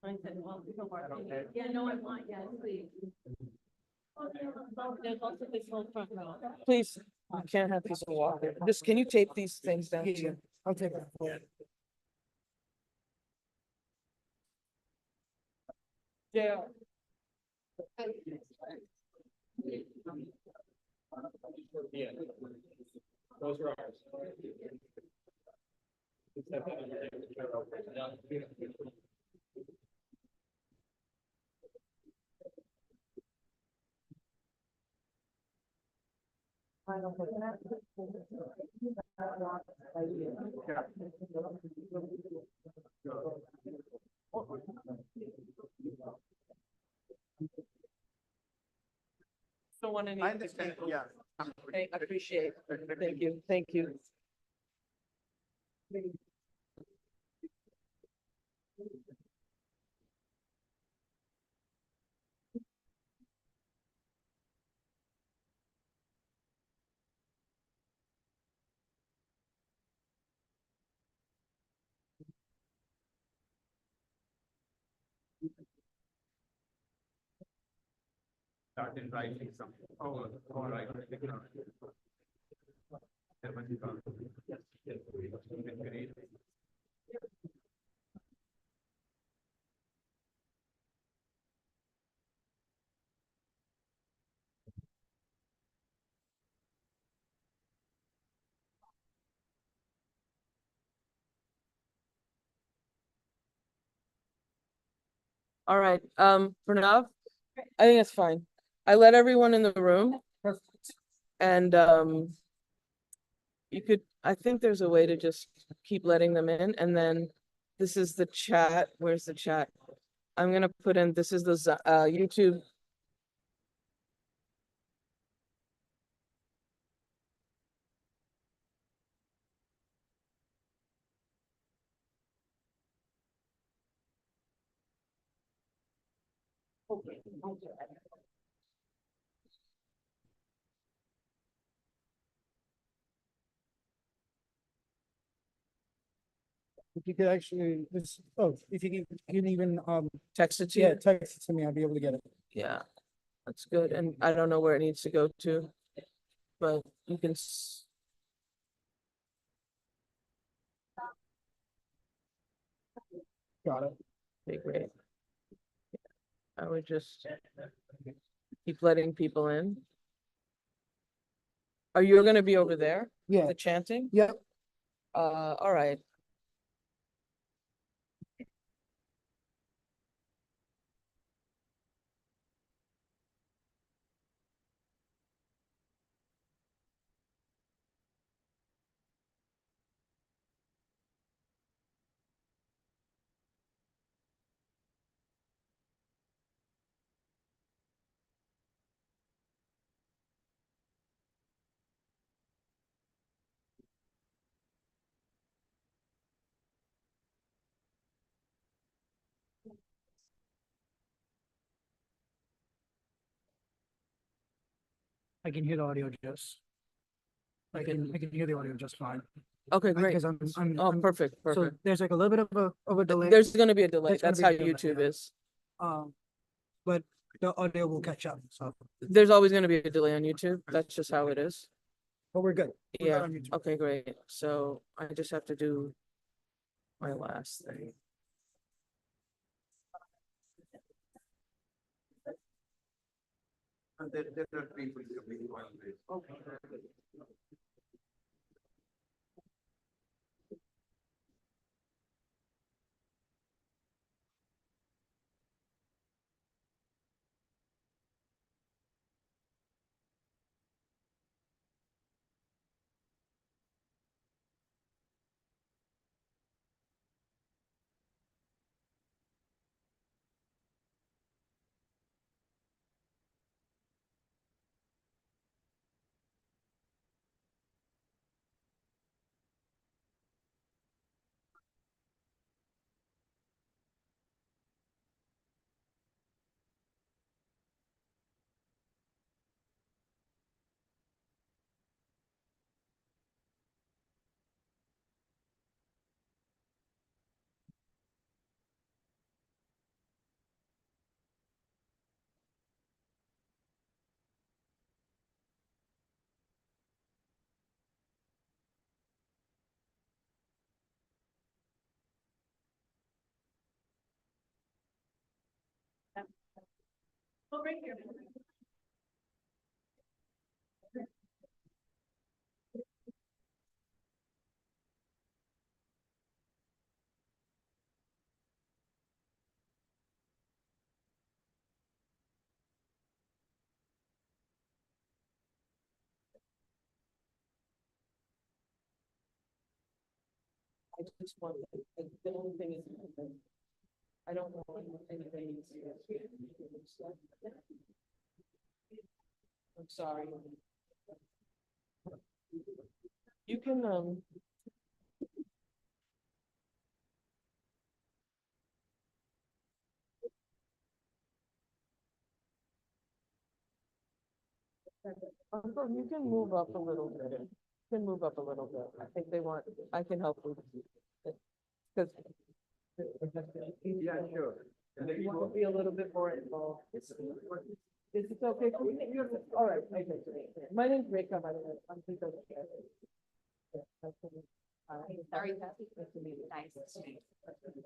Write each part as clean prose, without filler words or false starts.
I said, well, we don't work. Yeah, no, I want, yes, please. There's also this whole front row. Please, you can't have people walking. Just, can you tape these things down? Yeah, I'll take it. Yeah. Yeah. Those are ours. Someone in. I understand, yeah. I appreciate. Thank you. Thank you. Started writing something. Oh, all right. All right, Pranav, I think it's fine. I let everyone in the room and, you could, I think there's a way to just keep letting them in, and then this is the chat. Where's the chat? I'm gonna put in, this is the YouTube. If you could actually, this, oh, if you can even, Text it to yeah, you. text it to me, I'll be able to get it. Yeah, that's good. And I don't know where it needs to go to, but you can. Got it. Okay, great. I would just keep letting people in. Are you gonna be over there? Yeah, The chanting? yeah. All right. I can hear the audio just. I can hear the audio just fine. Okay, great. Because Oh, perfect, so perfect. there's like a little bit of a delay. There's gonna be a delay. There's gonna That's be a how delay, YouTube yeah. is. But the audio will catch up, so, There's always gonna be a delay on YouTube. That's just how it is. but we're good. We're good Yeah, on YouTube. okay, great. So I just have to do my last thing. Oh, right here. I just want, the only thing is, I don't want anything. I'm sorry. You can, Uncle, you can move up a little bit. You can move up a little bit. I think they want, I can help with. Because. Yeah, sure. You want to be a little bit more involved. Is it okay for you? All right, okay. My name's Rika, by the way. I'm Rika. Yeah, nice to meet you. Sorry, Nice to meet you. Nice to meet you.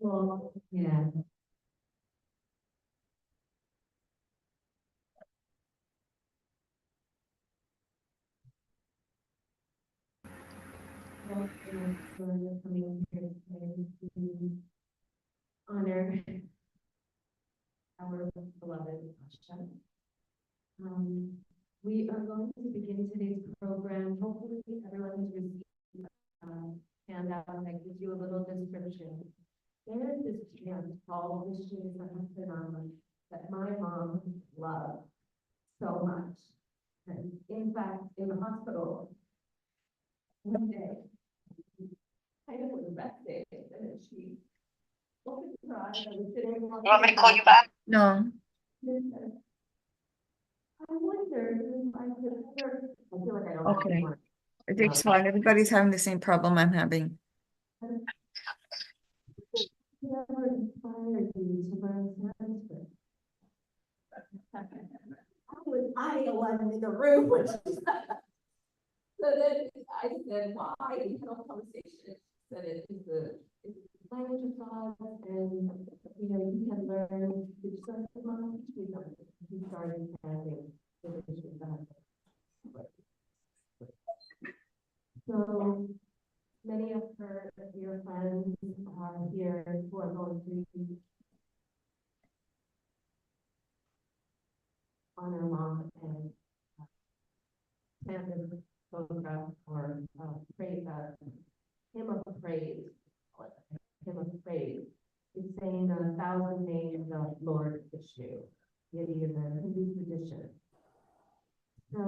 Well, yeah. Well, for coming here today to honor our beloved Asha. We are going to begin today's program. Hopefully, everyone has received a handout that gives you a little description. There is this chant called "Wishing is a Phenomenon" that my mom loved so much. And in fact, in the hospital, one day, kind of was rested, and then she opened her eyes and was sitting. You Want me to call you back? No. I wonder if I could ever, I feel like I don't. Okay. It's fine. Everybody's having the same problem I'm having. Never inspired you to learn Sanskrit. I was in the room when she said that. So then I said, why? We had a conversation, said it is the language of God, and, you know, you can learn, did you start with mom? He started having the language of God. So many of honor mom and stand in the photograph or praise, hymn of praise, hymn of praise. It's saying 1,000 names of Lord Vishnu, in the Hindu tradition. So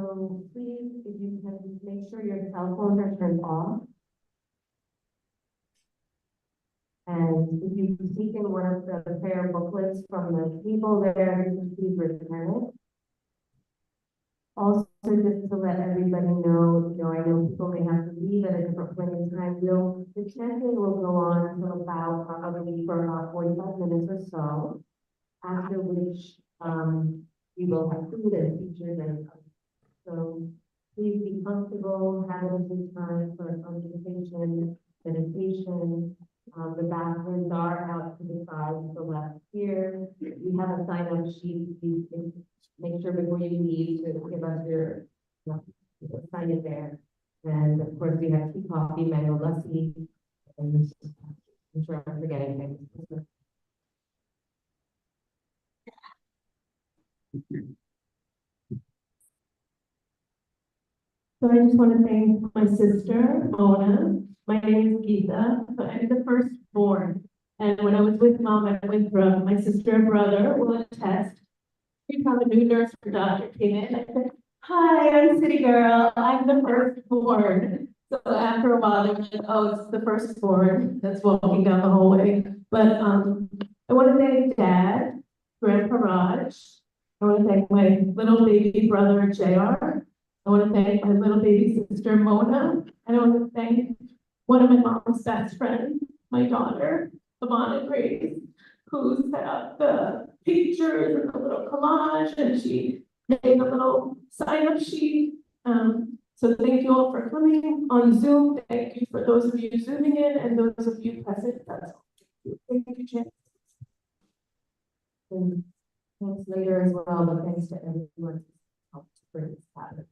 please, if you can make sure your cell phones are turned off. And if you've taken one of the prayer booklets from the table there, you can please return it. Also, just to let everybody know, I know people may have to leave at a different point in time. The chanting will go on until about probably for about 45 minutes or so. After which, we will have food and features and so please be comfortable, have a good time for contemplation, meditation. The bathrooms are out to the side, to the left here. We have a sign-up sheet. You can make sure before you leave to give us your sign in there. And of course, we have tea, coffee, mango lassi, and I'm sure I'm forgetting things. So I just want to thank my sister, Mona. My name is Geeta. So I'm the firstborn. And when I was with mom, I went from my sister and brother will attest. Every time a new nurse or doctor came in, I said, "Hi, I'm City Girl. I'm the firstborn." So after a while, they were like, "Oh, it's the firstborn that's walking down the hallway." But I want to thank Dad, Grandpa Raj. I want to thank my little baby brother, JR. I want to thank my little baby sister, Mona. And I want to thank one of my mom's best friends, my daughter, Ivana Grace, who set up the pictures and the little collage, and she made a little sign-up sheet. So thank you all for coming on Zoom. Thank you for those of you Zooming in and those of you present. That's all. Thank you, Jen. And thanks later as well, but thanks to everyone who helped bring this happen.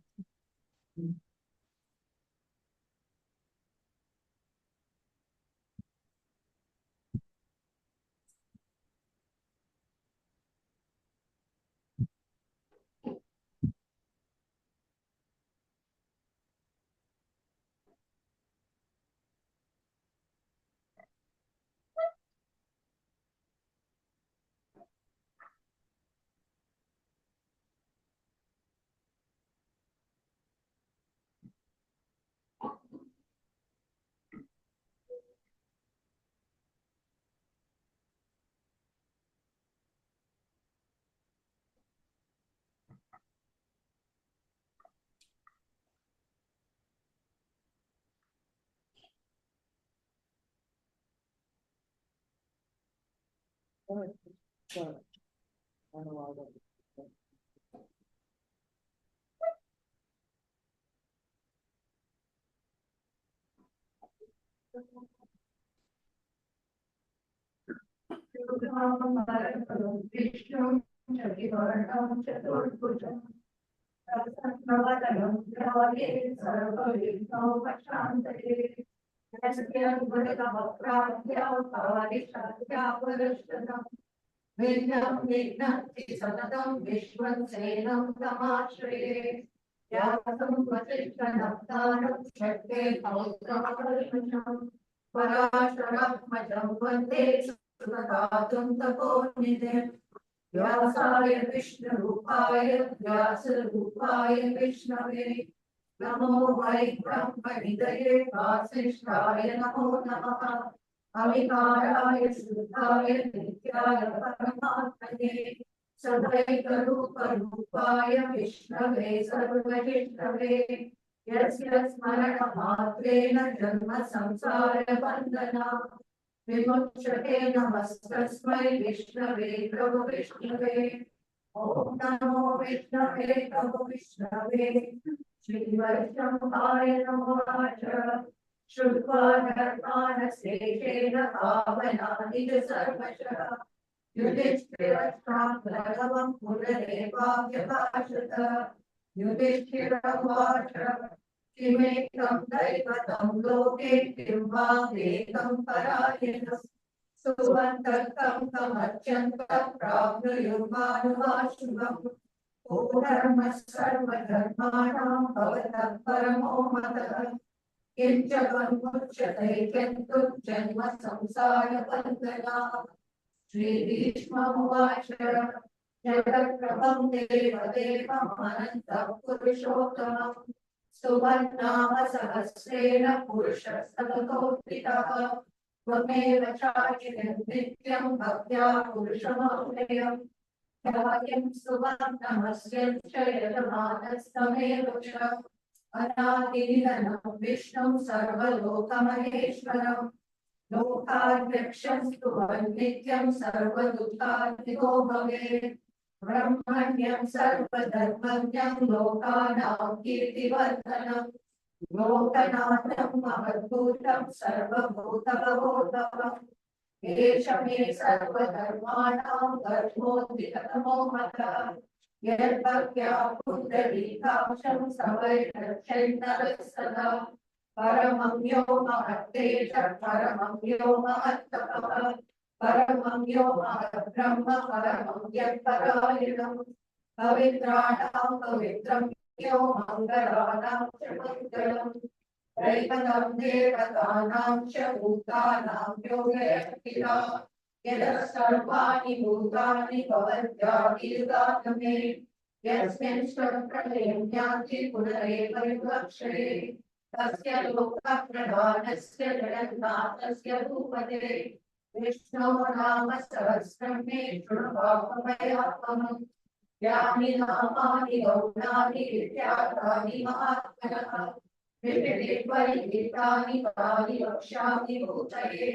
व्यासाय विष्णुरूपाय व्यासरूपाय विष्णवे नमो वै ब्रह्मनिधये वासिष्ठाय नमो नमः अविकाराय शुद्धाय नित्याय परमात्मने सदैकरूपरूपाय विष्णवे सर्वविष्णवे यस्य स्मरणमात्रेण जन्म संसारबन्धना विमुच्यते नमस्तस्मै विष्णवे प्रभु विष्णवे ॐ नमो विष्णवे प्रभु विष्णवे श्रीवैष्णवाय नमो श्रुत्वा धर्मान् शेषेण पावनानि च सर्वशः युधिष्ठिरश्चाभ्रगवं पुनरेवाभ्यभाषत युधिष्ठिरमुवाच किमेकं दैवतं लोके किं वा वेदं परायणं सुवन्तकं तमत्यन्तं प्राप्नुयुर्मानुवाशुभम् धर्म सर्वधर्माणां भवतः परमो मतः किंच मुच्यते किन्तु जन्म संसारबन्धनात् श्रीभीष्ममुवाच जगत्प्रभं देवदेवमनन्तः पुरुषोत्तमं सुवर्णाम सहस्रेण पुरुषस्तवकोटितः त्वमेव चाचिरं नित्यं भक्त्या पुरुषमव्ययम् ह्यायं सुवर्णमस्य च यजमानस्तमेव च अनादिनिधनं विष्णुं सर्वलोकमहेश्वरम् लोकाध्यक्षं स्तुवन् नित्यं सर्वदुःखार्तिको भवेत् ब्रह्मण्यं सर्वधर्मज्ञं लोकानां कीर्तिवर्धनम् लोकनाथं महद्भूतं सर्वभूतभवोद्भवम् एष मे सर्वधर्माणां धर्मोऽधिकतमो मतः यद्भक्त्या पुण्डरीकाक्षं सवैरक्षन्नरः सदा परमं यो महत्तेजः परमं यो महत्तपः परमं यो महद्ब्रह्म परमं यत्परायणम् पवित्राणां पवित्रं यो मङ्गलानां च मङ्गलम् दैवतं देवतानां च भूतानां यो यः यतः सर्वाणि भूतानि भवन्त्यादियुगागमे यस्मिन् स्वप्रलयं यान्ति पुनरेव युगक्षये तस्य लोकप्रधानस्य जगन्नाथस्य भूपते विष्णो नाम सहस्रं मे शृण्वामयात्मम् यानि नामानि गौणानि विख्यातानि महात्मनः विविधैर्वैदितानि तानि वक्ष्यामि भूतये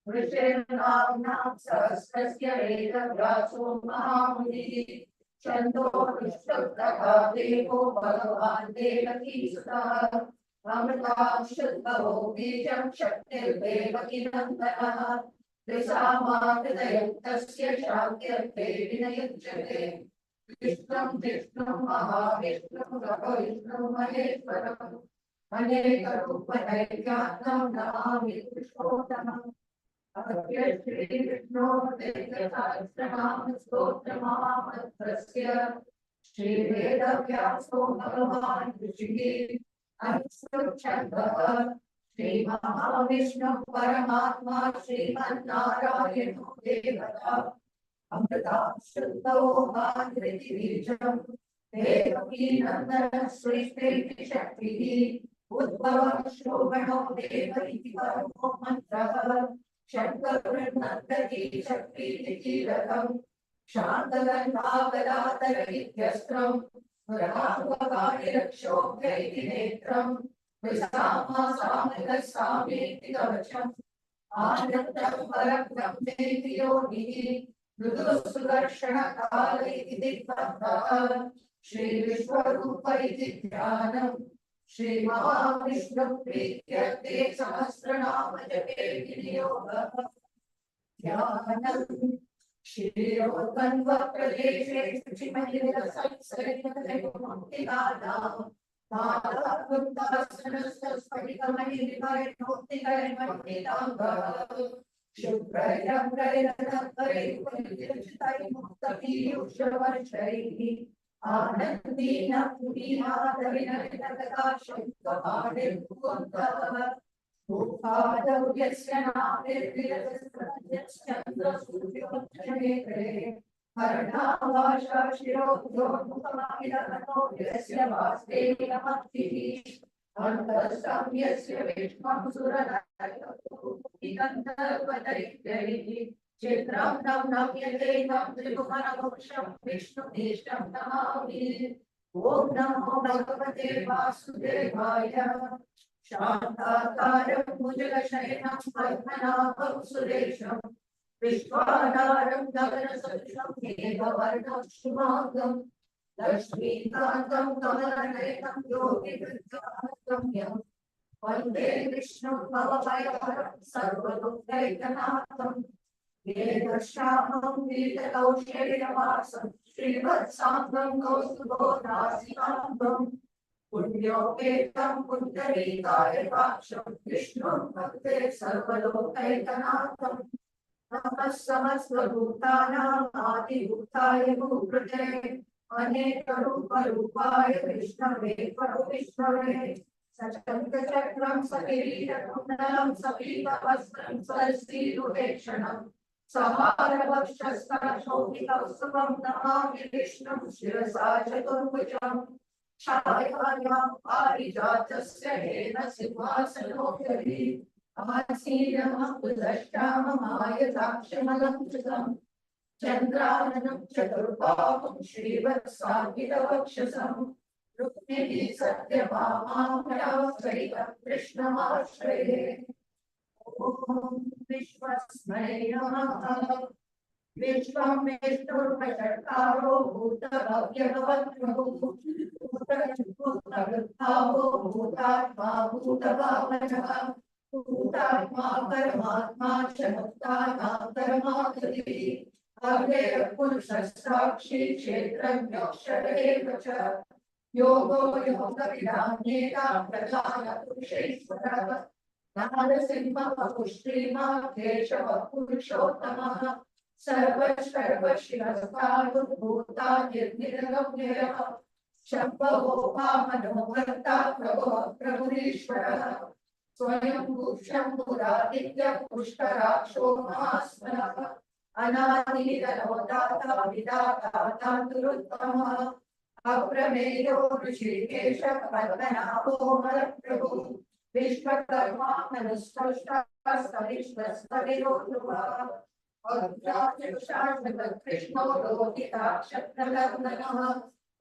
ऋषिर्नाम्नां सहस्रस्य वेदव्यासो महामुनिः छन्दोभिस्तुतः देवो भगवान् देवकीसुतः अमृतां शुद्धो बीजं शक्तिर्देवकीनन्दनः त्रिसामाहृदयं तस्य शान्त्यर्थे विनयुज्यते विष्णुं विष्णुं महाविष्णुं विष्णुं महेश्वरम् अनेकरूपदैर्घ्यात्मं नमामि पुरुषोत्तमम् अद्य श्रीविष्णोर्देवसहस्रनामस्तोत्रमहामन्त्रस्य श्रीवेदव्यासो भगवान् ऋषिः अनुष्ठुप्छन्दः श्रीमहाविष्णुः परमात्मा श्रीमन्नारायणो देवता अमृतां शुद्धो भागीरथीबीजं देवकीनन्दनः सृष्टिः शक्तिः उद्भवः शोभनो देव इति परमो मन्त्रः शङ्करनन्दती शक्तिरथम् शान्तगन्धावदातर इत्यस्त्रम् राघवकार्यक्षोभ्य इति नेत्रम् सामेति कवचम् आनन्दं परब्रह्मेति योगिः मृदुः सुदर्शनकाल इति दिग्बन्धः श्रीविश्वरूप इति ध्यानम् श्रीमहाविष्णुप्रीत्यर्थे सहस्रनाम जपे विनियोगः ध्यानम् श्रीयोगन्वप्रदेशे शुचिमहिरसंसरितदैवमुक्तिदानाम् मालाकृतासनस्फटिकमणिविभरणोक्तिकरणमण्डिताङ्गः शुभ्रैरभ्रैरधत्तैर्मुक्तपीयूषवर्षैः आनन्दीन पुरीहादविनलितकटाक्षैकपाणिर्भुवन्तः भूपादौ यस्य नाभिर्विरजश्चन्द्रसूर्योच्चनेत्रे कर्णाभाषा शिरोद्योन्मुखमखिलमनो यस्य वास्तेयमक्तिः अन्तस्तं यस्य विष्णुं सुरनरकगन्धर्वदैत्यैः चित्रं तं नम्यते तं त्रिभुवनमोक्षं विष्णुनीष्टं नमामि ॐ नमो भगवते वासुदेवाय शान्ताकारं भुजगशयनं पद्मनाभं सुरेशं विश्वाधारं गगनसदृशं मेघवर्णं शुभाङ्गं लक्ष्मीकान्तं कमलनयनं योगिवृद्धं वन्दे विष्णुं भवभयहरं सर्वदुःखैकनाथं वेदश्यामं वीतकौशेयवासं श्रीवत्साङ्गं कौस्तुभोदासिकाङ्गं पुण्योपेतं पुण्डरीकायवाक्षं विष्णुं भक्ते सर्वलोकैकनाथं नमः समस्तभूतानां आदिभूताय भूभृते अनेक रूप रूपाय विष्णवे प्रभु विष्णवे सचक्रं सकिरीटकुण्डलं सपीतवस्त्रं सश्रीरुहेक्षणं सहारवक्षस्थलशोभितौस्तुभं नमामि विष्णुं शिरसा चतुर्भुजं छायायां पारिजातस्य येन सिंहासनोपरि आसीनमकुदश्याममायताक्षमलङ्कृतम् चन्द्राननं चतुर्बाहुं श्रीवत्साङ्गितवक्षसं रुक्मिणी सत्यभामाभयासरितं कृष्णमाश्रये ॐ विश्वस्मै नमः विश्वं विष्णुर्भजकारो भूतभव्यभवद्भुः भूतकृद्भावो भूतात्मा भूतभावनः भूतात्मा परमात्मा च मुक्तात्मा परमागतिः अव्यय पुरुषसाक्षी क्षेत्रज्ञोऽक्षरेव च योगो योगविदाम्येका प्रधान पुरुषेश्वरः नारसिंहः केशवः पुरुषोत्तमः सर्वशिरस्तादुर्भूता निर्निरगम्यः शम्भो वामनोहर्ता प्रभुः प्रभुरीश्वरः स्वयं शम्भुरादित्य पुष्कराक्षो महास्मरः अनादिनिधनो दाता विधाता तान्तुरुत्तमः अप्रमेयो ऋषिकेश पद्मनाभो मलप्रभुः विश्वकर्मा मनुष्यष्टा सविश्वस्तविरो ध्रुवः कृष्णो लोकिताक्षत्रलग्नः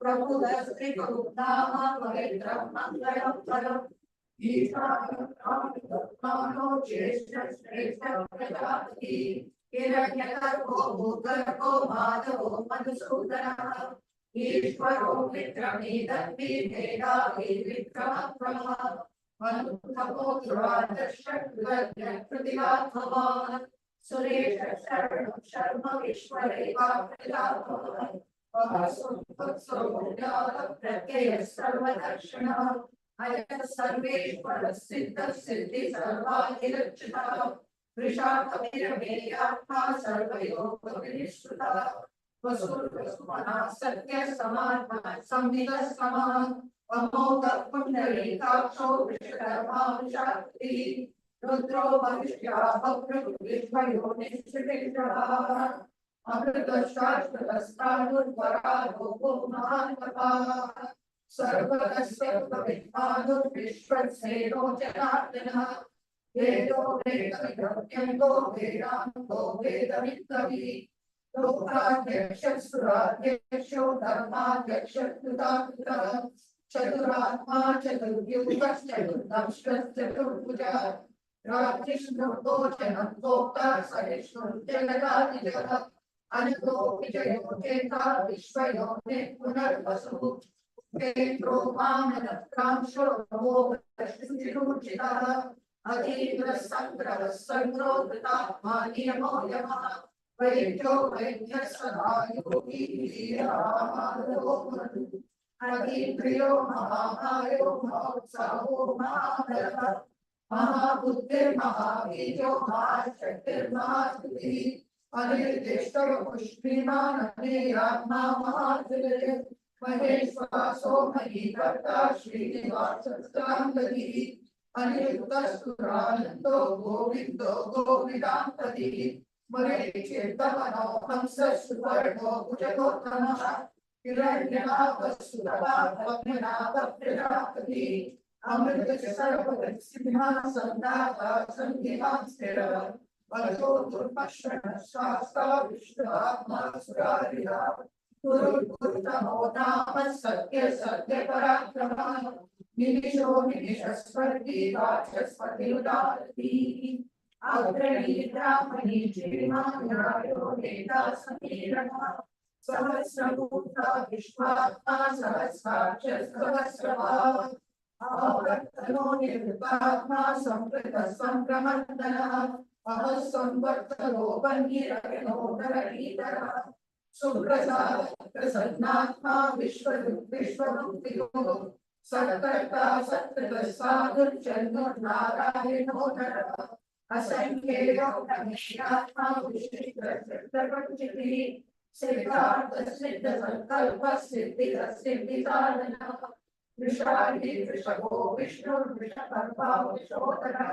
प्रभुदस्त्रिभुवनाः पवित्रं मङ्गलं परम् ईशानो ज्येष्ठश्रेष्ठ प्रजापतिः हिरण्यगर्भो भूगर्भो माधवो मधुसूदनः ईश्वरो विक्रमीदन्वी मेधावी विक्रमः मनुतमो दुरादर्शकृतिवान् सुरेश शरणं शर्म ईश्वरेवा प्रजाभवन् प्रत्यय सर्वदर्शनः अयः सर्वेश्वर सिद्ध सिद्धि सर्वाधिरक्षितः वृषाकविरमेयात्मा सर्वयोगविनिश्रुतः वसुर्वसुमनः सत्य समात्मा संविदः समः अमोघ पुण्डरीकाक्षो वृषकर्मा वृषाकृतिः रुद्रो भविष्याभवृद्विश्वयो निश्चितः अमृतशास्त्रस्तानुर्वरारोगो महान्तपाः सर्वविद्वानुर्विश्वसेनो जनार्दनः वेदो वेदविद्यो वेदान्तो वेदविद्कविः लोकाध्यक्षसुराध्यक्षो धर्माध्यक्षस्तुताकृतः चतुरात्मा चतुर्व्यूहश्चतुर्दंश्चतुर्भुजः राज्यश्नुतो जनः भोक्ता सहिष्णुर्जगदादिजः अनतो विजयो चेता विश्वयोनिः पुनर्वसुः पेत्रो वामनप्रांशो मोहश्रुचिरुचितः अतीन्द्रः सङ्ग्रहः सङ्ग्रोधृतात्मा नियमो यमः वैद्यो वैद्यः सदा योगी वीरमाधवो अतीन्द्रियो महामायो महोत्साहो महाबलः महाबुद्धिर्महावीर्यो महाशक्तिर्महास्तुतिः अनिर्दिष्टो पुष्टिमान् अनेयात्मा महाधीरः महेश्वासो महीकर्ता श्रीनिवासस्ताङ्गतिः अनिरुद्धस्तुरानन्दो गोविन्दो गोविदाम्पतिः मरीचिर्दमनो हंसः सुवर्णो भुजगोत्तमः हिरण्यनाभस्सुरभागनाभप्रजापतिः अमृत सर्वसिंहासन्दाता सन्धिमान् स्थिरः वजो दुर्पश्यन् शास्ता विश्वात्मा सुरारिः गुरुर्गुरुतमो नाम सत्य सत्य पराक्रमः निमिषो निमिषस्पर्धी वाचस्पतिरुदारती अग्रणी ब्राह्मणी श्रीमान्यायो नेता समीरणः सहस्रभूता विश्वात्मा सहस्राक्ष सहस्रभाव आवर्तनो निर्विपात्मा संवृतः संक्रमन्दनः अहः संवर्तनो वह्निरविनोदरलीधरः सुप्रसादप्रसन्नात्मा विश्वमुक्तियो सत्कर्ता सत्कृतः साधुर्जन्मनारायणो नरः असंख्येयो नमेयात्मा विशिष्टः सिद्धिसाधनः वृषाली वृषभो विष्णु वृषपर्वा विशोधनः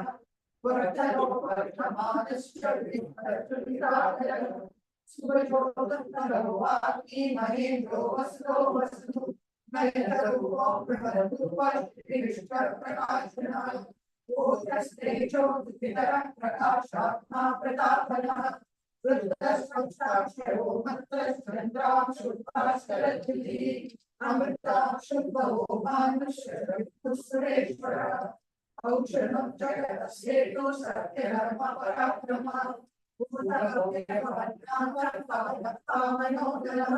वर्धनो वर्धमानश्च विद्याधरः सुभजो वाग्मी महेन्द्रो वसो वसु नयनरूपो बृहद् विष्णुप्रकाशनः ओजस्तेजो वितरः प्रकाशात्मा प्रतापनः वृद्धस्वक्षाक्षरो मन्त्रश्चन्द्रांशुभास्करद्भिः अमृतांशुभवो मानुषरेश्वरः औषधं जगतस्येतु सत्यधर्मपराक्रमः कामनोदरः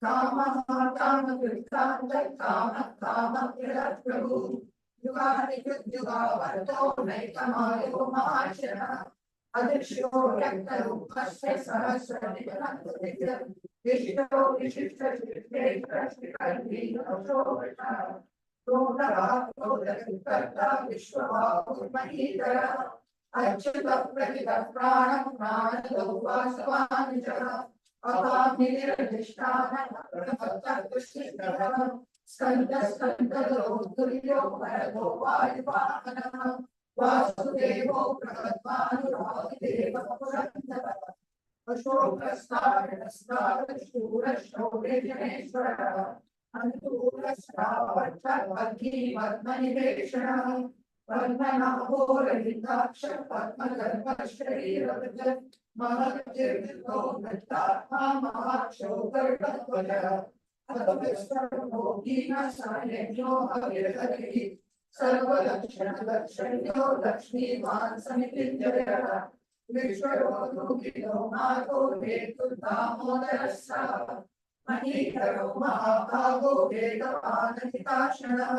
कामः कामकृत्कामः युगादियुगावर्तो नैकमायो महाशनः अदृश्यो रक्तरूपस्य सहस्रनिधनस्य विशिष्टो विशिष्टशिष्टेश्वरश्रीकण्ठीनोषोऽवशः क्रोधः विश्वभावुर्महीधरः अच्युतः प्रतितः प्राणः प्राणदो वासवानिजः अपामिनिरधिष्ठानः स्कन्दस्कन्दरो तुल्यो वरदो वायुवाहनः वासुदेवो प्रभद्भानुरादिदेवः पुरन्दरः अशोकस्तारणस्तारशूरशौर्यजनेश्वरः अन्तूरस्तावर्धद्भगीवर्धनिवेशनः पद्मनाभोरहिताक्षः पद्मगर्भशरीरवृद्धः महद्दीर्घो वृद्धात्मा महाक्षो गर्भध्वजः सर्वलक्षणलक्षण्यो लक्ष्मीवान् समितिञ्जयः विश्वरोधो मार्गो हेतुर्दामोदरः सः महीधरो महाभागो वेदवानहिताशनः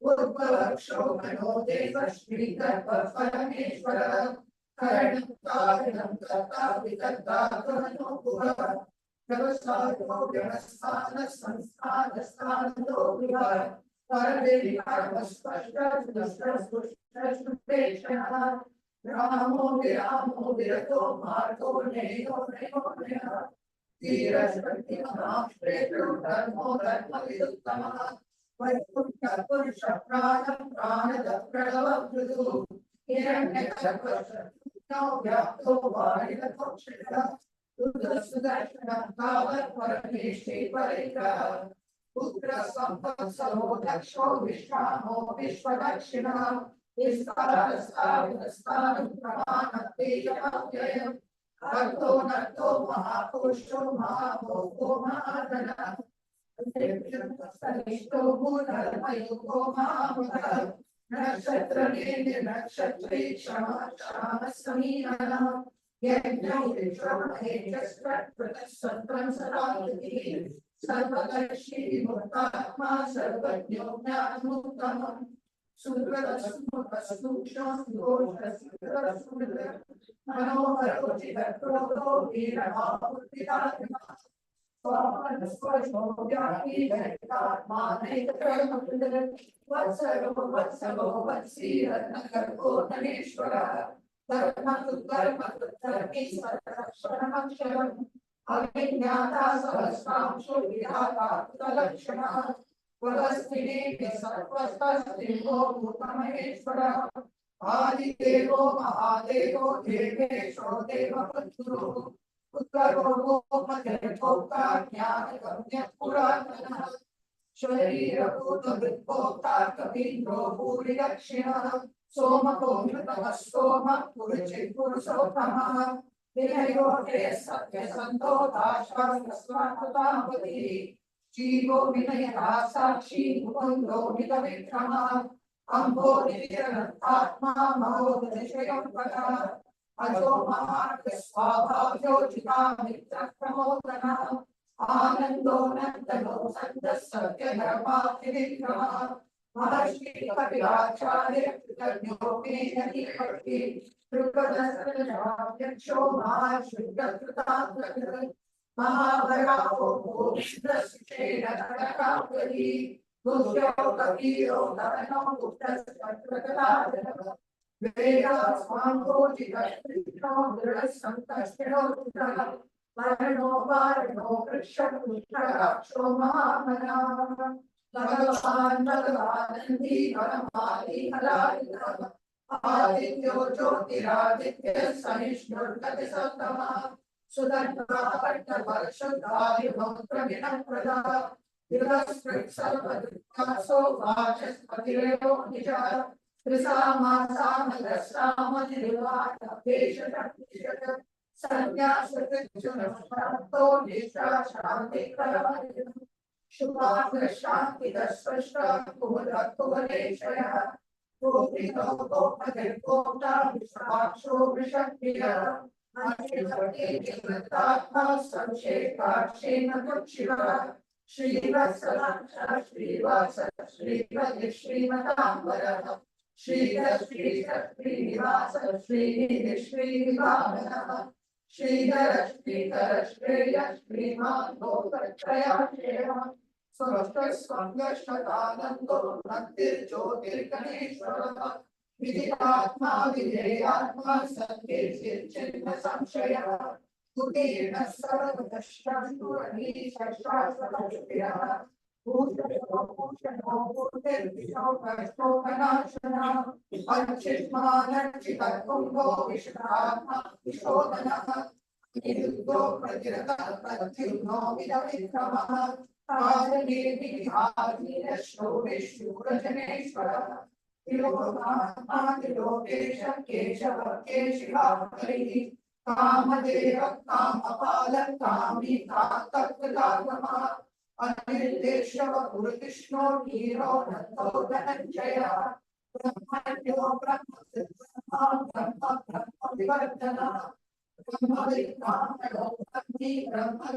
उद्भवक्षो मनो देवः श्रीगर्भपरमेश्वरः करणं कारणं कर्ता विकर्ता गहनो भुवः व्यवसायो व्यवस्थानः संस्थानस्थानो विहार परदेशः रामो विरामो विरतो मार्गो नेयो नयो नयः धीरशक्तिमनाः श्रेष्ठो धर्मो धर्मविदुत्तमः वैकुण्ठः पुरुषः प्राणः प्राणदः प्रणवः मृदुः हिरण्यगर्भशक्तिनो व्याप्तो वारिणतोक्षितः रुद्रसुदर्शनः कालः परमेष्ठी परिग्रहः पुत्र संपत्सरो दक्षो विश्रामो विश्वदक्षिणः विस्तारस्तारस्तारं प्रमाणत्तेजमव्ययम् अर्धो नर्धो महापुरुषो महाभोगो महाधनः सनिष्ठो भूधर्मयुगो महामुखः नक्षत्रनेमि नक्षत्रे क्षमा क्षामः समीनः यज्ञो विश्वमहेश्वरः सत्रं सर्वदर्शी मुक्तात्मा सर्वज्ञो ज्ञानमुत्तमः मनोहरोचितक्रोधो वीरभावुर्विदात्मः वत्सरो वत्सवो वत्सीरत्नगर्भो धनेश्वरः धर्मकृद्धर्मीश्वरः अभिज्ञाता सहस्रांशो विधाता कृतलक्षणः वदस्तिने सर्वस्तिभो भूतमहेश्वरः आदिदेवो महादेवो देवेशो देवपुत्रो उत्तरो गोपतिर्भोक्ता ज्ञानगम्यः पुरातनः शरीरभूतभृद्भोक्ता कवीन्द्रो भूरिदक्षिणः सोमको मृतः सोमः पुरुषोत्तमः विनयो सत्यसन्तो दाशास्वापतिः जीवो विनयः साक्षी मुकुन्दो मितविक्रमः अम्बोधिरनन्तात्मा महोदयशयं पदः अजो महार्गस्वाभाव्योचिता मित्रप्रमोदनः आनन्दो नन्दनो सन्तः सत्यधर्मातिविक्रमः महर्षि कपिलाचार्य कृतज्ञो मे नदीपति कृपदसर्वक्षो महाशुद्धकृतात्मकः महाभरावो भूषितश्चेदनकावली गुह्यो कवीरो धनो गुप्तश्चक्रकलाधरः वेदास्वाङ्गोचितः दृढः सन्तष्टिनो Varno Varno Krishnaksho Mahamana Bhagavan Bhagavanandi Paramali Halayana Adityo Jyotiraditya Sahishnurgati Sattama Sudanta Bhatta Varshadhari Mantra Vinaprada Yudhaskrit Sarvadrikaso Vachaspatirevo Nijaya Trisama Samadasama Nirvata Pesha Shakti Sannyasatijunashanto Nisha Shanti Karayana Shubhanga Shanti Dasvashta Kumala Kumaleshaya Gopino Gopade Gopta Vishvaksho Vishaktiya Ashitati Jagatatma Sansheka Shena Kukshiva Shrivasalaksha Shrivasa Shrivadi Srimatambara Shriva Shriva Srinivasa Srinidhi Srinivamana Sridhara Sridhara Shreya Sriman Lokatraya Shreya Swasta Swanga Shatanando Nantir Jyotir Ganeshwara Viditatma Videyatma Sankirtir Chinna Samshaya Udina Sarvadashtantu Anisha Shasvadashtiya Kamadeva Kamapala Kami Kakakadagama Anirudeshava Gurukishno Hiro Nato Dhananjaya Brahmanyo Brahma Brahma Brahma Brahma Vivartana Brahma Vikramayo Bhakti Brahma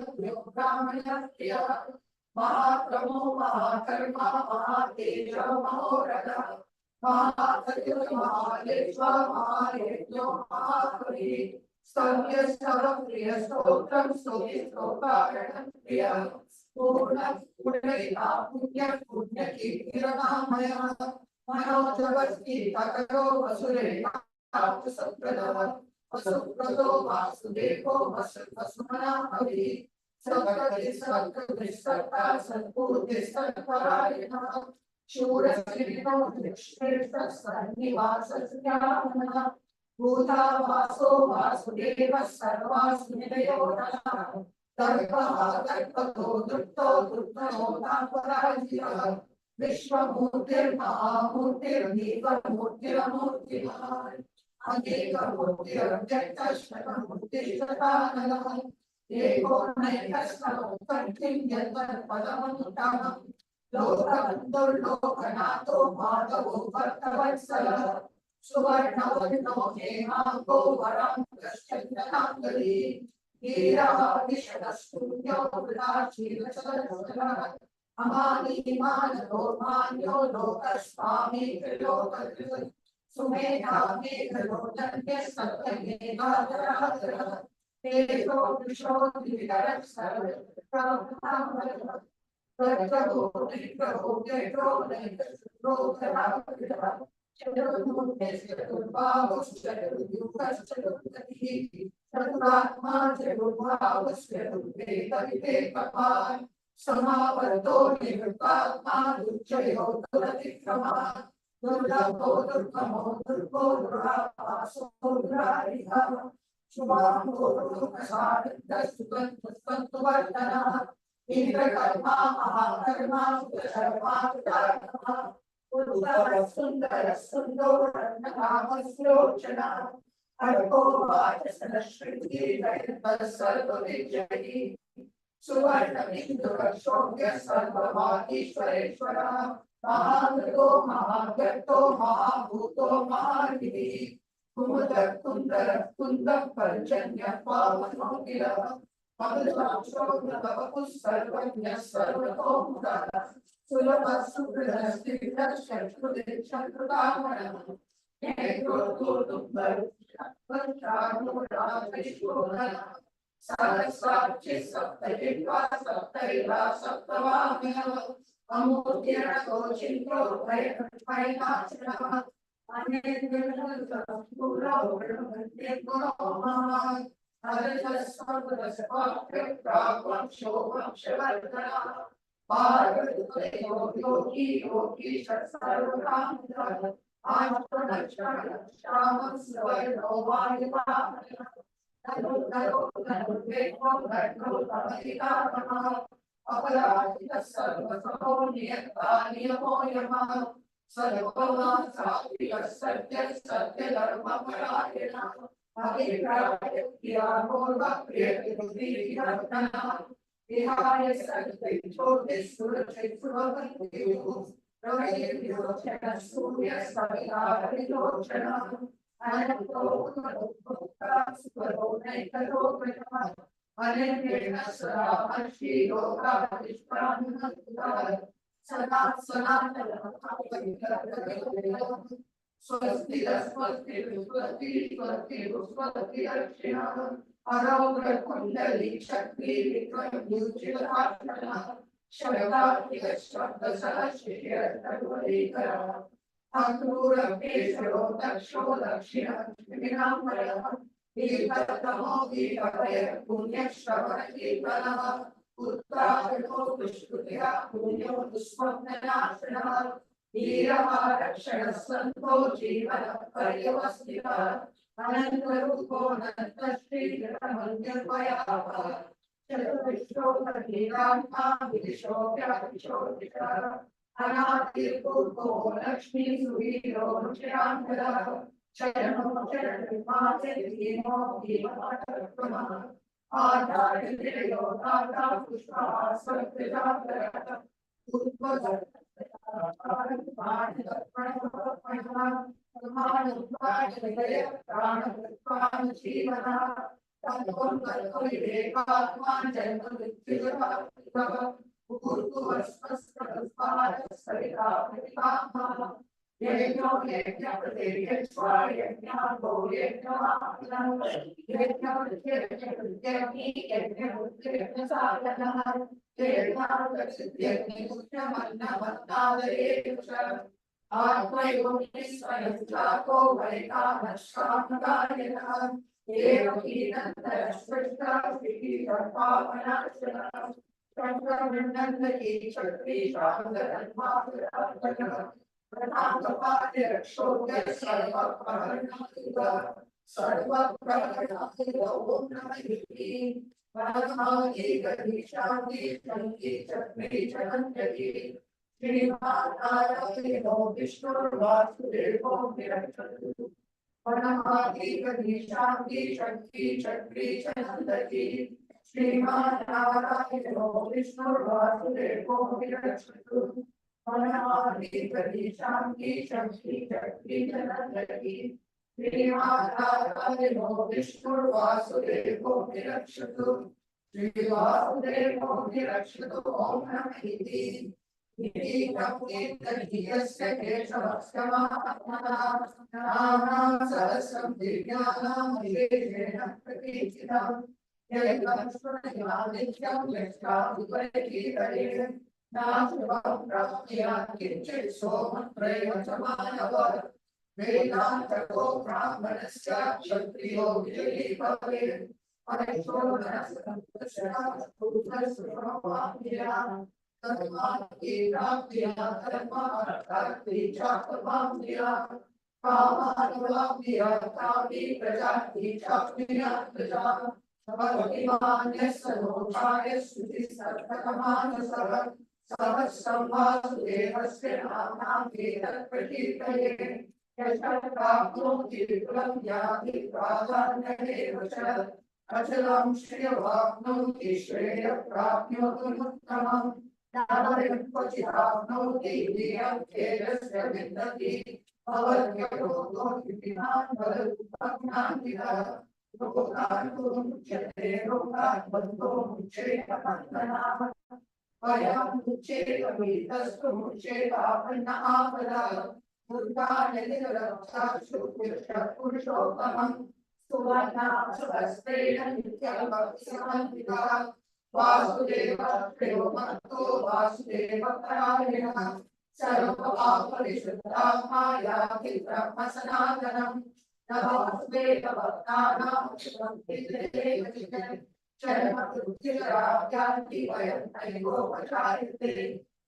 Brahmanya Priya Mahaprabhu Mahakarma Mahateja Mahorada Mahakatya Mahadeshwa Mahayajno Mahakari Stavya Stava Priya Stotram Stuti Stokaranam Priya Purna Purnita Punya Punya Kirtanamaya Manojavasti Takaro Vasureka Saprada Vasuprado Vasudevo Vasumana Avi Sakati Sakati Sakta Sanpurti Sakparayana Shura Srino Drishreta Sarnivasa Syamana Bhuta Vaso Vasudeva Sarvasnidayo Darpa Darpato Drupto Drupto Tamparajya Vishwamurtir Mahamurtir Niva Murtira Murtiman Aneka Murtira Jatashtaka Murtir Satanala Eko Naikastam Kantim Yatan Padamantanam Lokavando Lokanato Madhavo Bhattavatsala Suvarnavadino Hemako Varam Kashtanangali Gira Vishadastunya Vrachila Sarasara Amani Manado Manyo Lokaswami Lokadri Sumedha Meghalodanya Satyameva Dharadhara Tejo Visho Vidarat Sarvatra Prabhu Prabhu Petro Prabhu Samavarto Nirvatma Duchayo Duratikrama Durgamo Durgamo Durgo Durapasodurariha Shubhambo Durukasarita Sukantuvartana Indrakarma Mahakarma Sudharma Sudharma Uttara Sundara Sundora Namaslochana Arko Vajasana Shriti Jayanta Sarva Vijayani Suvarna Vindura Shogya Sarvavadishwareshwara Mahagato Mahagato Mahabhuto Mahadini Kumudar Kundara Kunda Parjanya Pavanogila Madhurashobra Bhavapus Sarvanya Sarvatomudara Sulabha Sukrida Sthita Shatrudi Shatrudamana Negro Dudumbar Shakvachadura Vishwodana Sarasvati Saptajiva Saptaiva Saptavamya Amurtira Kochintro Vainachana Anendra Pura Nirguna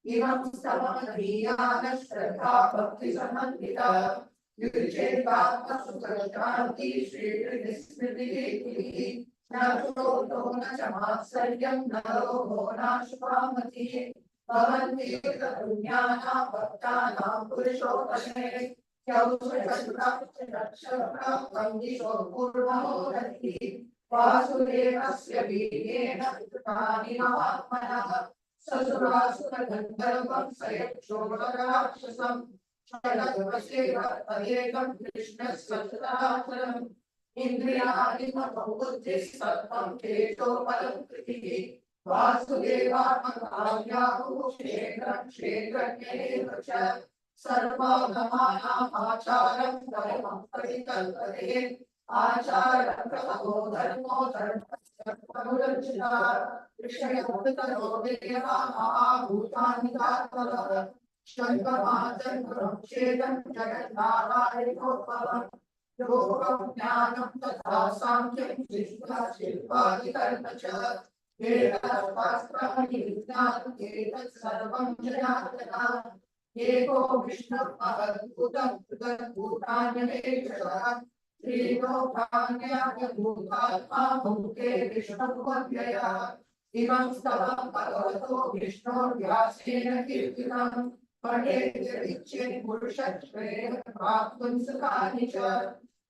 इमं स्तवमदीयान श्रद्धा भक्ति समन्विता युज्येतात्मसुखशान्ति श्रीकृतिस्मृतिः न क्रोधो न च मात्सर्यं न लोभो नाशुभामतिः भवन्ति पुण्यानां भक्तानां पुरुषोत्तमे वासुदेवस्य वीर्येण कृतानि महात्मनः ससुरासुरगन्धर्वं सयक्षोभराक्षसं षडद्वशेवर्तयेकं कृष्णस्वसुराचरम् इन्द्रियाणि मनोबुद्धिः सत्त्वं तेजोबलं कृतिः वासुदेवात्मकार्याहुः क्षेत्रं क्षेत्रज्ञेव च सर्वगमानाम् आचारं परमं परिकल्पते आचारप्रभवो धर्मो धर्मस्य प्रमुरचिता ऋषयमुत्तरो देवानाभूतानि तात्पर्यः शङ्कमाचन्द्रं चेदं जगन्नारायणोद्भवम् योगं ज्ञानं तथा साङ्ख्यं शिल्पादिकर्म च वेदशास्त्राणि विज्ञानं एतत् सर्वं जनार्दनः एको विष्णुः महद्भूतं पृथग्भूतान्यनेकशः श्रीलोकान्यायभूतात्मा भूते विष्णुर्व्ययः इमं स्तवं भगवतो विष्णोर्व्यासेन कीर्तितं पठेद्यदिच्छेत् पुरुषत्वेन प्राप्तुं सुखानि च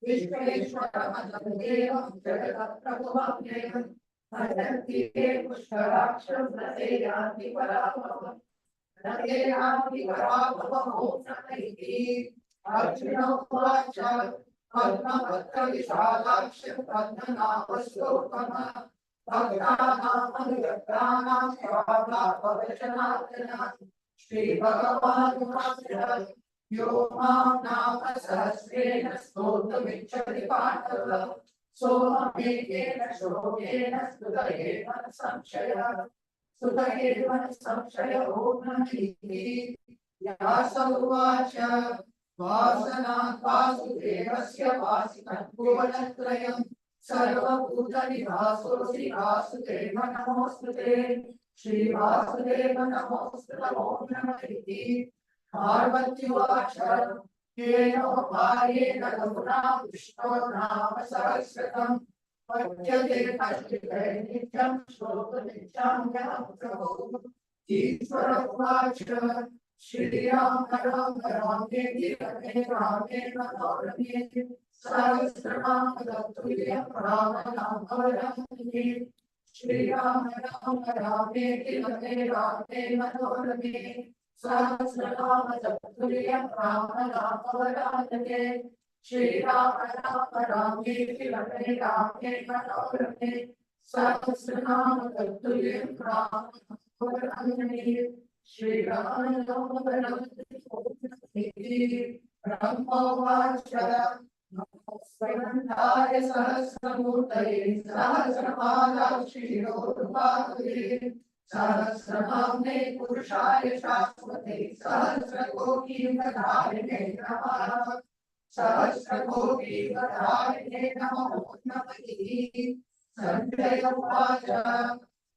विश्वेश्वरमतं देवं जगत्प्रभुमव्ययम् भजन्ति ये पुष्कराक्षं रते यान्ति पराभवम् अर्जुन उवाच पद्मपत्रविशालाक्ष पद्मनाभस्तोत्तमः भक्तानामनुरक्तानां स्वाभाववचनार्दनः श्रीभगवानुवाच यो मां नाम सहस्रेण स्तोतुमिच्छति पाण्डव सोममेकेन श्लोकेन स्तुतयेन संशयः सुतयेव संशयो नहिः व्यास उवाच वासनात् वासुदेवस्य वासिनं भुवनत्रयं सर्वभूतनिवासोऽसि वासुदेव नमोऽस्तुते श्रीवासुदेव नमोऽस्तु नमो नमः इति पार्वत्युवाच येनोपायेन रघुना विष्णो नाम सहस्रकम् पठ्यते कष्टिते नित्यं श्लोकनित्यं यः प्रभुः ईश्वर उवाच श्रीराम राम रामेति रमे रामे मनोरमे सहस्रनाम तत्तुल्यं राम नाम वरानने श्रीराम राम रामेति रमे रामे मनोरमे सहस्रनाम तत्तुल्यं राम नाम वरानने श्रीराम राम रामेति रमे रामे मनोरमे सहस्रनाम तत्तुल्यं राम नाम वरानने श्रीराम राम ब्रह्मोवाच स्वयंधाय सहस्रमूर्तये सहस्रपादाक्षिरोरुबाहुरे सहस्रनाम्ने पुरुषाय शाश्वते सहस्रकोटियुगधारिणे नमः सहस्रकोटियुगधारिणे नमो नमः संजय उवाच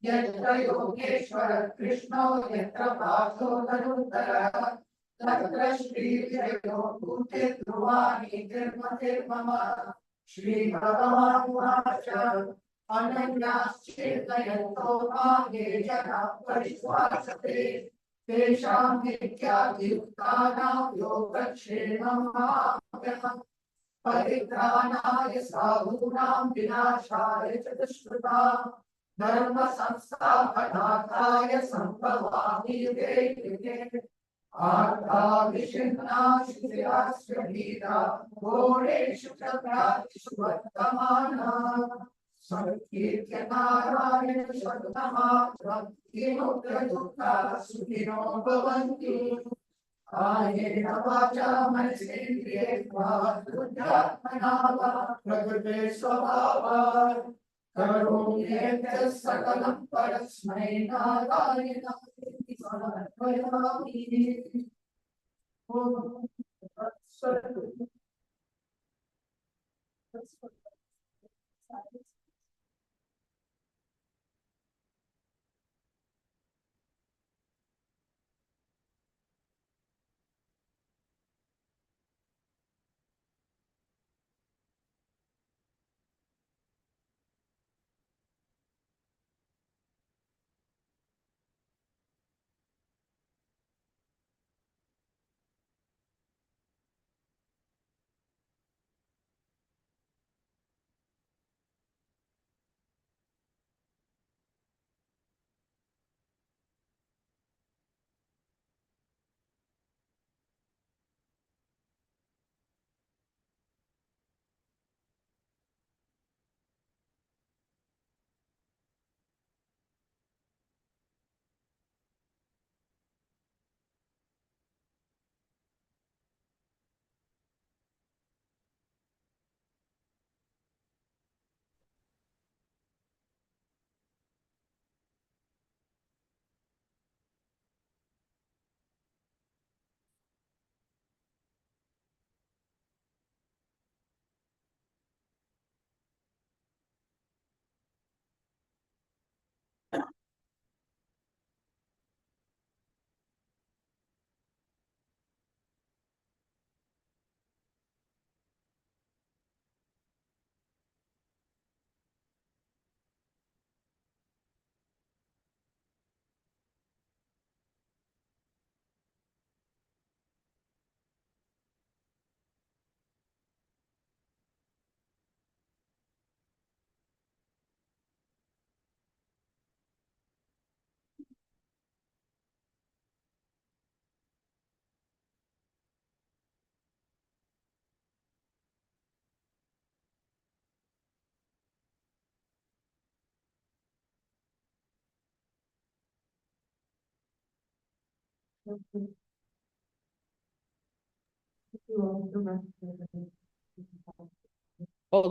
यत्र योगेश्वर कृष्णो यत्र पार्थो धनुर्धरः तत्र श्रीविजयो भूते ध्रुवाणि निर्मतिर्मम श्रीभगवानुवाच अनन्याश्चेतयन्तो मां ये जनाः परिश्वासते तेषां नित्याभियुक्तानां योगक्षेमं माप्यहम् परित्राणाय साधूनां विनाशाय च दुष्कृताम् धर्म संस्थापनार्थाय संभवामि युगे युगे आर्धाविषिन्नाशिरास्य वीरा घोरेषु च भ्रातिषु वर्तमानाः संकीर्त्य नारायण शतमात्रं किमुग्रदुःखाः सुखिनो भवन्तु कायेन वाचा मनसेन्द्रियैर्वा बुद्ध्यात्मना वा प्रकृते स्वभावात् करोमि यत् सकलं परस्मै नारायणाय समर्पयामि। ॐ तत्सत्। Hold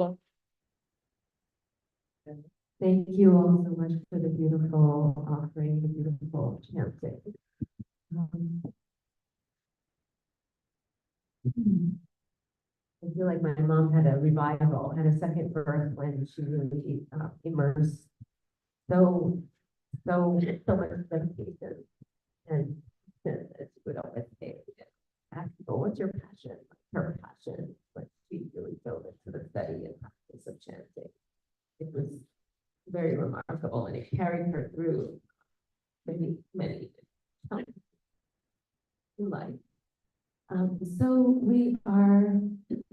on. Thank you all so much for the beautiful offering, the beautiful chanting. Um, I feel like my mom had a revival, had a second birth when she really immersed so much dedication. And as she would always say, ask people, what's your passion? Her passion, but she really dove into the study and practice of chanting. It was very remarkable, and it carried her through many times in life. So we are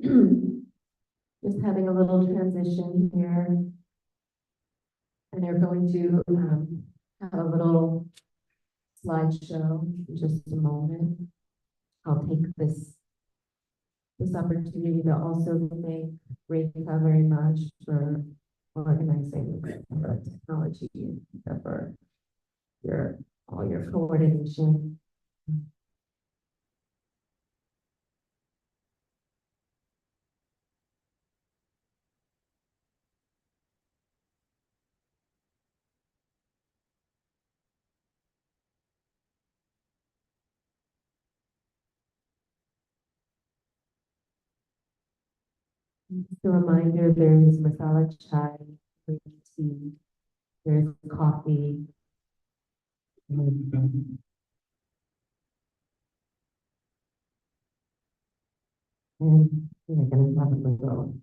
just having a little transition here. And they're going to have a little slideshow in just a moment. I'll take this opportunity to also thank Reka very much for organizing the technology and for all your coordination. Just a reminder, there's masala chai, green tea, there's coffee. And we're gonna have a little.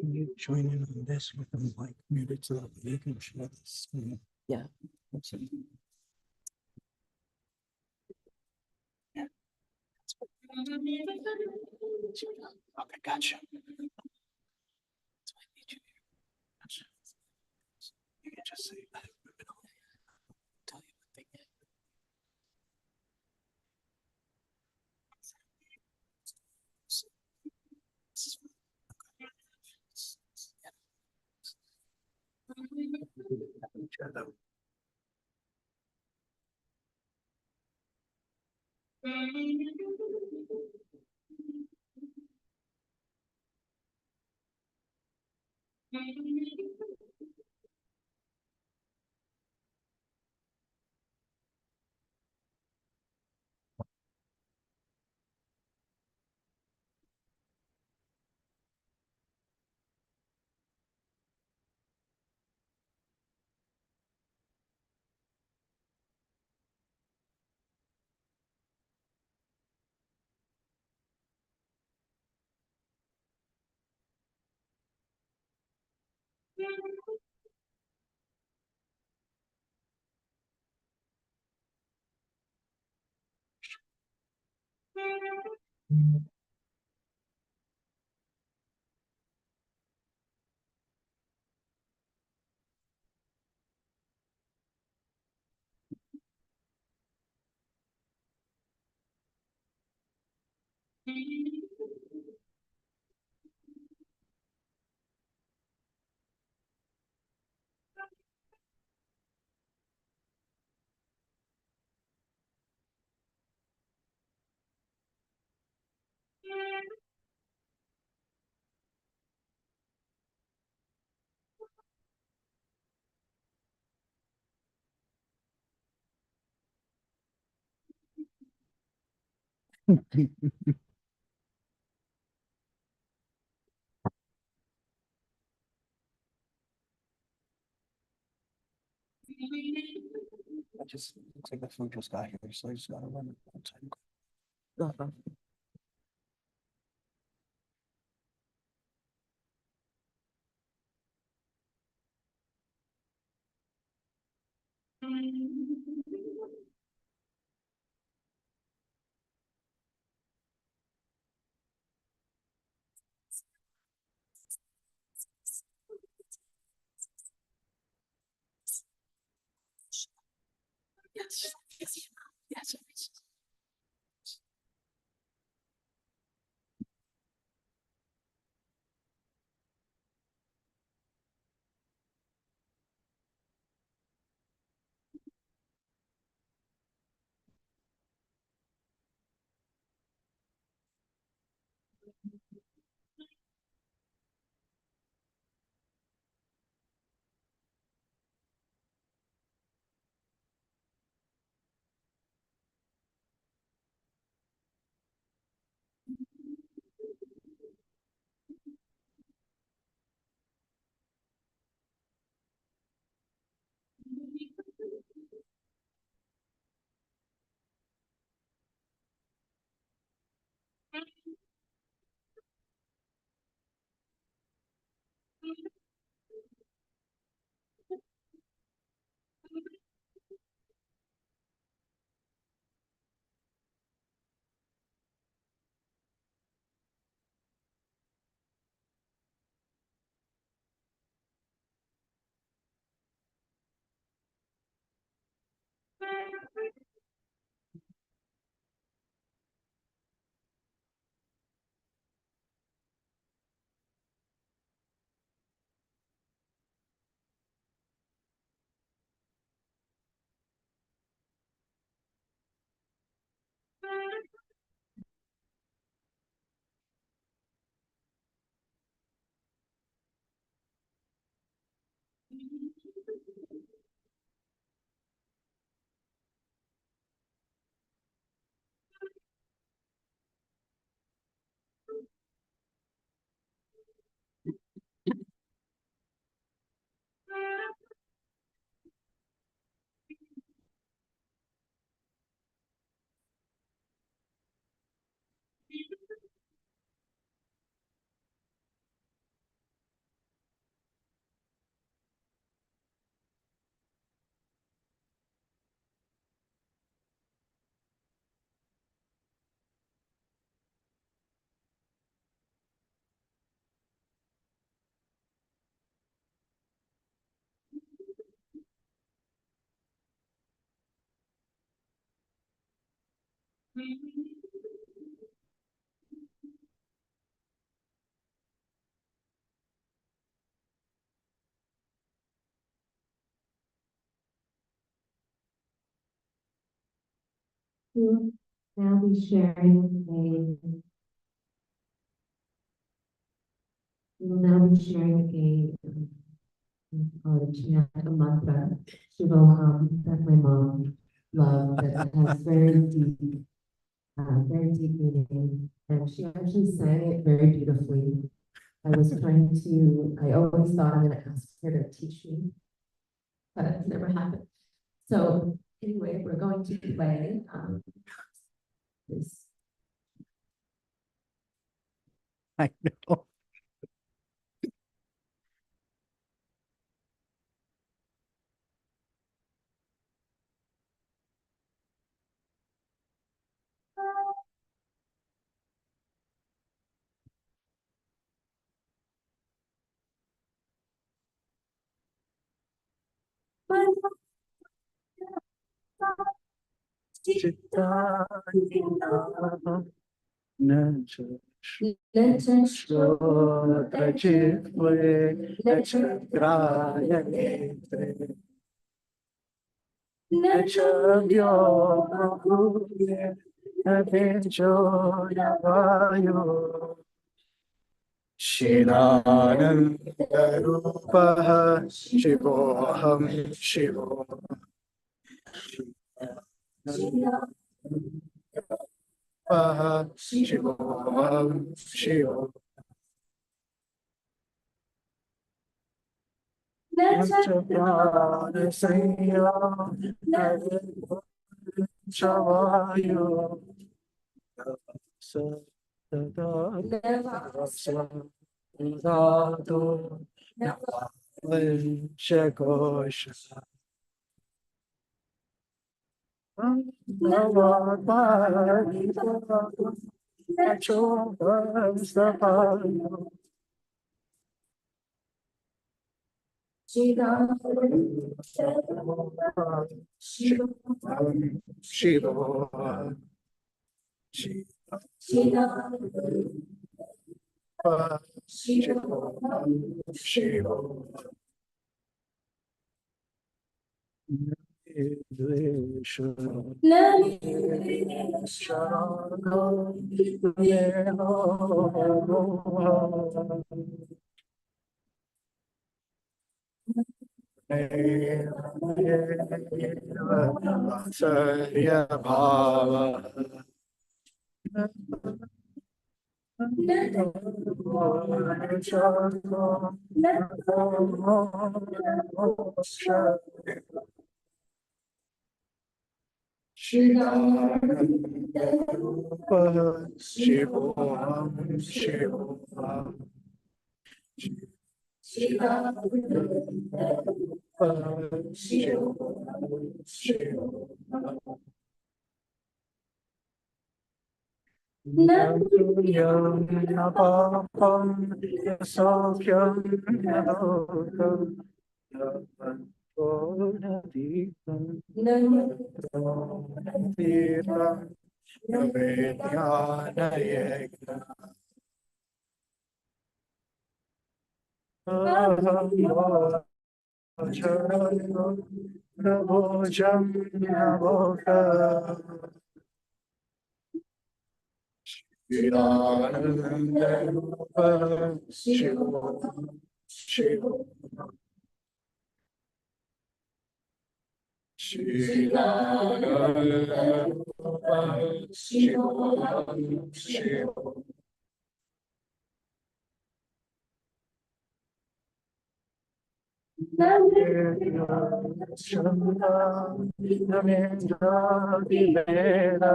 Can you join in on this with them like muted so that you can share this screen? Yeah. Let's see. Okay, gotcha. Gotcha. You can just say, I don't know. Tell you what they get. I just, looks like the food just got here, so I just gotta run it one time. Yes, yes, yes. We'll now be sharing a chant, a mantra, Shivoham, that my mom loved, that has very deep meaning. And she actually sang it very beautifully. I always thought I'm gonna ask her to teach me, but it's never happened. So anyway, we're going to play, this. I know. Shivanandarupaः Shivoham Shivo Shivoham Shivo Chavayo Shiva Shiva Vatsalya Bhava Shivoham Shivoham Nam Napapam Yasokyam Nalokam Navantonadipam Navantiram Navedyanayekna Aham Vachayo Navojam Navokam Shivanandarupa Shivoham Shivoham Shivanandarupa Shivoham Shivoham Shanta Namendra Vivera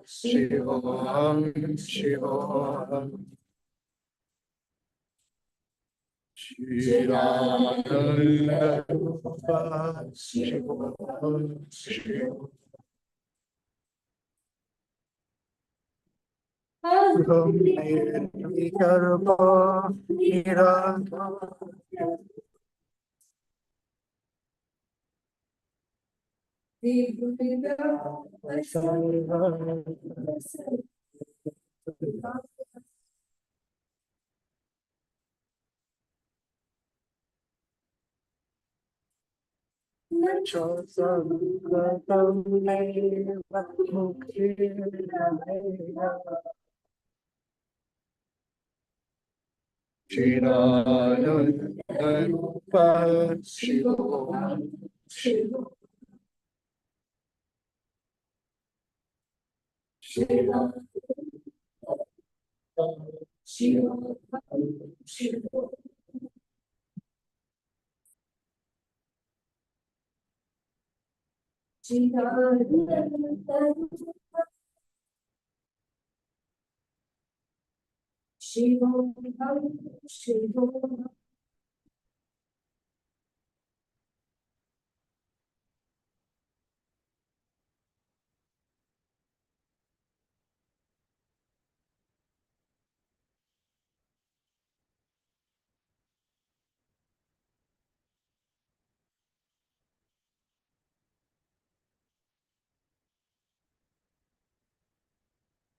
Shivoham Shivoham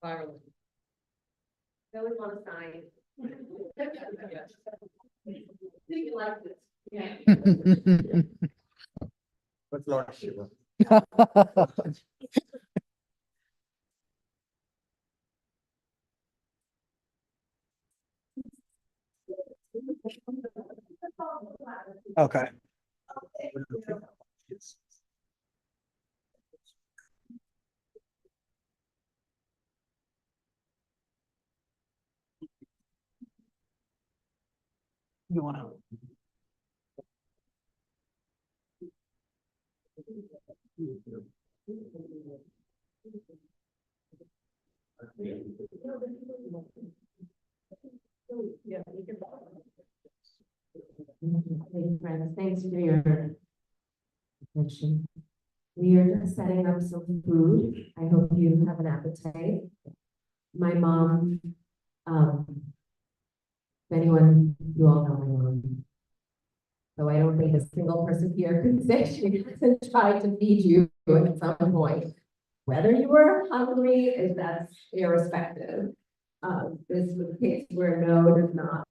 Viral. No one wants to sign. Do you like this? Yeah. With Lord Shiva. Okay. You wanna? Hey, friends, thanks for your attention. We are just setting up some food. I hope you have an appetite. My mom, if anyone, you all know my mom. So I don't think a single person here could say she hasn't tried to feed you at some point. Whether you were hungry, that's irrespective. This was a case where no does not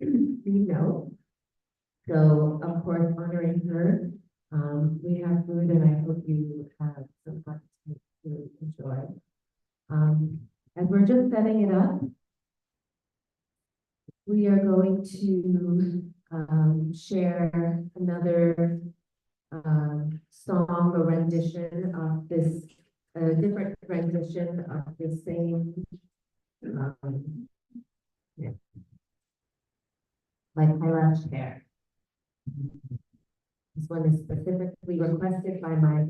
mean no. So of course, honoring her, we have food and I hope you have some fun to enjoy. As we're just setting it up, we are going to share another song or rendition of this, a different rendition of the same, yeah, like eyelash hair. This one is specifically requested by my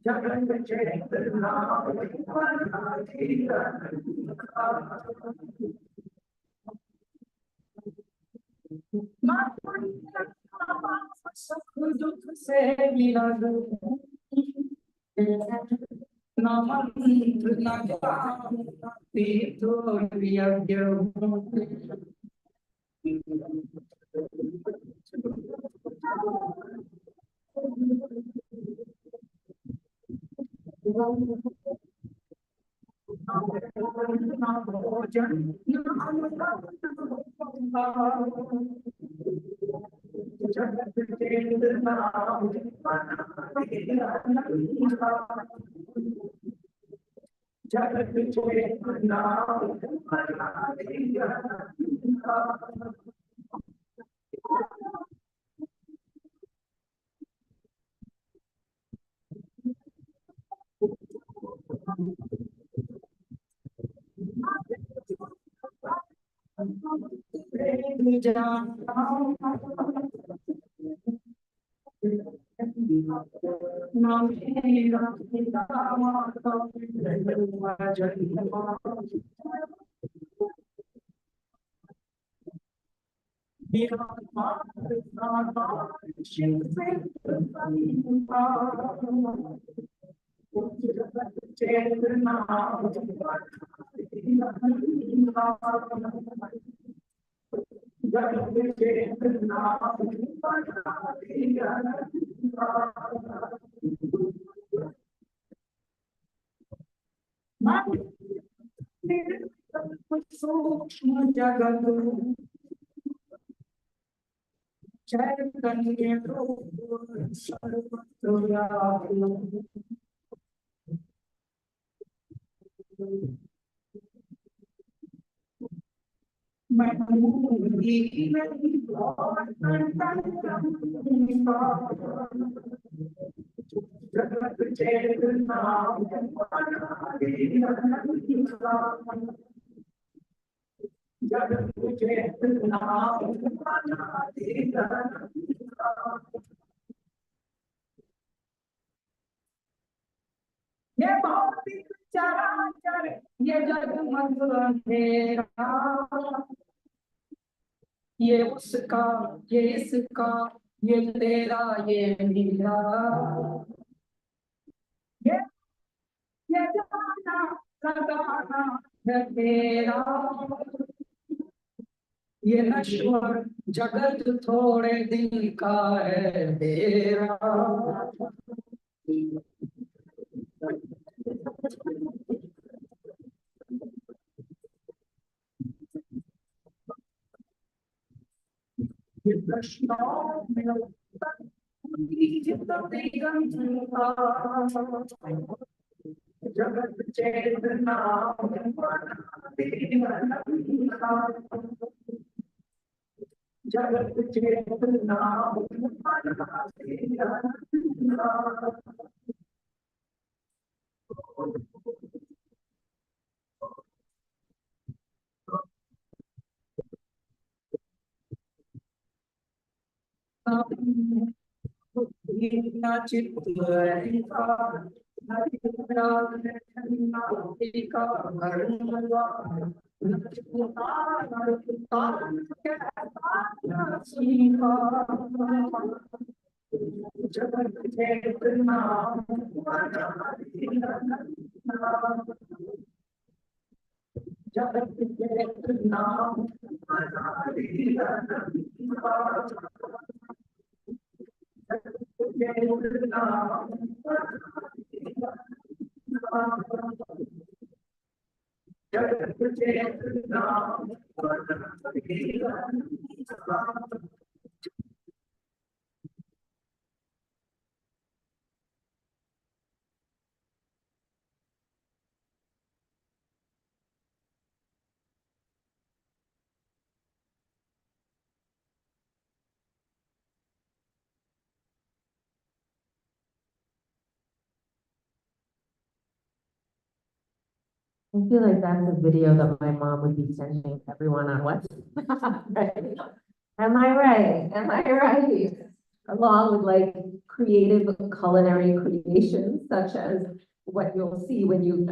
जगत चेतना जगत चेतना सुख दुख से मिला नामंत्र न तीर्थो यज्ञ जगत चेतना सूक्ष्म जगत चैतन्य रूप सर्वत्र व्यापी जगत चेतना जगत चेतना ये भौतिक चराचर ये जगमग अंधेरा ये उसका ये इसका ये तेरा ये मेरा ये ये जाना लगाना है तेरा ये नश्वर जगत थोड़े दिन का है तेरा ये प्रश्नों में जगत चेतना जगत चेतना जगत चेतना जगत चेतना जगत चेतना I feel like that's a video that my mom would be sending everyone on WhatsApp. Right? Am I right? Am I right? Along with like creative culinary creations such as what you'll see when you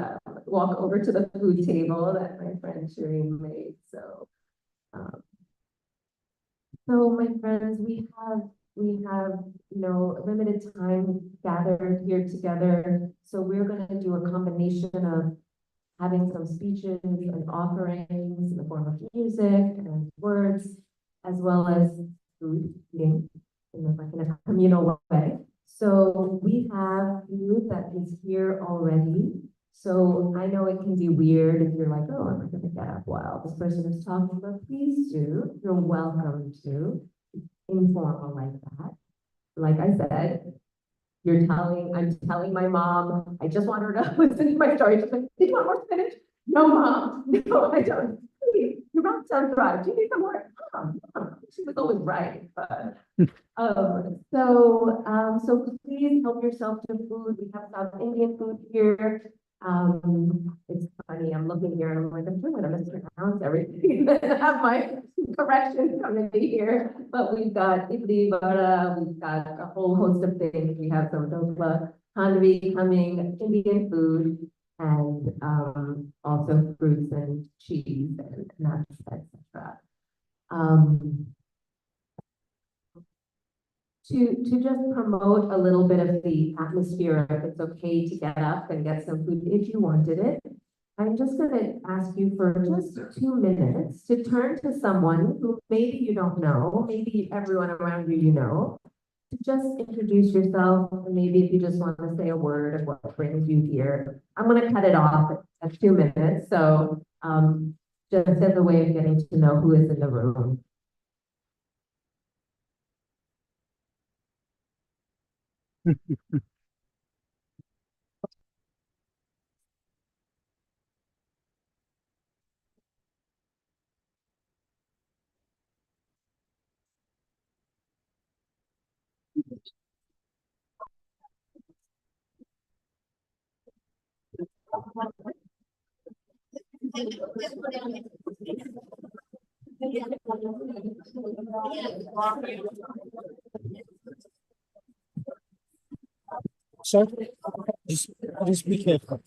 walk over to the food table that my friend Shireen made. Um, so my friends, we have, limited time gathered here together. So we're gonna do a combination of having some speeches and offerings in the form of music and words, as well as food, eating, like in a communal way. So we have food that is here already. So I know it can be weird if you're like, oh, I'm not gonna get up while this person is talking, but please do. You're welcome to. Informal like that. Like I said, I'm telling my mom, I just want her to listen to my story. She's like, do you want more spinach? No, mom, no, I don't. Please, your mouth sounds dry. Do you need some more? She was always right, but, so please help yourself to food. We have South Indian food here. It's funny, I'm looking here and I'm like, I'm sure I'm gonna mispronounce everything. I have my corrections coming in here, but we've got idli vada, we've got a whole host of things. We have some dokla, khandvi coming, Indian food, and also fruits and cheese and nuts, etc. Um, to just promote a little bit of the atmosphere, if it's okay to get up and get some food if you wanted it, I'm just gonna ask you for just 2 minutes to turn to someone who maybe you don't know, maybe everyone around you know, to just introduce yourself, and maybe if you just want to say a word of what brings you here. I'm gonna cut it off at 2 minutes, so just as a way of getting to know who is in the room. Sir, just be careful.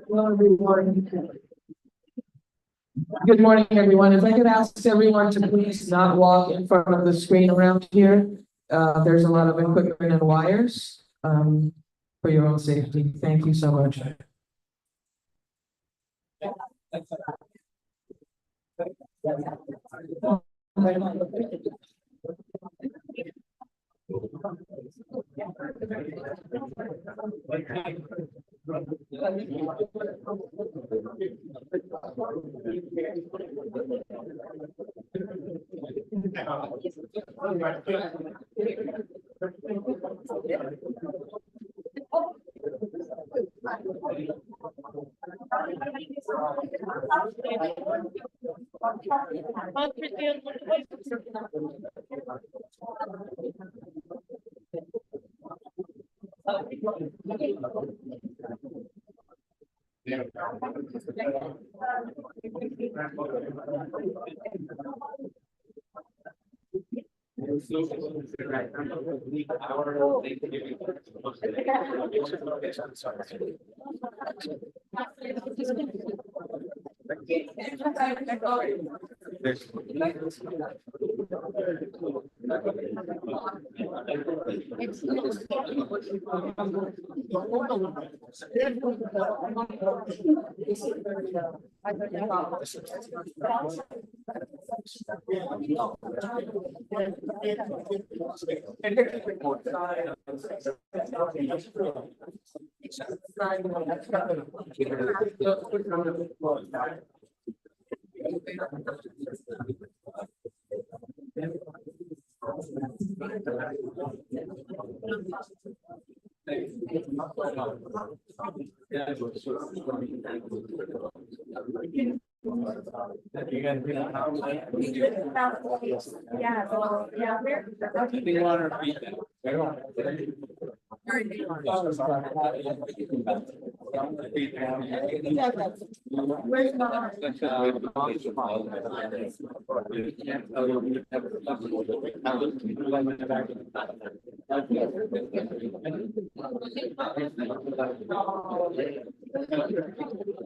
Hello, everyone. Good morning, everyone. If I could ask everyone to please not walk in front of the screen around here. There's a lot of equipment and wires, for your own safety. Thank you so much.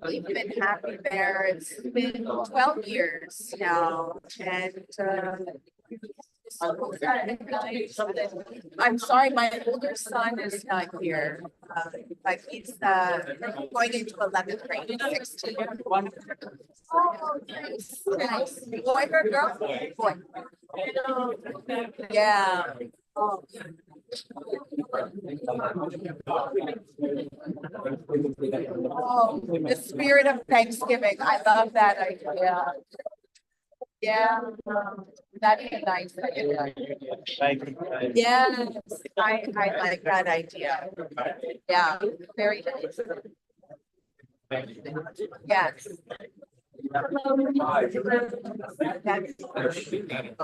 We've been happy there. It's been 12 years now, and I'm sorry, my older son is not here, but he's going into 11th grade. 16. Oh, nice, nice. Boy or girl? Boy. Yeah. Oh. Oh, the spirit of Thanksgiving. I love that idea. Yeah, that'd be nice. Yes, I like that idea. Yeah, very nice. Yes.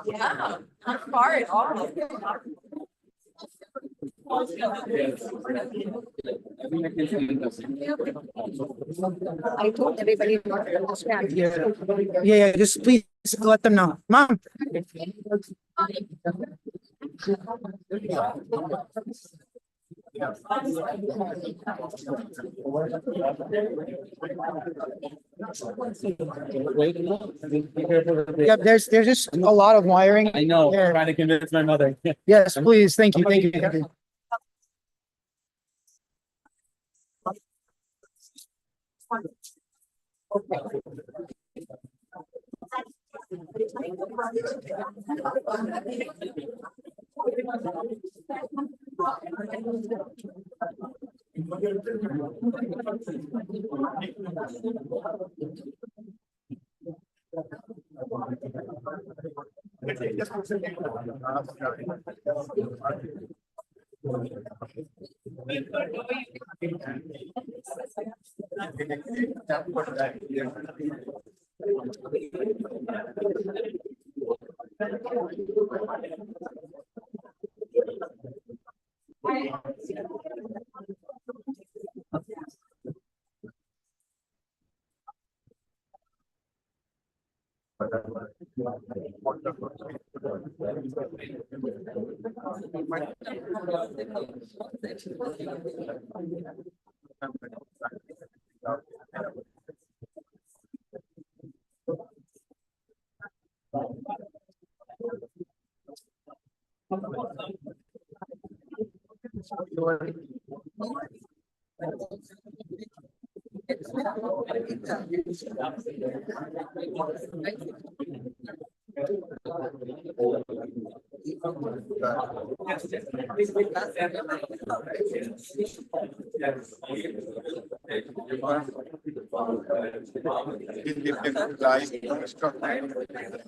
Yeah, not far at all. I told everybody not to understand. Yeah, just please let them know. Mom. Yeah, there's just a lot of wiring. I know, Yeah. trying to convince my mother. Yes, please. Thank you. Thank you. Thank you.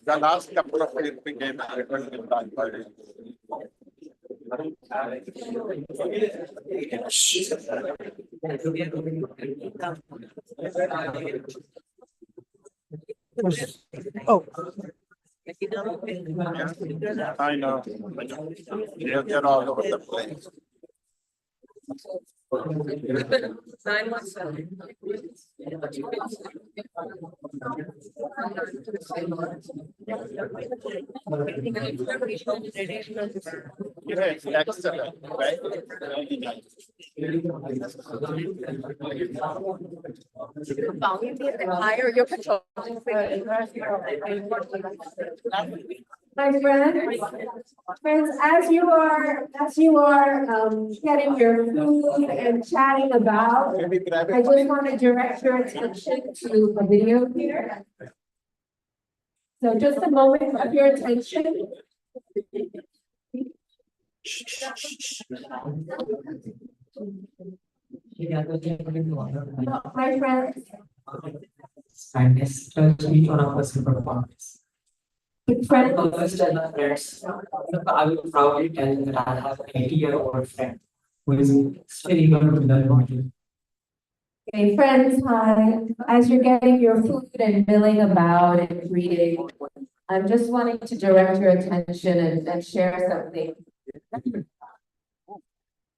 The last couple of years became done by Oh, I know. They're all over the place. 917. Yes, excellent, right? Volume be a bit higher, your control. My friends, as you are, getting your food and chatting about, I just want to direct your attention to a video here. So just a moment of your attention. My friends, Kindness, each one of us in performance. friends, Always tell my friends, I will proudly tell you that I have an 80-year-old friend who is still able to learn module. okay, friends, hi. As you're getting your food and milling about and greeting, I'm just wanting to direct your attention and share something.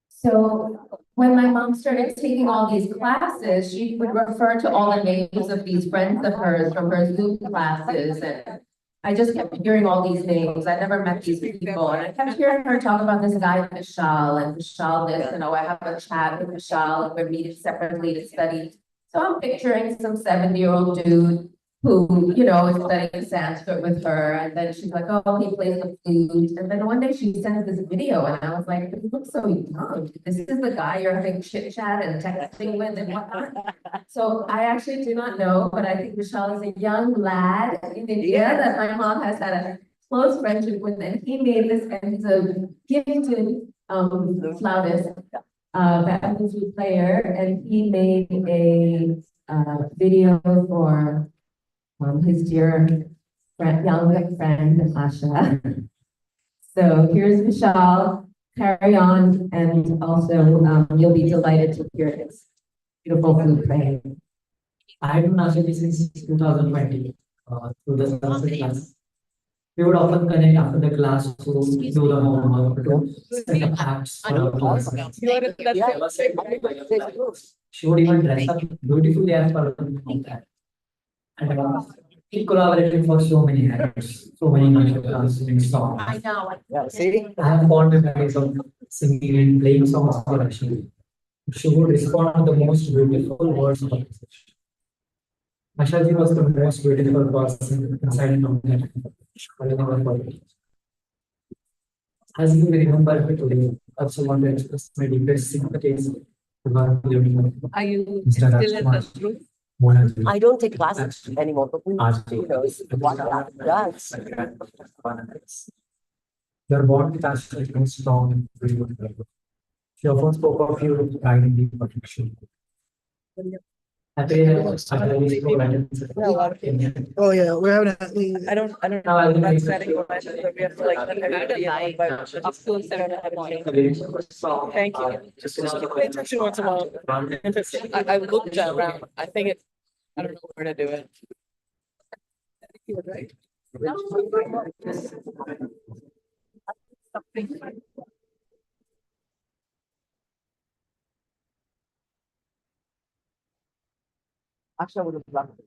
So when my mom started taking all these classes, she would refer to all the names of these friends of hers from her Zoom classes. And I just kept hearing all these names. I never met these people. And I kept hearing her talk about this guy, Vishal, and Vishal this, and oh, I have a chat with Vishal, and we're meeting separately to study. So I'm picturing some 70-year-old dude who, you know, is studying Sanskrit with her, and then she's like, oh, he plays the flute, and then one day she sent this video, and I was like, he looks so young, this is the guy you're having chit chat and texting with and whatnot. So I actually do not know, but I think Vishal is a young lad in India that my mom has had a close friendship with, and he made this, and he's a gifted flautist, background flute player, and he made a video for his dear friend, young friend, Asha. So here's Vishal, carry on, and also you'll be delighted to hear his beautiful flute playing. I have been Asha since 2020 through the Sanskrit class. We would often connect after the class to do the homework, to set up apps for our classes. She would even dress up beautifully as per that. And we collaborated for so many nights, so many nights singing songs. I know. Yeah, see? I have fond memories of singing and playing songs for Asha. She would respond to the most beautiful words of appreciation. Ashaji was the most beautiful person inside the community. I will never forget. As you may remember her today, I also want to express my deepest sympathies to her living. Are you Mr. still in the Rajkumar. group? I don't take classes anymore, but we, you know, what that does. Your bond with Asha is very strong and very good. She often spoke of you with pride and deep affection. I pray that Asha will show guidance. Oh, yeah, we're having I don't Now I will know. make That's setting a question, but we have to like, I had a light up to a certain point. Thank you. just pay attention once in a while. I looked around. I think it's, I don't know where to do it. Asha would have loved it.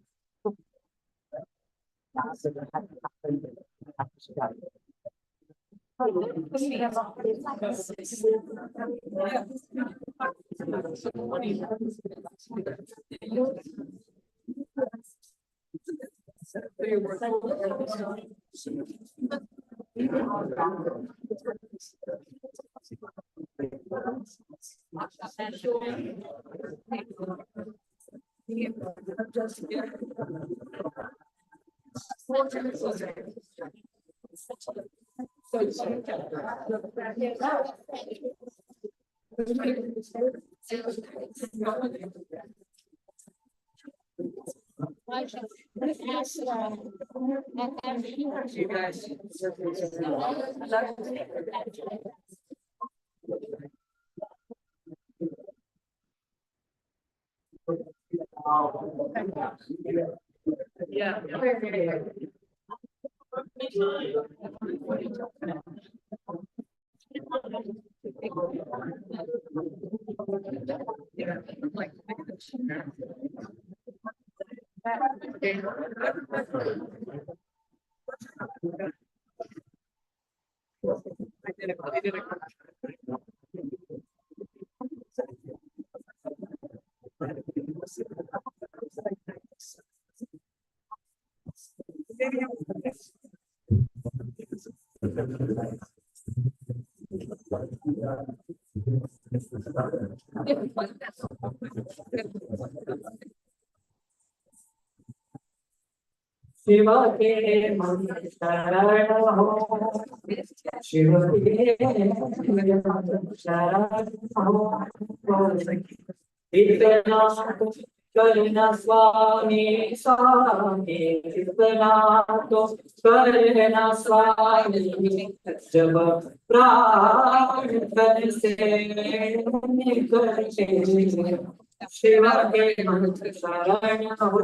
Yeah. Shiva ke mantra sharana ho, Shiva ke mantra sharana ho. Itna karna swami swami, itna to karna swami, jab pran tan se nikarte. Shiva ke mantra sharana ho,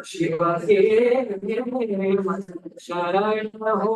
Shiva ke mantra sharana ho.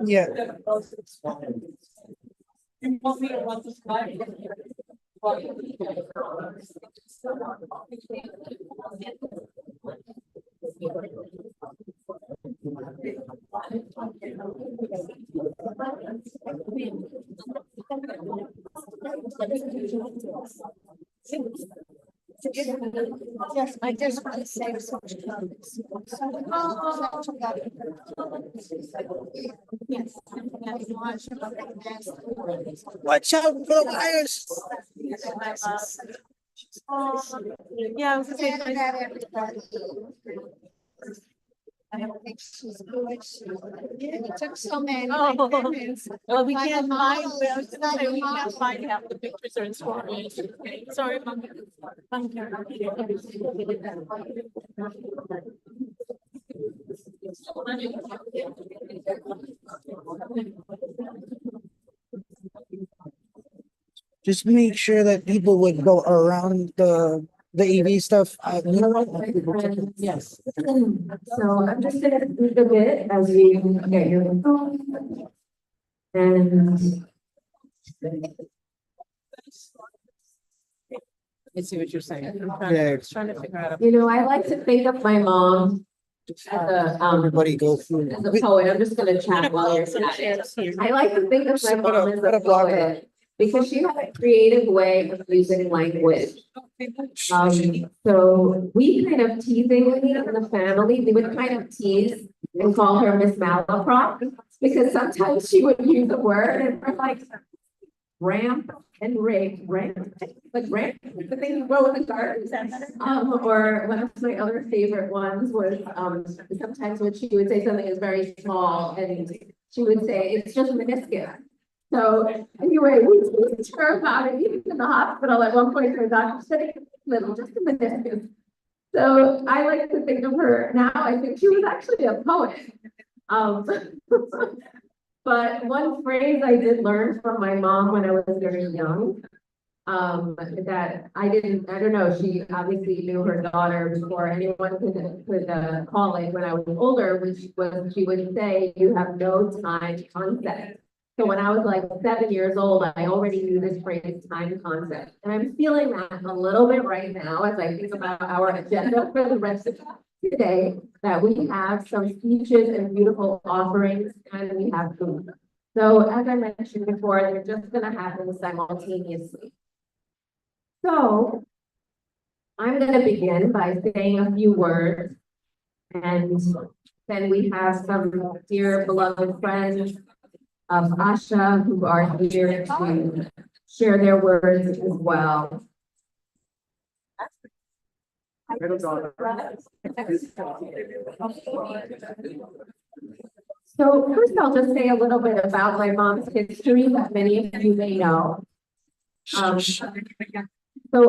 Yeah. Yes, I just want to say something. Watch out for the wires. Yeah, I was gonna say. I don't think she's good. It took so many. Oh. minutes. Well, we My can't mom find, was well, I was gonna not say, we mom. can't find half the pictures are in storage. Sorry, Mom. Just make sure that people would go around the EV stuff. You know what? Yes. So I'm just gonna speak a bit as you get your info. And I see what you're saying. Yeah. Trying to figure out. you know, I like to think of my mom as Everybody go through. as a poet. I'm just gonna chat while you're chatting. I like to think of my mom as a poet because she had a creative way of using language. So we kind of teasingly in the family, we would kind of tease and call her Miss Malaprop because sometimes she would use a word and we're like ramp and like ramp, the thing you grow in the garden. Or one of my other favorite ones was sometimes when she would say something is very small and she would say it's just meniscus. So anyway, we teased her about it, even in the hospital at one point, her doctor said, "It's little, just a meniscus." So I like to think of her now, I think she was actually a poet. But one phrase I did learn from my mom when I was very young, that I don't know, she obviously knew her daughter before anyone could call it when I was older, which was, she would say, "You have no time concept." So when I was like 7 years old, I already knew this phrase time concept. And I'm feeling that a little bit right now as I think about our agenda for the rest of today, that we have some speeches and beautiful offerings and we have food. So as I mentioned before, they're just gonna happen simultaneously. So I'm gonna begin by saying a few words and then we have some dear beloved friends of Asha who are here to share their words as well. So first I'll just say a little bit about my mom's history that many of you may know. So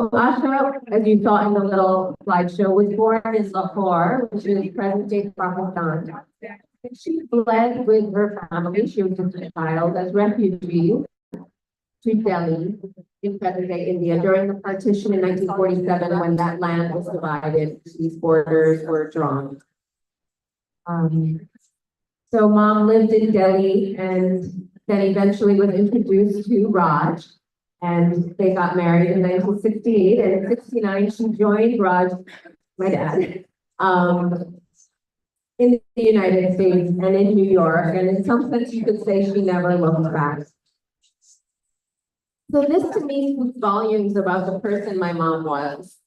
Asha, as you saw in the little slideshow, was born in Lahore, which is present-day Pakistan. She fled with her family, she was just a child, as refugees to Delhi in present-day India during the partition in 1947 when that land was divided, these borders were drawn. So mom lived in Delhi and then eventually was introduced to Raj. And they got married in 1968, and in 69, she joined Raj, my dad, in the United States and in New York. And in some sense, you could say she never looked back. So this to me speaks volumes about the person my mom was.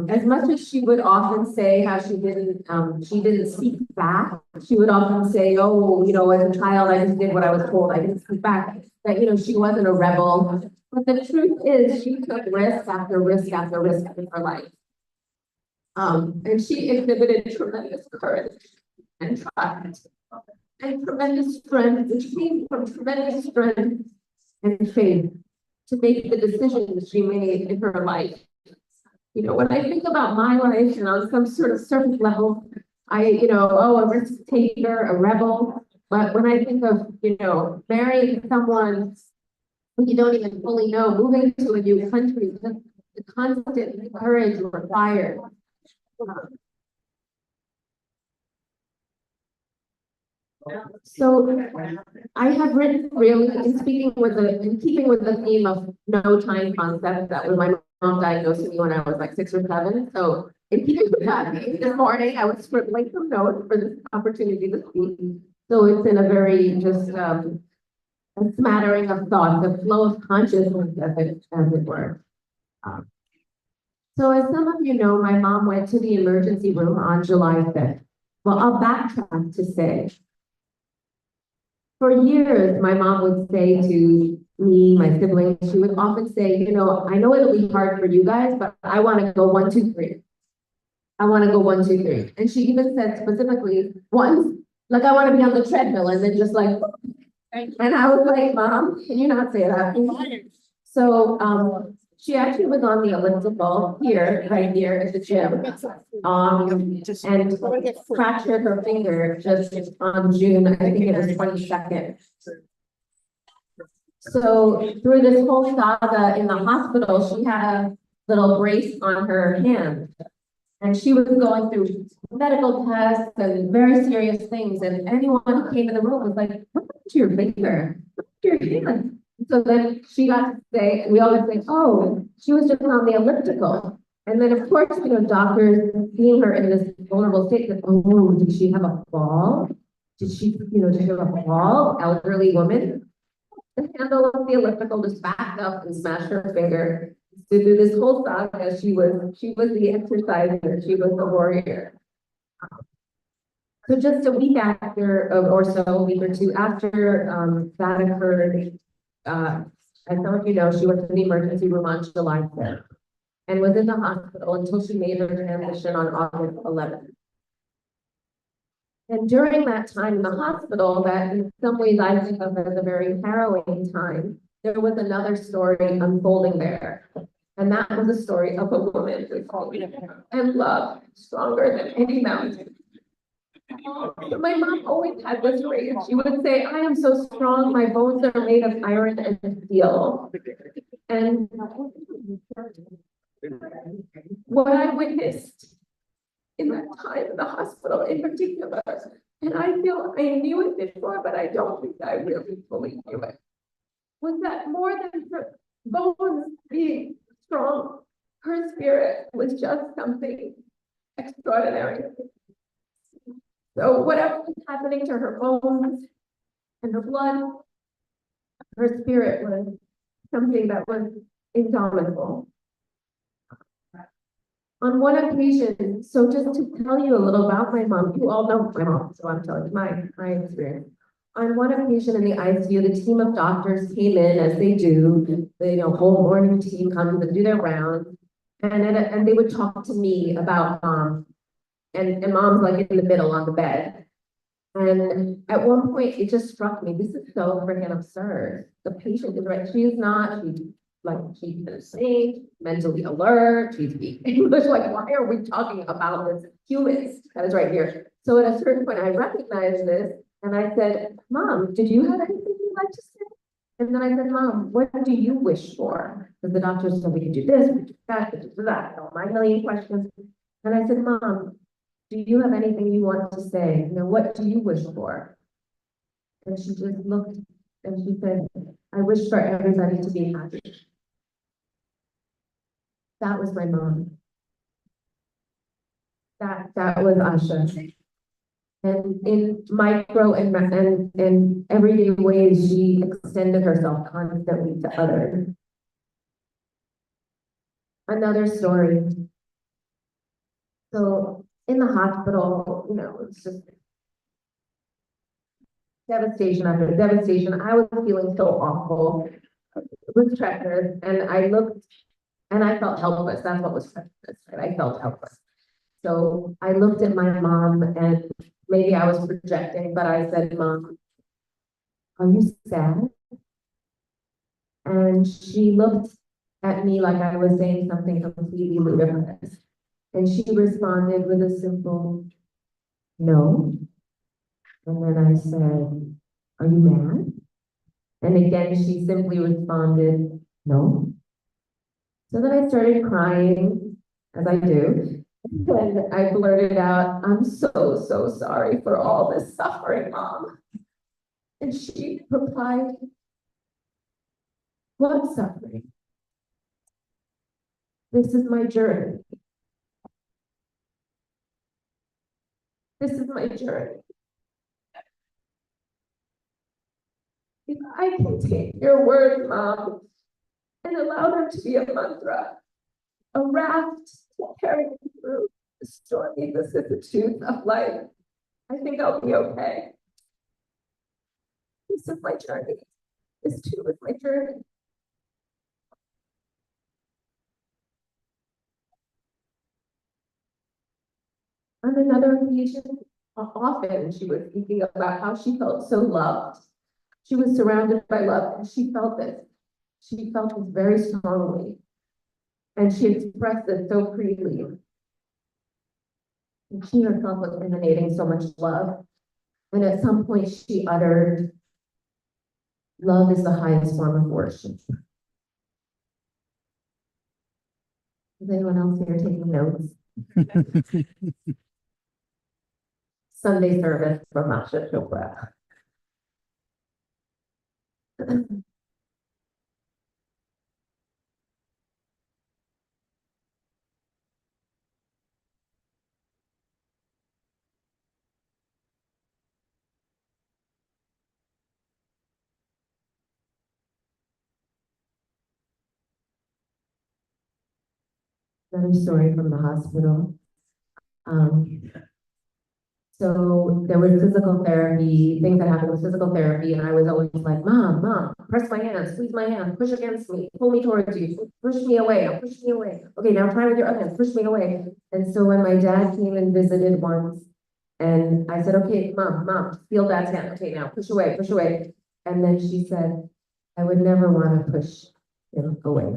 As much as she would often say how she didn't speak back, she would often say, "Oh, you know, as a child, I just did what I was told. I didn't speak back." That, you know, she wasn't a rebel. But the truth is, she took risk after risk after risk in her life. And she exhibited tremendous courage and trust and tremendous strength, which came from tremendous strength and faith to make the decisions she made in her life. You know, when I think about my life and on some sort of surface level, a risk taker, a rebel. But when I think of, marrying someone who you don't even fully know, moving to a new country, the constant courage required. So I have written really in keeping with the theme of no time concept that was my mom diagnosed me when I was like 6 or 7. So in keeping with that, this morning I was scribbling some notes for this opportunity to speak. So it's in a very just a smattering of thoughts, a flow of consciousness, as it were. So as some of you know, my mom went to the emergency room on July 5th. Well, I'll backtrack to say, for years, my mom would say to me, my siblings, she would often say, I know it'll be hard for you guys, but I want to go 1, 2, 3. I want to go 1, 2, 3. And she even said specifically once, like, I want to be on the treadmill and then just like, and I was like, Mom, can you not say that? So, she actually was on the elliptical here, right here at the gym. And fractured her finger just on June, I think it was 22nd. So through this whole saga in the hospital, she had a little brace on her hand. And she was going through medical tests and very serious things, and anyone who came in the room was like, what happened to your finger? What happened to your hand? So then she got to say, we always say, oh, she was just on the elliptical. And then, of course, doctors seeing her in this vulnerable state, that, oh, did she have a fall? Did she have a fall? Elderly woman? The handle of the elliptical just backed up and smashed her finger. So through this whole saga, she was the exerciser, she was the warrior. So just a week after, or so, a week or two after that occurred, as some of you know, she went to the emergency room on July 5th and was in the hospital until she made her transition on August 11th. And during that time in the hospital, that in some ways I think of as a very harrowing time, there was another story unfolding there. And that was a story of a woman with hope and love stronger than any mountain. My mom always had this phrase. She would say, I am so strong, my bones are made of iron and steel. And what I witnessed in that time in the hospital in particular, and I feel I knew it before, but I don't think I really fully knew it, was that more than her bones being strong, her spirit was just something extraordinary. So whatever was happening to her bones and her blood, her spirit was something that was indomitable. On one occasion, so just to tell you a little about my mom, you all know my mom, so I'm telling you my experience. On one occasion in the ICU, the team of doctors came in as they do, the whole morning team comes and do their rounds, and they would talk to me about mom, and mom's like in the middle on the bed. And at one point, it just struck me, this is so freaking absurd. The patient is right, she's she's insane, mentally alert, she's speaking English, like, why are we talking about this human that is right here? So at a certain point, I recognized this, and I said, Mom, did you have anything you'd like to say? And then I said, Mom, what do you wish for? Because the doctors said we could do this, we could do that, we could do that, all my million questions. And I said, Mom, do you have anything you want to say? What do you wish for? And she just looked and she said, I wish for everybody to be happy. That was my mom. That was Asha. And in micro and everyday ways, she extended herself constantly to others. Another story. So in the hospital, it's just devastation after devastation. I was feeling so awful with treacherous, and I looked and I felt helpless. That's what was treacherous, right? I felt helpless. So I looked at my mom, and maybe I was projecting, but I said, Mom, are you sad? And she looked at me like I was saying something completely ludicrous. And she responded with a simple, no. And then I said, are you mad? And again, she simply responded, no. So then I started crying, as I do. And I blurted out, I'm so sorry for all this suffering, Mom. And she replied, what suffering? This is my journey. This is my journey. If I can take your words, Mom, and allow them to be a mantra, a raft to carry me through the stormy vicissitudes of life, I think I'll be okay. This is my journey. This too is my journey. On another occasion, often she was speaking about how she felt so loved. She was surrounded by love, and she felt it. She felt it very strongly. And she expressed it so freely. And she herself was emanating so much love. And at some point she uttered, "Love is the highest form of worship." Is anyone else here taking notes? Sunday service from Asha Chopra. Another story from the hospital. So there was physical therapy, things that happened with physical therapy, and I was always like, Mom, press my hand, squeeze my hand, push against me, pull me towards you, push me away, now push me away. Okay, now try with your other hand, push me away. And so when my dad came and visited once, and I said, okay, Mom, feel that hand, okay, now push away, push away. And then she said, I would never want to push him away.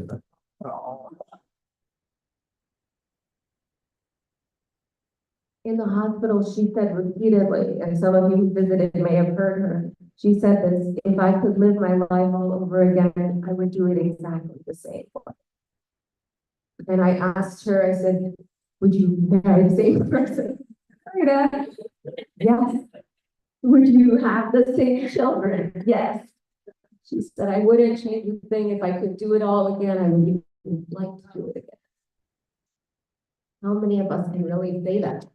In the hospital, she said repeatedly, and some of you who visited may have heard her, she said this, if I could live my life all over again, I would do it exactly the same. And I asked her, I said, would you marry the same person? Rita, yes. Would you have the same children? Yes. She said, I wouldn't change a thing. If I could do it all again, I would like to do it again. How many of us can really say that?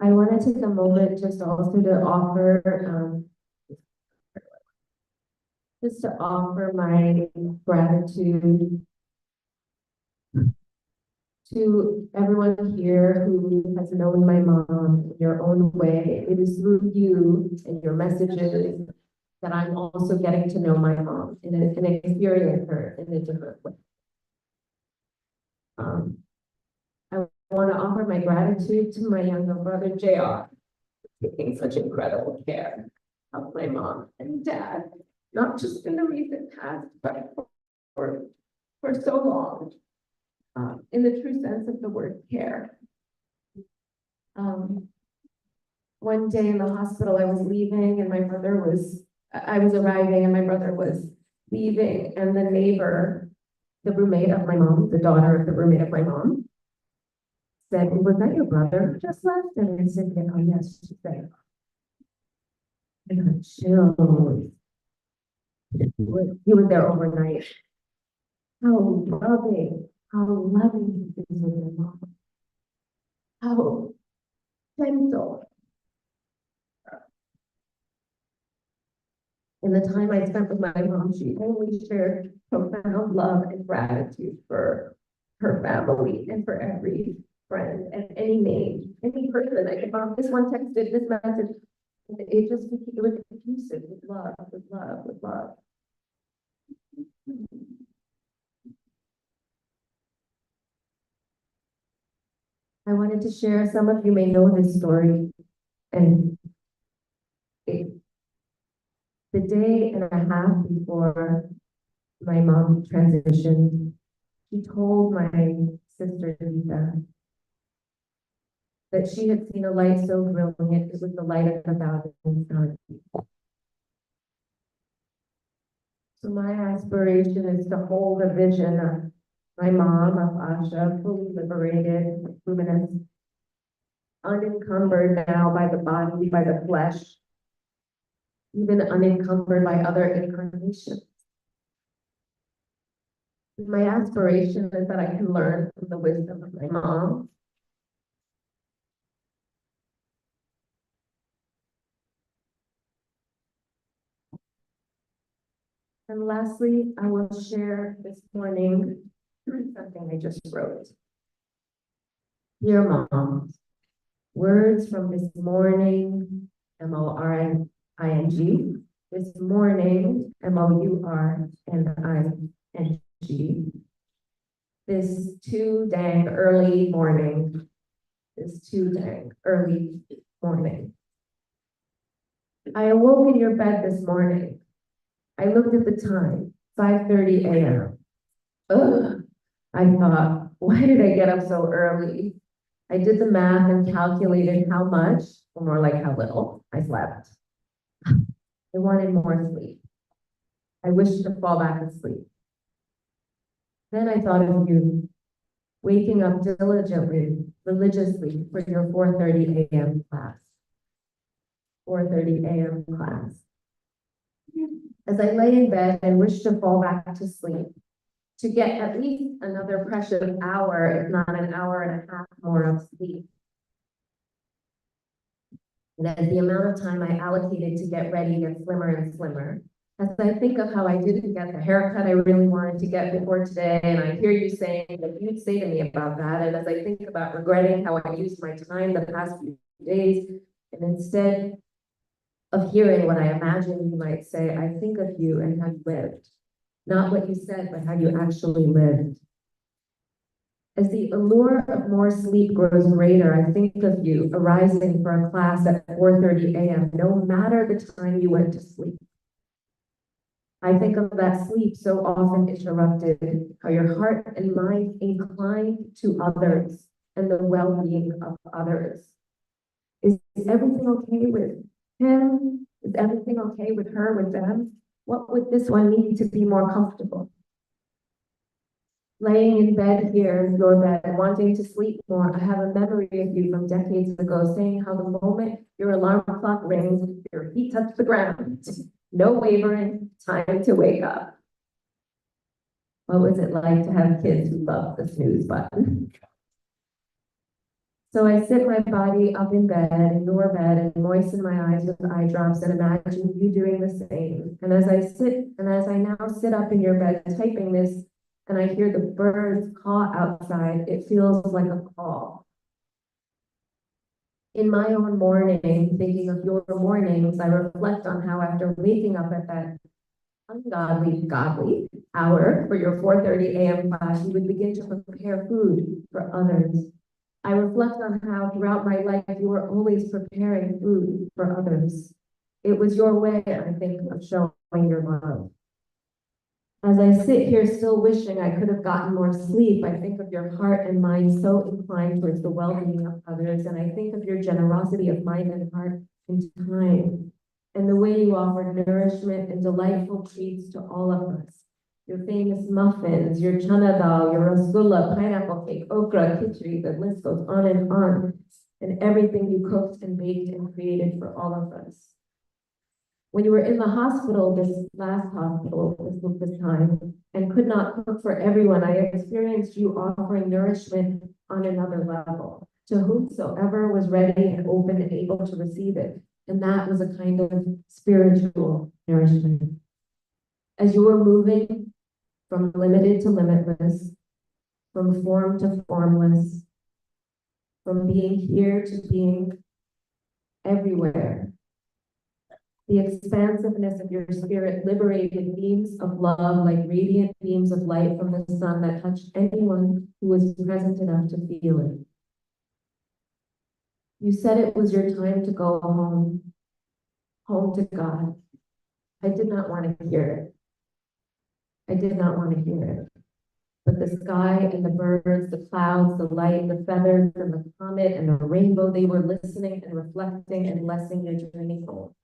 I want to take a moment just also to offer, my gratitude to everyone here who has known my mom in your own way. It is through you and your messages that I'm also getting to know my mom and experience her in a different way. I want to offer my gratitude to my younger brother, JR, taking such incredible care of my mom and dad, not just in the recent past, but for so long, in the true sense of the word care. One day in the hospital, I was leaving and I was arriving and my brother was leaving, and the neighbor, the roommate of my mom, the daughter of the roommate of my mom, said, was that your brother who just left? And I said, yeah, oh, yes, she said. I got chills. He was there overnight. How loving he is with your mom. How gentle. In the time I spent with my mom, she only shared profound love and gratitude for her family and for every friend and any name, any person. I could, Mom, this one texted this message. It was effusive with love, with love, with love. I wanted to share, some of you may know this story, and the day and a half before my mom transitioned, she told my sister Lisa that she had seen a light so brilliant, it was the light of 1,000 suns. So my aspiration is to hold a vision of my mom, of Asha, fully liberated, luminous, unencumbered now by the body, by the flesh, even unencumbered by other incarnations. My aspiration is that I can learn from the wisdom of my mom. And lastly, I will share this morning something I just wrote. Dear Mom, words from this morning, MORING, this morning, MOURNING, this too dang early morning, I awoke in your bed this morning. I looked at the time, 5:30 a.m. Ugh, I thought, why did I get up so early? I did the math and calculated how much, or more like how little, I slept. I wanted more sleep. I wished to fall back asleep. Then I thought of you, waking up diligently, religiously for your 4:30 a.m. class. 4:30 a.m. class. As I lay in bed and wished to fall back to sleep, to get at least another precious hour, if not an hour and a half more of sleep. And as the amount of time I allocated to get ready gets slimmer and slimmer, as I think of how I didn't get the haircut I really wanted to get before today, and I hear you saying that you'd say to me about that, and as I think about regretting how I used my time the past few days, and instead of hearing what I imagine you might say, I think of you and how you lived. Not what you said, but how you actually lived. As the allure of more sleep grows greater, I think of you arising for a class at 4:30 a.m., no matter the time you went to sleep. I think of that sleep so often interrupted, how your heart and mind inclined to others and the well-being of others. Is everything okay with him? Is everything okay with her, with them? What would this one need to be more comfortable? Laying in bed here, your bed, wanting to sleep more, I have a memory of you from decades ago saying how the moment your alarm clock rings, your feet touch the ground. No wavering, time to wake up. What was it like to have kids who loved the snooze button? So I sit my body up in bed, in your bed, and moisten my eyes with eye drops and imagine you doing the same. And as I now sit up in your bed typing this, and I hear the birds caw outside, it feels like a call. In my own morning, thinking of your mornings, I reflect on how after waking up at that godly hour for your 4:30 a.m. class, you would begin to prepare food for others. I reflect on how throughout my life you were always preparing food for others. It was your way, I think, of showing your love. As I sit here still wishing I could have gotten more sleep, I think of your heart and mind so inclined towards the well-being of others, and I think of your generosity of mind and heart and time, and the way you offered nourishment and delightful treats to all of us. Your famous muffins, your chana dal, your rasgulla, pineapple cake, okra, khichdi, the list goes on, and everything you cooked and baked and created for all of us. When you were in the hospital, this time, and could not cook for everyone, I experienced you offering nourishment on another level to whomsoever was ready and open and able to receive it. And that was a kind of spiritual nourishment. As you were moving from limited to limitless, from form to formless, from being here to being everywhere, the expansiveness of your spirit liberated beams of love like radiant beams of light from the sun that touched anyone who was present enough to feel it. You said it was your time to go home to God. I did not want to hear it. I did not want to hear it. But the sky and the birds, the clouds, the light, the feathers, and the comet and the rainbow, they were listening and reflecting and blessing your journey home.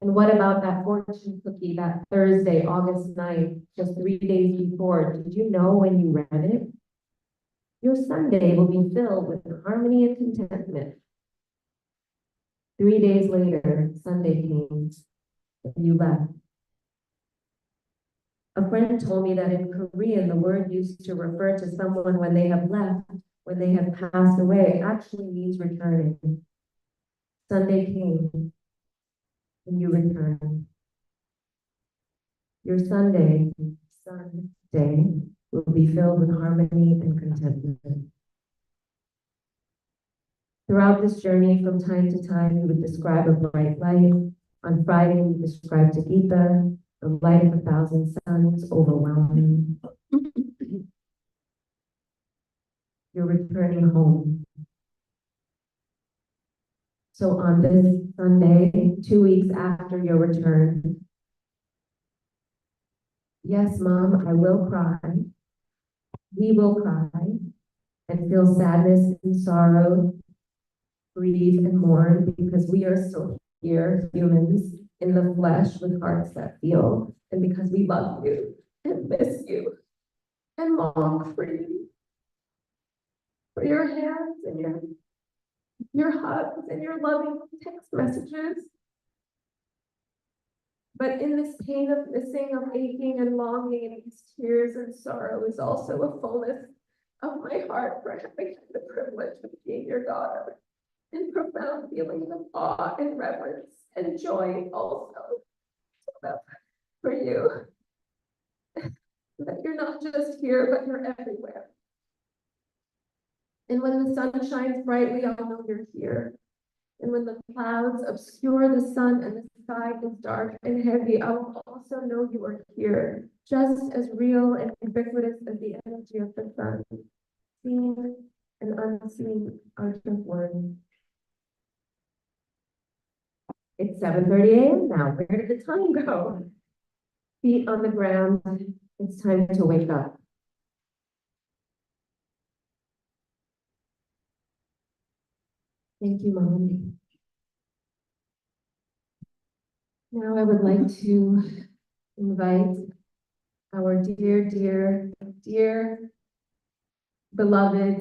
And what about that fortune cookie that Thursday, August 9th, just 3 days before? Did you know when you read it? Your Sunday will be filled with harmony and contentment. 3 days later, Sunday came, and you left. A friend told me that in Korean, the word used to refer to someone when they have left, when they have passed away, actually means returning. Sunday came, and you returned. Your Sunday will be filled with harmony and contentment. Throughout this journey, from time to time, you would describe a bright light. On Friday, you described to Gita, the light of 1,000 suns, overwhelming. You're returning home. So on this Sunday, 2 weeks after your return, yes, Mom, I will cry. We will cry and feel sadness and sorrow, grieve and mourn, because we are still here, humans in the flesh with hearts that feel, and because we love you and miss you and long for you, for your hands and your hugs and your loving text messages. But in this pain of missing, of aching and longing, and these tears and sorrow is also a fullness of my heart for having had the privilege of being your daughter, and profound feelings of awe and reverence and joy also for you. That you're not just here, but you're everywhere. And when the sun shines brightly, I'll know you're here. And when the clouds obscure the sun and the sky is dark and heavy, I will also know you are here, just as real and ubiquitous as the energy of the sun. Seen and unseen are just one. It's 7:30 a.m. now. Where did the time go? Feet on the ground. It's time to wake up. Thank you, Mom. Now I would like to invite our dear beloved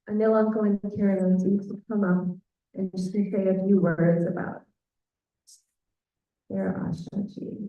Anil Uncle and Kiran Auntie to come up and just to say a few words about their Asha ji.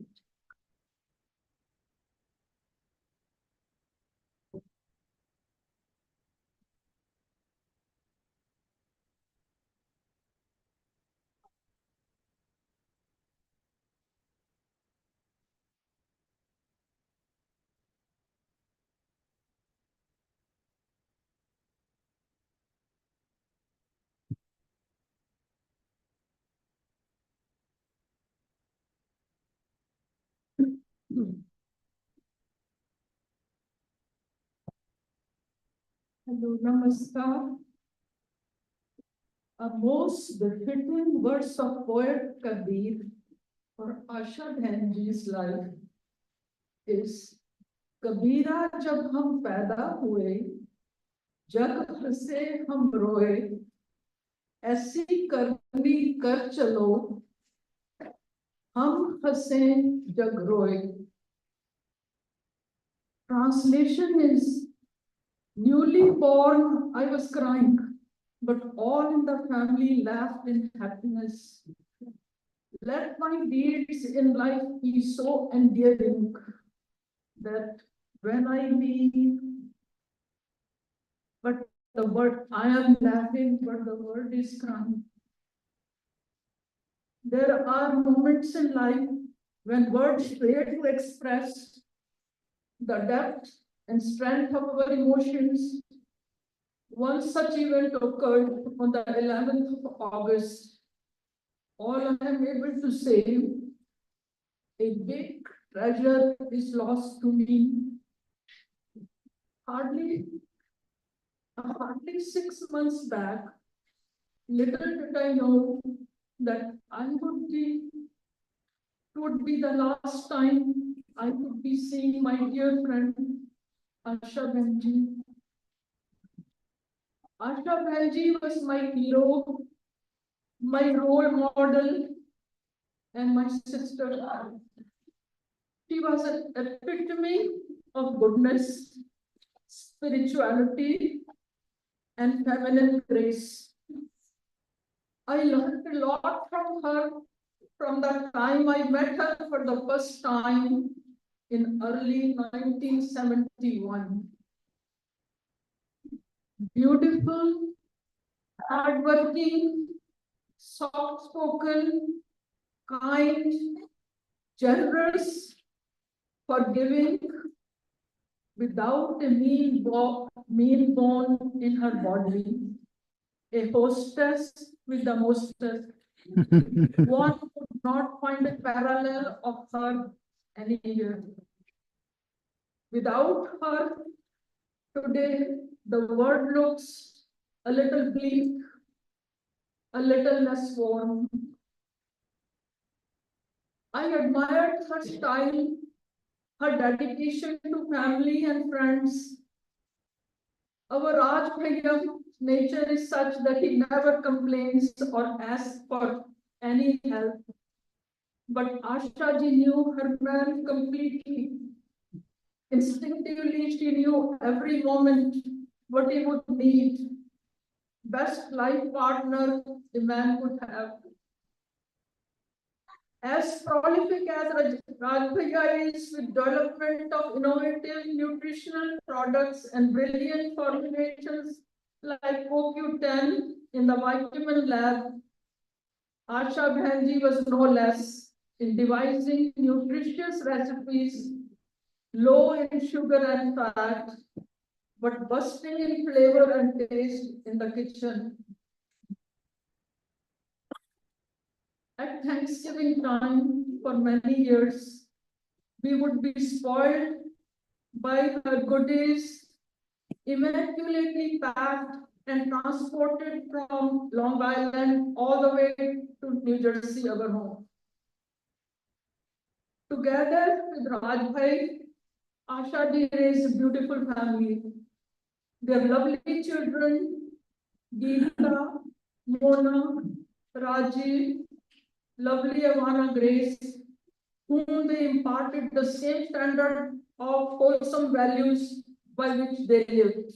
Hello, namaskar. A most befitting verse of poet Kabir for Asha Bhenji's life is Kabira jab hum paida hue, jag hase hum roye, aisi karni kar chalo, hum hase jag roye. Translation is, newly born, I was crying, but all in the family laughed in happiness. Let my deeds in life be so endearing that when I leave, but the word I am laughing, but the word is crying. There are moments in life when words fail to express the depth and strength of our emotions. One such event occurred on the 11th of August. All I am able to say, a big treasure is lost to me. Hardly 6 months back, little did I know that it would be the last time I would be seeing my dear friend, Asha Bhenji. Asha Bhenji was my hero, my role model, and my sister. She was an epitome of goodness, spirituality, and feminine grace. I learned a lot from her from the time I met her for the first time in early 1971. Beautiful, hardworking, soft-spoken, kind, generous, forgiving, without a mean bone in her body, a hostess with the mostest. One could not find a parallel of her anywhere. Without her, today the world looks a little bleak, a little less warm. I admired her style, her dedication to family and friends. Our Raj Bhaiya nature is such that he never complains or asks for any help. But Asha ji knew her man completely. Instinctively, she knew every moment what he would need. Best life partner a man could have. As prolific as Raj Bhaiya is with development of innovative nutritional products and brilliant formulations like CoQ10 in the vitamin lab, Asha Bhanji was no less in devising nutritious recipes low in sugar and fat, but bursting in flavor and taste in the kitchen. At Thanksgiving time, for many years, we would be spoiled by her goodies, immaculately packed and transported from Long Island all the way to New Jersey, our home. Together with Raj Bhai, Asha ji raised a beautiful family. Their lovely children, Geeta, Mona, Raji, lovely Ivana Grace, whom they imparted the same standard of wholesome values by which they lived.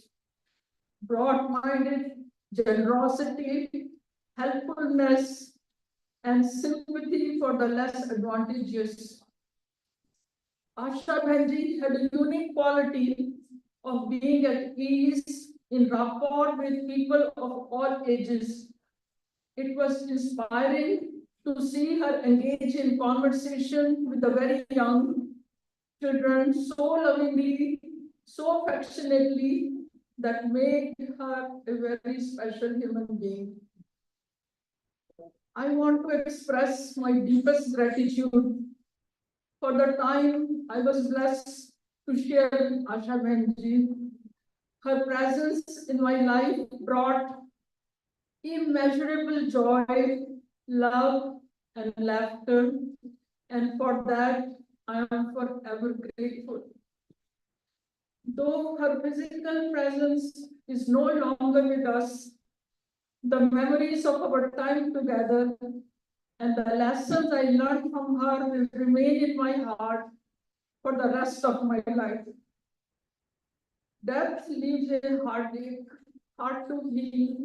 Broad-minded generosity, helpfulness, and sympathy for the less advantageous. Asha Bhanji had a unique quality of being at ease in rapport with people of all ages. It was inspiring to see her engage in conversation with the very young children so lovingly, so affectionately, that made her a very special human being. I want to express my deepest gratitude for the time I was blessed to share with Asha Bhanji. Her presence in my life brought immeasurable joy, love, and laughter, and for that I am forever grateful. Though her physical presence is no longer with us, the memories of our time together and the lessons I learned from her will remain in my heart for the rest of my life. Death leaves a heartache, hard to heal,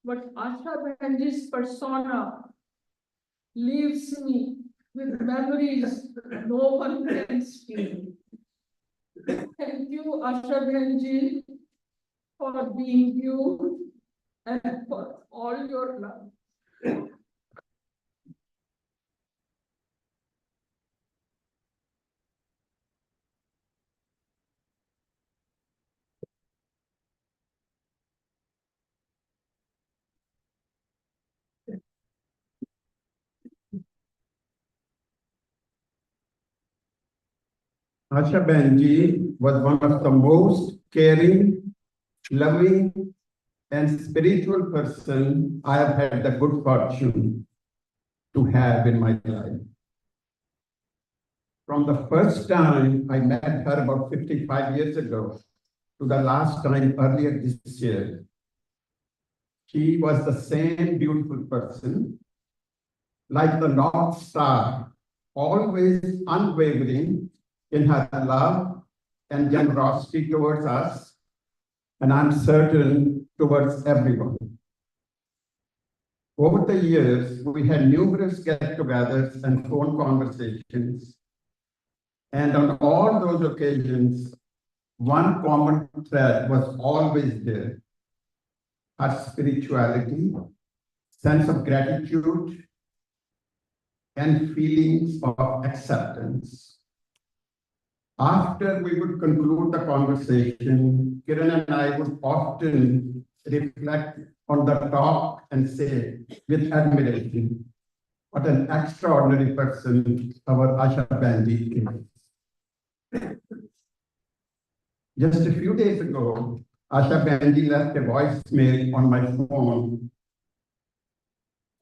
but Asha Bhanji's persona leaves me with memories no one can steal. Thank you, Asha Bhanji, for being you and for all your love. Asha Benji was one of the most caring, loving, and spiritual person I have had the good fortune to have in my life. From the first time I met her about 55 years ago to the last time earlier this year, she was the same beautiful person, like the North Star, always unwavering in her love and generosity towards us, and I'm certain towards everyone. Over the years, we had numerous get-togethers and phone conversations, and on all those occasions, one common thread was always there: her spirituality, sense of gratitude, and feelings of acceptance. After we would conclude the conversation, Kiran and I would often reflect on the talk and say with admiration, what an extraordinary person our Asha Bandi is. Just a few days ago, Asha Bandi left a voicemail on my phone,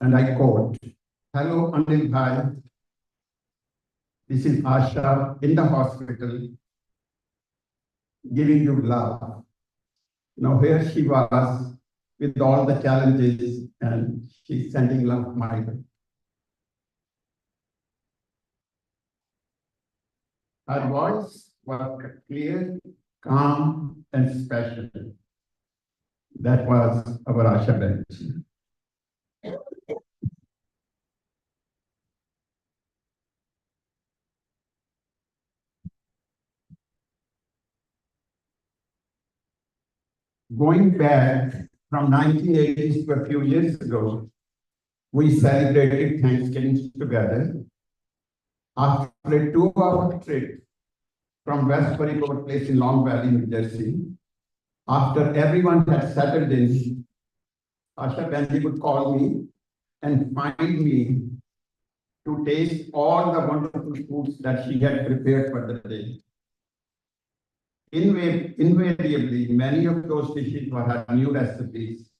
and I quote, "Hello, Anil Bhai. This is Asha in the hospital, giving you love." Now here she was with all the challenges, and she's sending love my way. Her voice was clear, calm, and special. That was our Asha Bandi. Going back from 1980s to a few years ago, we celebrated Thanksgiving together. After a 2-hour trip from Westbury to our place in Long Valley, New Jersey, after everyone had settled in, Asha Bandi would call me and find me to taste all the wonderful foods that she had prepared for the day. Invariably, many of those dishes were her new recipes.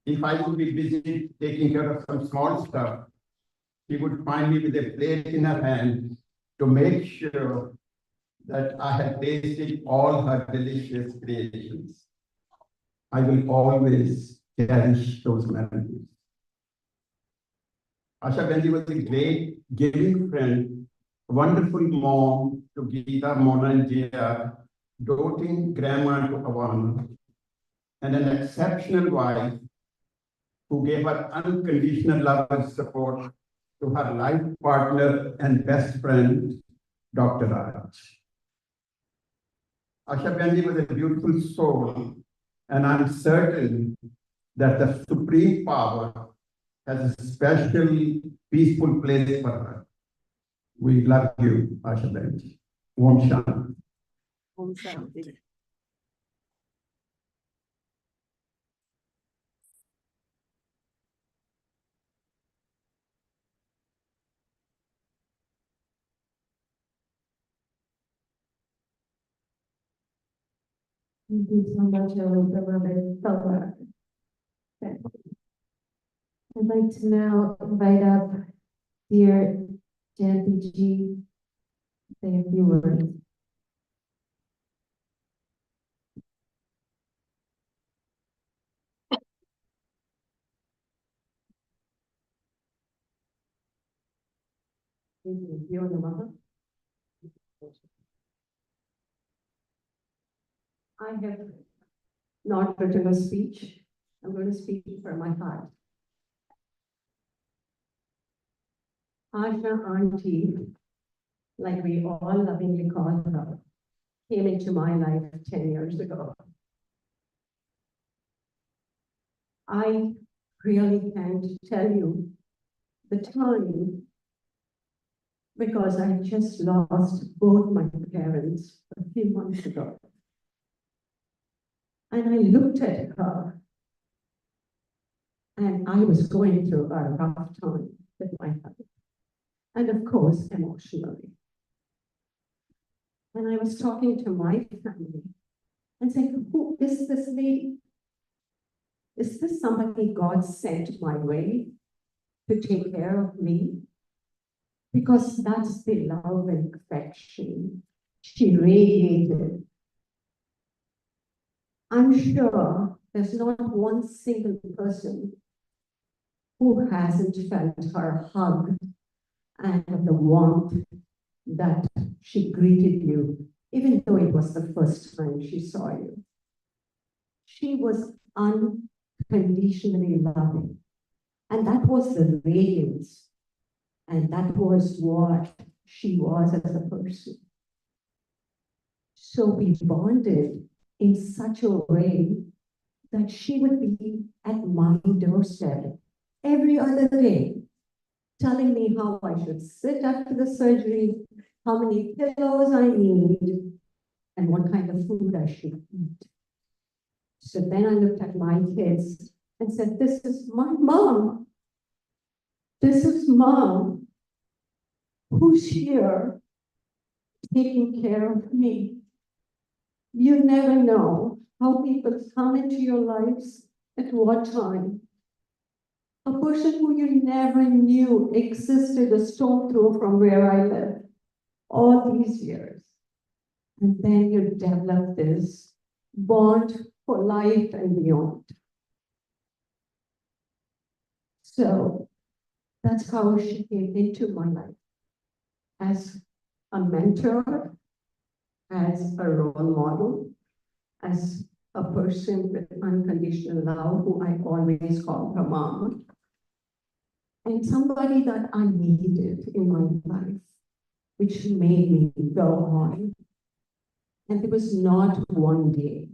If I would be busy taking care of some small stuff, she would find me with a plate in her hand to make sure that I had tasted all her delicious creations. I will always cherish those memories. Asha Bandi was a great, giving friend, wonderful mom to Geeta, Mona, and Jia, doting grandma to Avan, and an exceptional wife who gave her unconditional love and support to her life partner and best friend, Dr. Raj. Asha Bandi was a beautiful soul, and I'm certain that the Supreme Power has a special, peaceful place for her. We love you, Asha Bandi. Om Shanti. Om Shanti. Thank you so much, beloved Chopra. I'd like to now invite up dear Janti Ji to say a few words. You're the mother. I have not written a speech. I'm going to speak from my heart. Asha Auntie, like we all lovingly call her, came into my life 10 years ago. I really can't tell you the time because I just lost both my parents a few months ago. And I looked at her and I was going through a rough time with my health. And of course, emotionally. And I was talking to my family and saying, who is this lady? Is this somebody God sent my way to take care of me? Because that's the love and affection she radiated. I'm sure there's not one single person who hasn't felt her hug and the warmth that she greeted you, even though it was the first time she saw you. She was unconditionally loving. And that was the radiance. And that was what she was as a person. So we bonded in such a way that she would be at my doorstep every other day, telling me how I should sit after the surgery, how many pillows I need, and what kind of food I should eat. So then I looked at my kids and said, this is my mom. This is mom who's here taking care of me. You never know how people come into your lives at what time. A person who you never knew existed a stone throw from where I live all these years. And then you develop this bond for life and beyond. So that's how she came into my life, as a mentor, as a role model, as a person with unconditional love, who I always called her mom, and somebody that I needed in my life, which made me go on. And there was not one day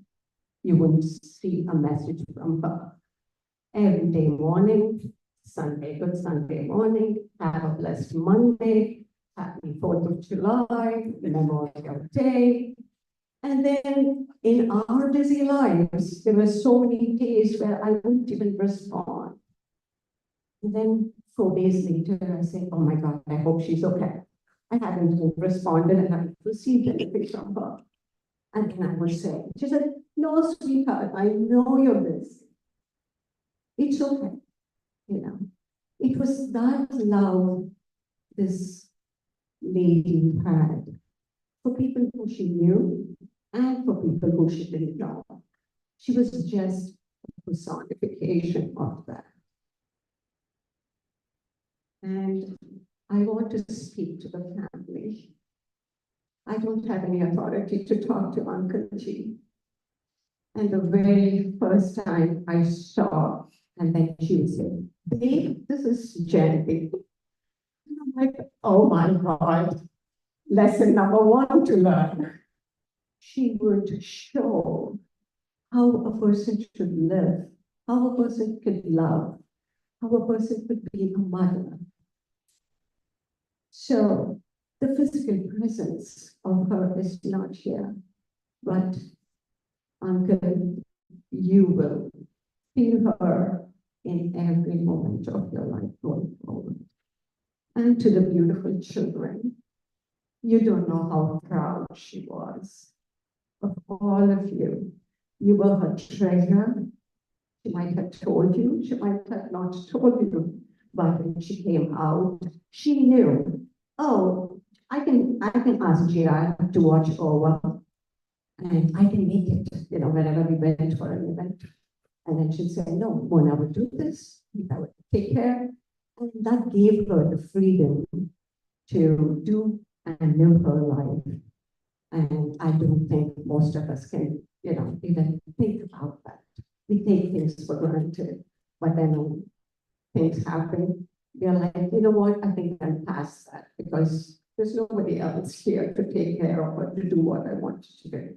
you wouldn't see a message from her. Every day morning, Sunday, good Sunday morning, have a blessed Monday, happy 4th of July, Memorial Day. And then in our busy lives, there were so many days where I wouldn't even respond. And then 4 days later, I say, oh my God, I hope she's okay. I haven't responded, I haven't received anything from her. And then I would say, she said, no, sweetheart, I know you're busy. It's okay, you know. It was that love this lady had for people who she knew and for people who she didn't know. She was just a personification of that. And I want to speak to the family. I don't have any authority to talk to Uncle G. And the very first time I saw, and then she would say, babe, this is Jenny. And I'm like, oh my God, lesson number 1 to learn. She would show how a person should live, how a person could love, how a person could be a mother. So the physical presence of her is not here, but Uncle, you will feel her in every moment of your life going forward. And to the beautiful children, you don't know how proud she was of all of you. You were her treasure. She might have told you, she might have not told you, but when she came out, she knew, oh, I can ask Jira to watch over, and I can make it, you know, whenever we went for an event. And then she'd say, no, Mona would do this, I would take care. And that gave her the freedom to do and live her life. And I don't think most of us can, you know, even think about that. We take things for granted, but then when things happen, we're like, you know what, I think I'm past that because there's nobody else here to take care of or to do what I want to do.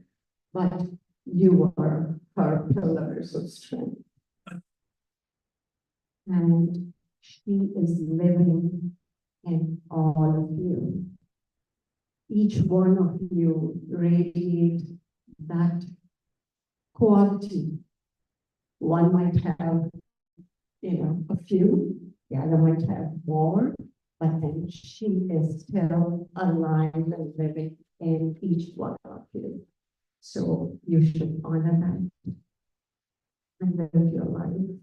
But you are her pillars of strength. And she is living in all of you. Each one of you radiate that quality. One might have, you know, a few, the other might have more, but then she is still alive and living in each one of you. So you should honor that and live your life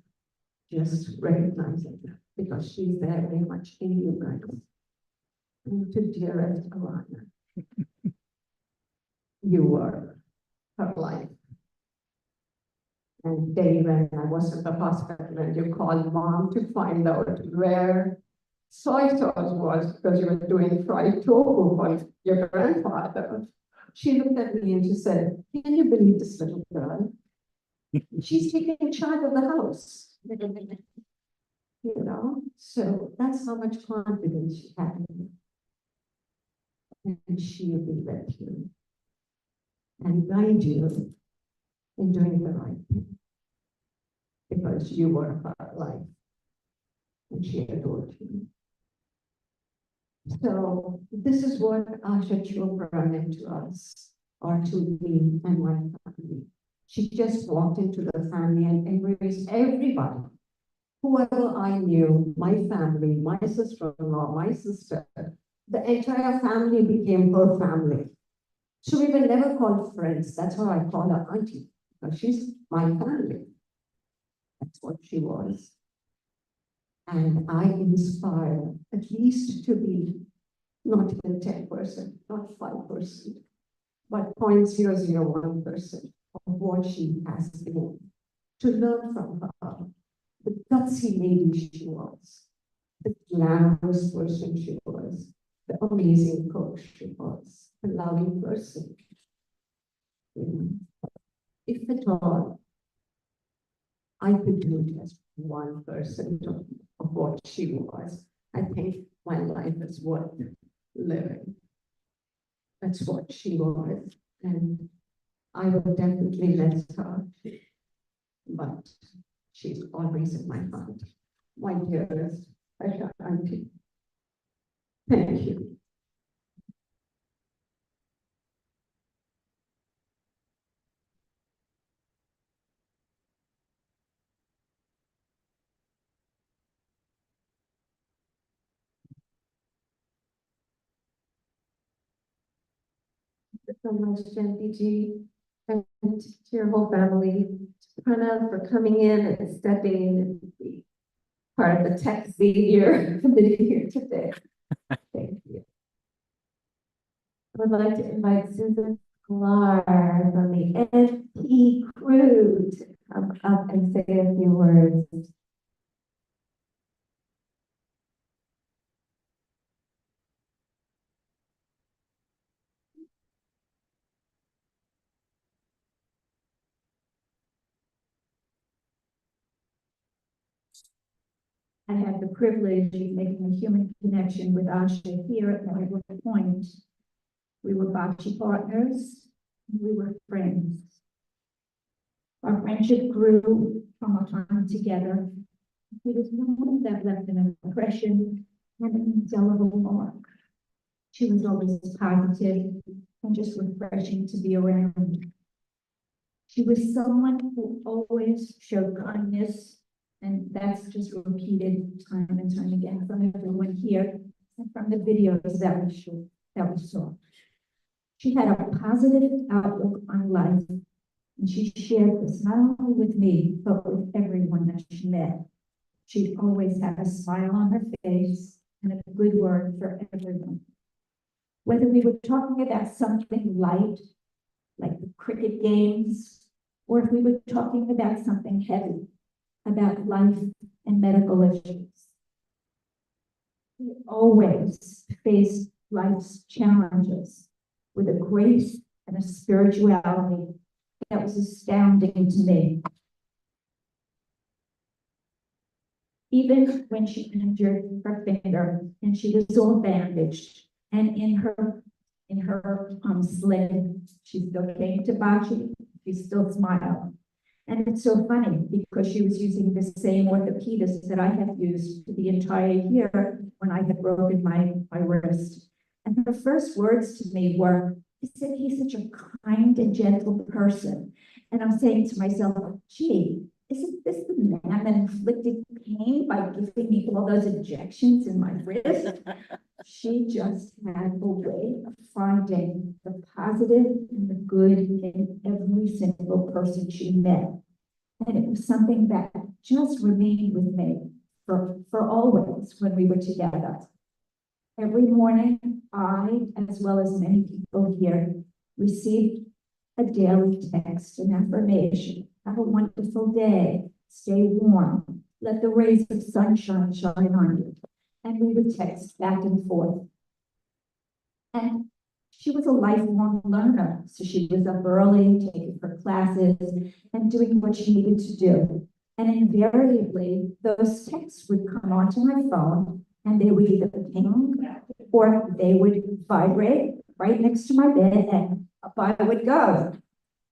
just recognizing that because she's there very much in you guys. And to dearest Alana, you were her life. And day when I was at the hospital and you called mom to find out where soy sauce was because you were doing fried tofu for your grandfather. She looked at me and she said, can you believe this little girl? She's taking charge of the house. You know, so that's how much confidence she had in you. And she will be with you and guide you in doing the right thing. Because you were her life and she adored you. So this is what Asha Chopra meant to us, or to me and my family. She just walked into the family and embraced everybody. Whoever I knew, my family, my sister-in-law, my sister, the entire family became her family. So we were never called friends. That's why I call her auntie, because she's my family. That's what she was. And I inspire at least to be not even 10%, not 5%, but 0.001% of what she has been, to learn from her, the gutsy lady she was, the glamorous person she was, the amazing coach she was, the loving person. If at all, I could do just 1% of what she was, I think my life is worth living. That's what she was, and I will definitely miss her. But she's always in my heart, my dearest Asha auntie. Thank you. So much, Janvi, and to your whole family, Pranav, for coming in and stepping in and be part of the tech senior committee here today. Thank you. I would like to invite Susan Sklar from the FP crew to come up and say a few words. I had the privilege of making a human connection with Asha here at Hollywood Point. We were bocce partners, and we were friends. Our friendship grew from our time together. It was one that left an impression and an indelible mark. She was always positive and just refreshing to be around. She was someone who always showed kindness, and that's just repeated time and time again from everyone here and from the videos that we saw. She had a positive outlook on life, and she shared this not only with me, but with everyone that she met. She always had a smile on her face and a good word for everyone. Whether we were talking about something light, like the cricket games, or if we were talking about something heavy, about life and medical issues. We always faced life's challenges with a grace and a spirituality that was astounding to me. Even when she injured her finger and she was all bandaged, and in her sling, she still came to bocce, she still smiled. And it's so funny because she was using the same orthopedist that I had used for the entire year when I had broken my wrist. And her first words to me were, he said, he's such a kind and gentle person. And I'm saying to myself, gee, isn't this the man that inflicted pain by giving me all those injections in my wrist? She just had a way of finding the positive and the good in every single person she met. And it was something that just remained with me for always when we were together. Every morning, I, as well as many people here, received a daily text and affirmation. Have a wonderful day. Stay warm. Let the rays of sunshine shine on you. And we would text back and forth. And she was a lifelong learner. So she was up early, taking her classes and doing what she needed to do. And invariably, those texts would come onto my phone and they would either ping or they would vibrate right next to my bed and up I would go.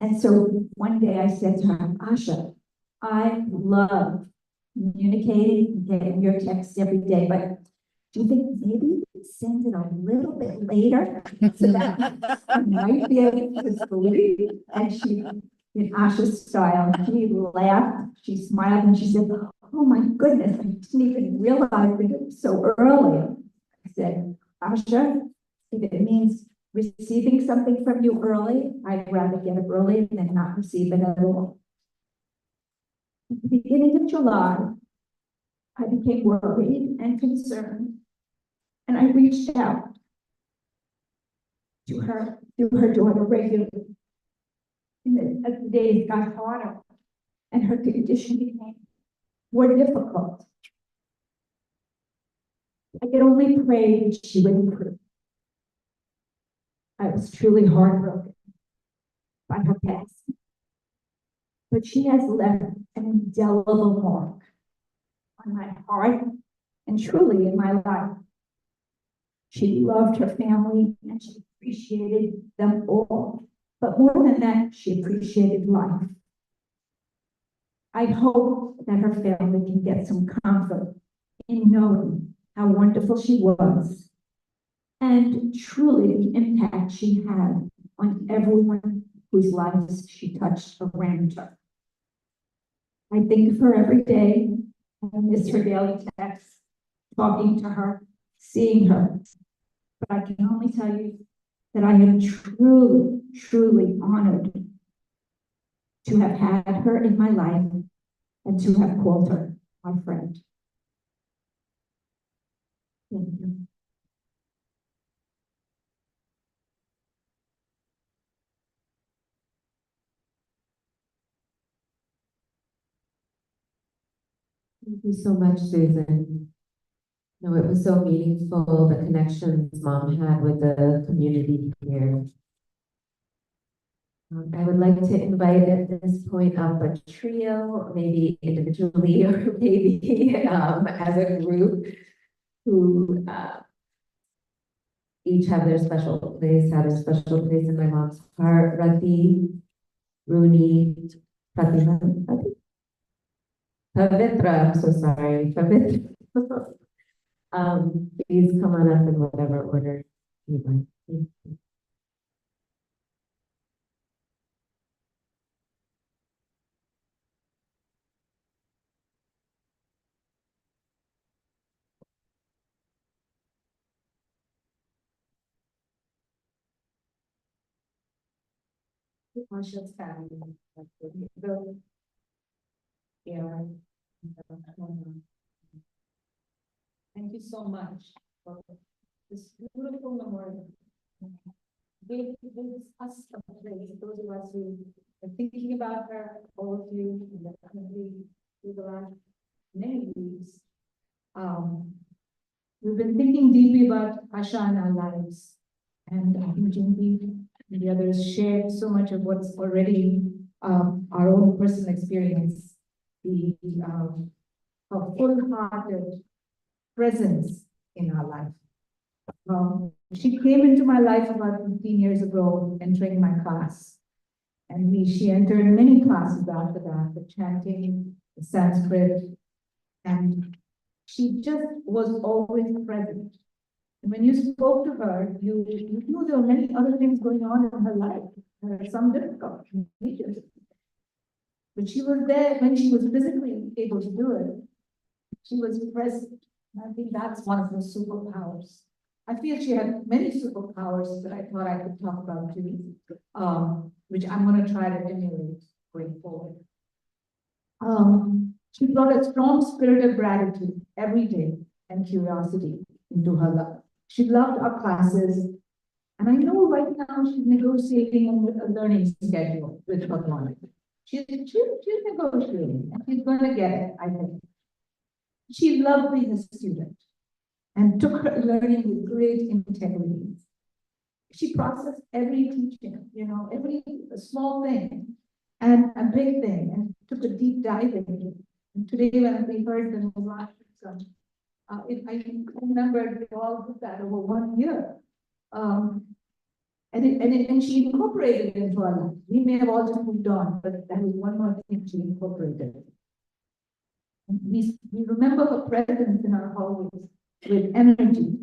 And so one day I said to her, Asha, I love communicating, getting your texts every day, but do you think maybe we could send it a little bit later? So that I might be able to sleep. And she, in Asha's style, she laughed, she smiled, and she said, oh my goodness, I didn't even realize that it was so early. I said, Asha, if it means receiving something from you early, I'd rather get it early than not receive it at all. At the beginning of July, I became worried and concerned, and I reached out to her daughter regularly. And as the days got harder and her condition became more difficult, I could only pray that she would improve. I was truly heartbroken by her passing, but she has left an indelible mark on my heart and truly in my life. She loved her family and she appreciated them all, but more than that, she appreciated life. I hope that her family can get some comfort in knowing how wonderful she was and truly the impact she had on everyone whose lives she touched around her. I think of her every day. I miss her daily texts, talking to her, seeing her. But I can only tell you that I am truly, truly honored to have had her in my life and to have called her my friend. Thank you. Thank you so much, Susan. No, it was so meaningful, the connections Mom had with the community here. I would like to invite at this point up a trio, maybe individually or maybe as a group, who each have their special place, had a special place in my mom's heart. Rati, Rooney, Pratima, Pavitra, I'm so sorry, Pavitra. Please come on up in whatever order you'd like. Thank you. Asha's family. Yeah. Thank you so much for this beautiful memorial. Gives us a place, those of us who are thinking about her, all of you, and definitely through the last many weeks. We've been thinking deeply about Asha in our lives. And I think Jindy and the others shared so much of what's already our own personal experience. The a full-hearted presence in our life. She came into my life about 15 years ago, entering my class. And she entered many classes after that, the chanting, the Sanskrit, and she just was always present. And when you spoke to her, you knew there were many other things going on in her life, some difficult, major. But she was there when she was physically able to do it. She was present. And I think that's one of her superpowers. I feel she had many superpowers that I thought I could talk about too, which I'm going to try to emulate going forward. She brought a strong spirit of gratitude every day and curiosity into her life. She loved our classes, and I know right now she's negotiating a learning schedule with her client. She's negotiating, and she's going to get it, I think. She loved being a student and took her learning with great integrity. She processed every teaching, every small thing and a big thing, and took a deep dive into it. And today, when we heard the last I remember we all did that over 1 year. And she incorporated it into our life. We may have all just moved on, but that was one more thing she incorporated. And we remember her presence in our hallways. with energy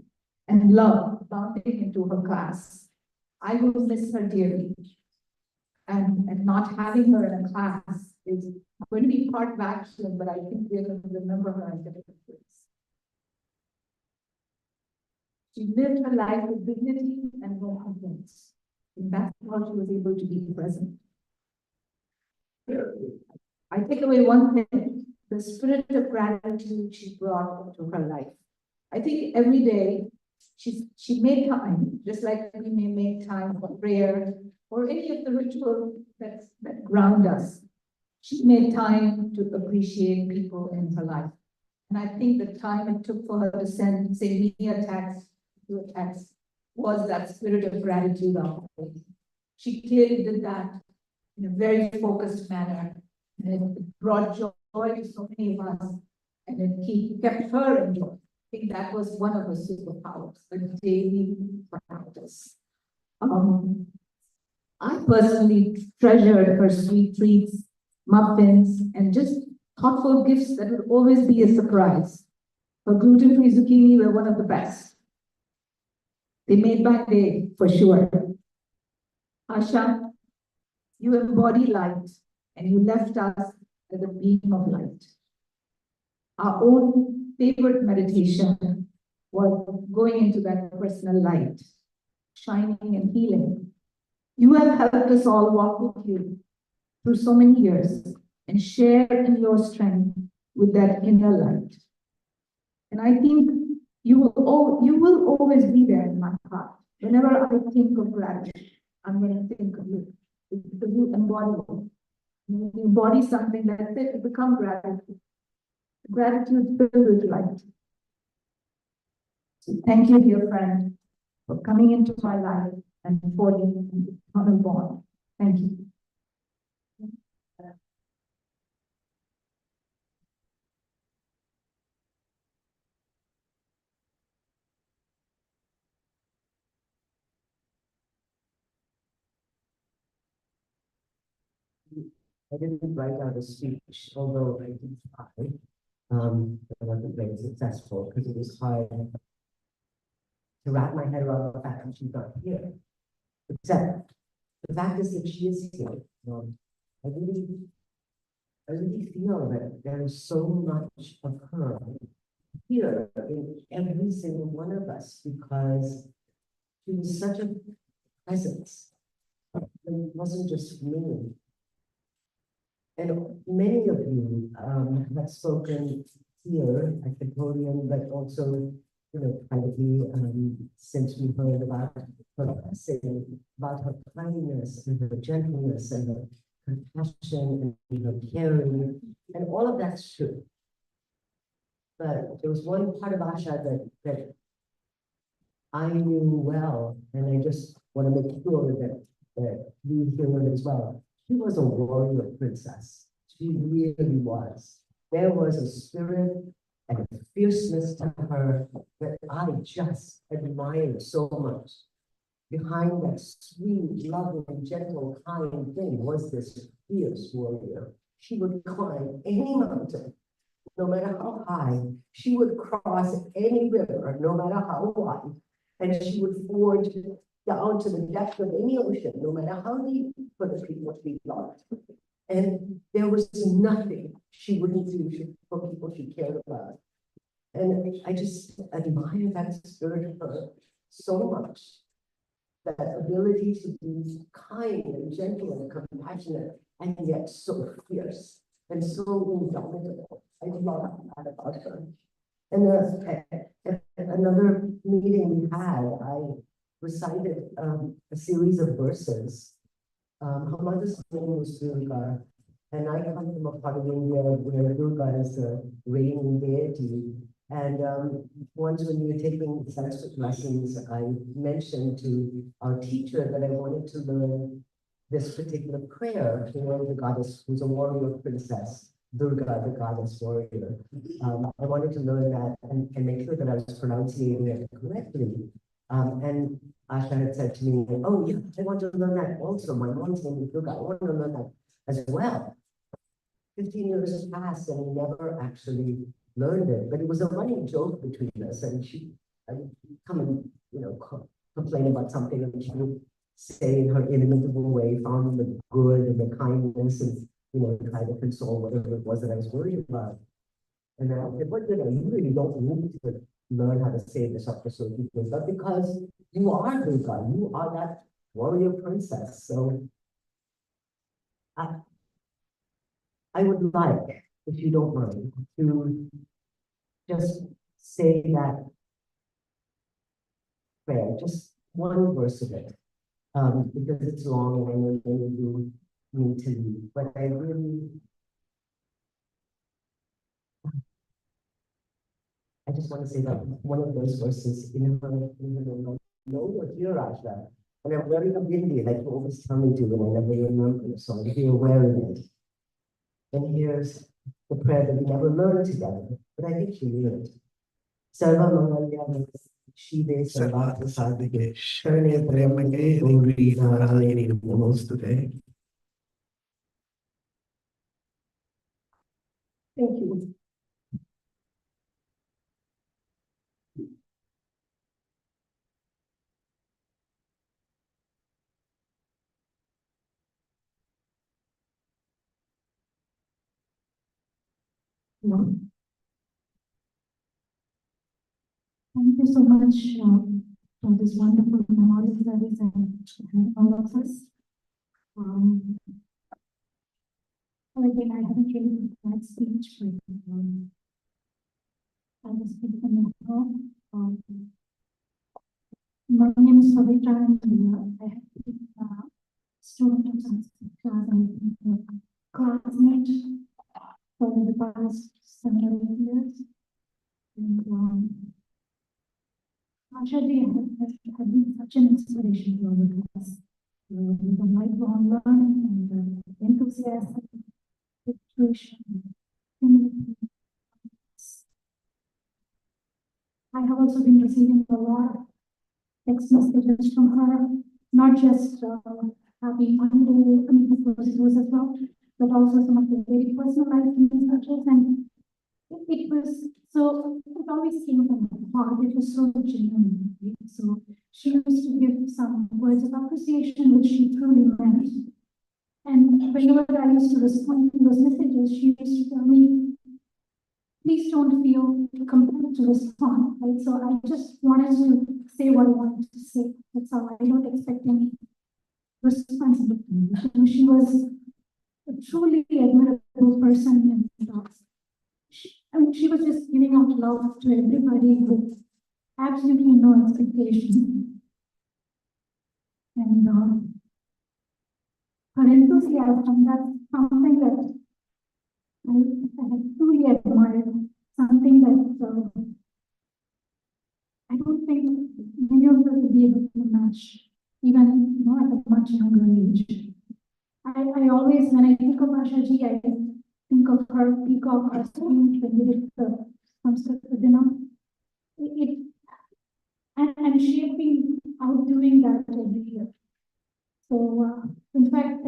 and love bounding into her class. I will miss her dearly. And not having her in a class is going to be part vacuum, but I think we're going to remember her in a different ways. She lived her life with dignity and no complaints. And that's how she was able to be present. I take away one thing, the spirit of gratitude she brought into her life. I think every day she made time, just like we may make time for prayer or any of the rituals that ground us. She made time to appreciate people in her life. And I think the time it took for her to send, say, me a text to a text was that spirit of gratitude of her. She clearly did that in a very focused manner. And it brought joy to so many of us. And it kept her in joy. I think that was one of her superpowers, a daily practice. I personally treasured her sweet treats, muffins, and just thoughtful gifts that would always be a surprise. Her gluten-free zucchini were one of the best. They made my day, for sure. Asha, you embody light, and you left us with a beam of light. Our own favorite meditation was going into that personal light, shining and healing. You have helped us all walk with you through so many years and share in your strength with that inner light. And I think you will always be there in my heart. Whenever I think of gratitude, I'm going to think of you. Because you embody it. You embody something that's it, you become gratitude. Gratitude filled with light. So thank you, dear friend, for coming into my life and forging an eternal bond. Thank you. I didn't write out a speech, although I did try. But I wasn't very successful because it was hard to wrap my head around the fact that she's not here. Except the fact is that she is here. I really feel that there is so much of her here in every single one of us because she was such a presence. And it wasn't just me. And many of you have spoken here at the podium, but also, privately, since we heard about her blessing, about her kindness and her gentleness and her compassion and her caring, and all of that's true. But there was one part of Asha that I knew well, and I just want to make sure that you hear it as well. She was a warrior princess. She really was. There was a spirit and a fierceness to her that I just admired so much. Behind that sweet, loving, gentle, kind thing was this fierce warrior. She would climb any mountain, no matter how high. She would cross any river, no matter how wide. And she would forge down to the depth of any ocean, no matter how deep, for the people to be loved. And there was nothing she wouldn't do for people she cared about. And I just admire that spirit of her so much. That ability to be kind and gentle and compassionate, and yet so fierce and so indomitable. I love that about her. And at another meeting we had, I recited a series of verses. Her mother's name was Durga, and I come from a part of India where Durga is the reigning deity. And once when we were taking Sanskrit lessons, I mentioned to our teacher that I wanted to learn this particular prayer to the goddess who's a warrior princess, Durga, the goddess warrior. I wanted to learn that and make sure that I was pronouncing it correctly. And Asha had said to me, oh yeah, I want to learn that also. My mom's name is Durga. I want to learn that as well. 15 years passed and we never actually learned it, but it was a running joke between us, and I would come and, complain about something, and she would say in her inimitable way, found the good and the kindness, and, try to console whatever it was that I was worried about. And I said, but, you really don't need to learn how to say this up to so people, but because you are Durga, you are that warrior princess, so I would like, if you don't mind, to just say that prayer, just one verse of it, because it's long and I know many of you need to leave, but I just want to say that one of those verses in her, no, or here, Asha, and I'm wearing a bindi, like you always tell me to, and I never remember, so I'm here wearing it. And here's the prayer that we never learned together, but I think she knew it. Sarva Mangalyam Shive Sarvatra Sadhike Sharane Premake Devi Narayani Namostute. Thank you. Thank you so much for this wonderful memorial service and all of us. Again, I haven't really that speech, but I will speak from my heart. My name is Savita, and I have been a student of Sanskrit class and classmate for the past 7 or 8 years. And Asha ji has been such an inspiration to all of us. With the lifelong learning and the enthusiasm, dedication, I have also been receiving a lot of text messages from her, not just happy Monday, of course it was as well, but also some of the very personalized messages, and it was so, it always came from her heart, it was so genuine. So she used to give some words of appreciation, which she truly meant. And whenever I used to respond to those messages, she used to tell me, please don't feel compelled to respond, right? So I just wanted to say what I wanted to say. That's all. I don't expect any responsibility. She was a truly admirable person, and she was just giving out love to everybody with absolutely no expectation. And her enthusiasm, that's something that I truly admire, something that I don't think many of us will be able to match, even at a much younger age. I always, when I think of Asha ji, I think of her peacock costume when we did the Sanskrit dinner. And she had been out doing that every year. So, in fact,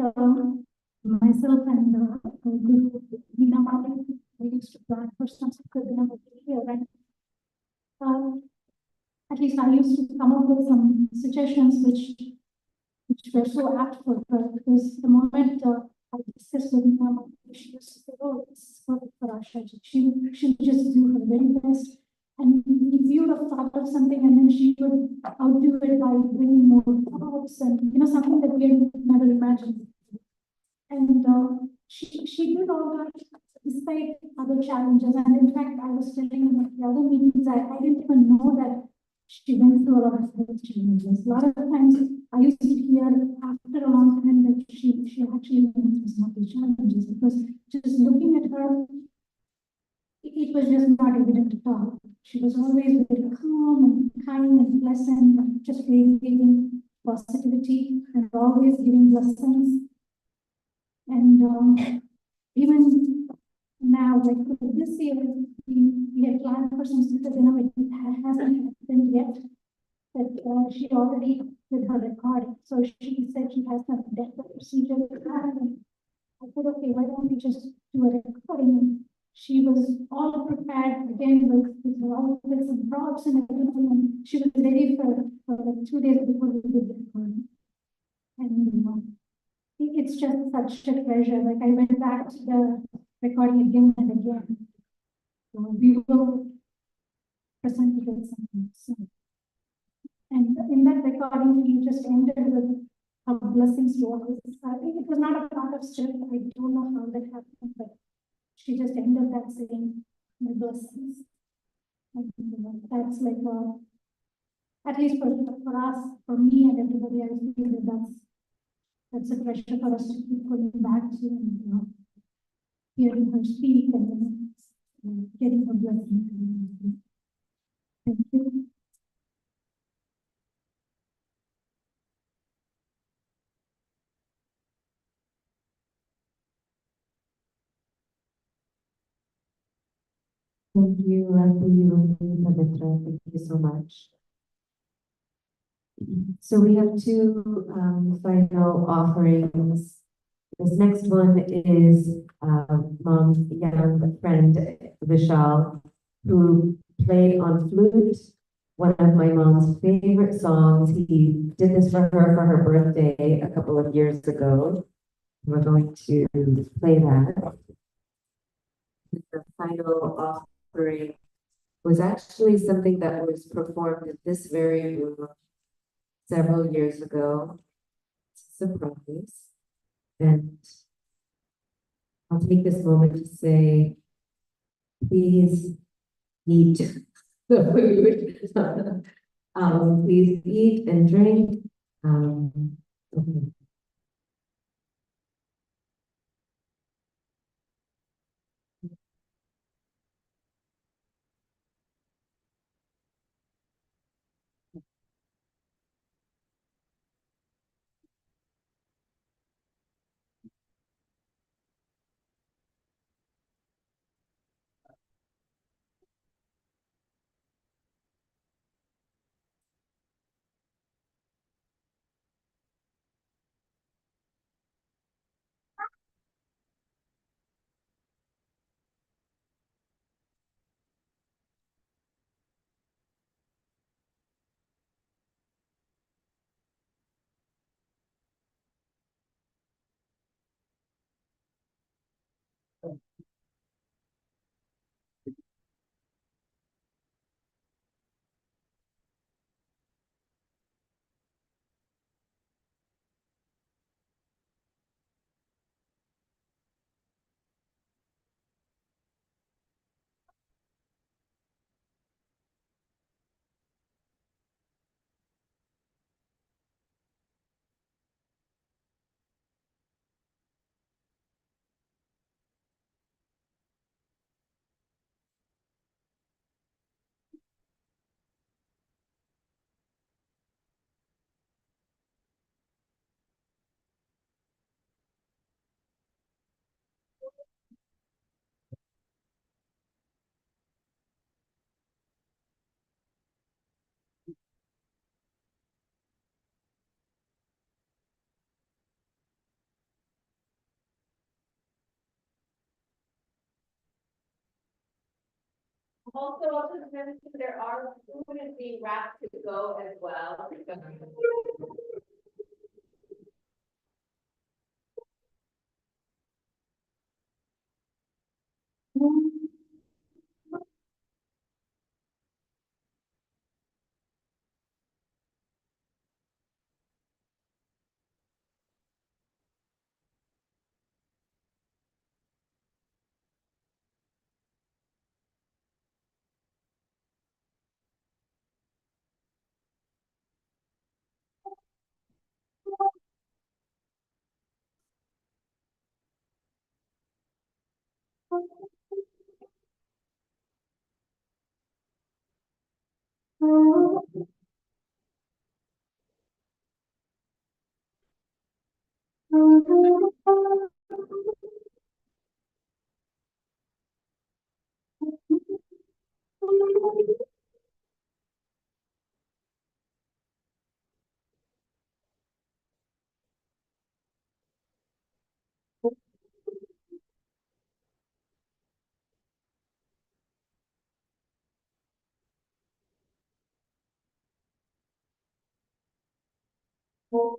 myself and Guru Meena Malik, we used to plan for Sanskrit dinner every year. And at least I used to come up with some suggestions which were so apt for her, because the moment I discussed with Meena, she used to say, oh, this is perfect for Asha. She'll just do her very best. And we would have thought of something, and then she would outdo it by bringing more props and, something that we had never imagined. And she did all that despite other challenges. And in fact, I was telling in the other meetings, I didn't even know that she went through a lot of health challenges. A lot of times I used to hear after a long time that she actually went through some of these challenges, because just looking at her, it was just not evident at all. She was always very calm and kind and pleasant, and just radiating positivity and always giving blessings. And even now, like this year, we had planned for some dinner. It hasn't happened yet, but she already did her recording. So she said she has some dental procedure. And I said, okay, why don't we just do a recording? she was all prepared again with her outfits and props and everything. And she was ready for like 2 days before we did the recording. And it's just such a pleasure. Like I went back to the recording again and again. So we will present it at some point soon. And in that recording, we just ended with her blessings to all. I think it was not a part of script. I don't know how that happened, but she just ended that saying my blessings. And, that's like at least for us, for me and everybody, I feel that that's a pressure for us to keep going back to, and hearing her speak and getting her blessings. Thank you. Thank you, Pavitra. Thank you so much. So we have two final offerings. This next one is mom's young friend Vishal, who played on flute one of my mom's favorite songs. He did this for her birthday a couple of years ago. We're going to play that. The final offering was actually something that was performed in this very room several years ago. It's a surprise. And I'll take this moment to say, please eat the food. Please eat and drink. Okay. Also to mention, there are food is being wrapped to go as well. Oh.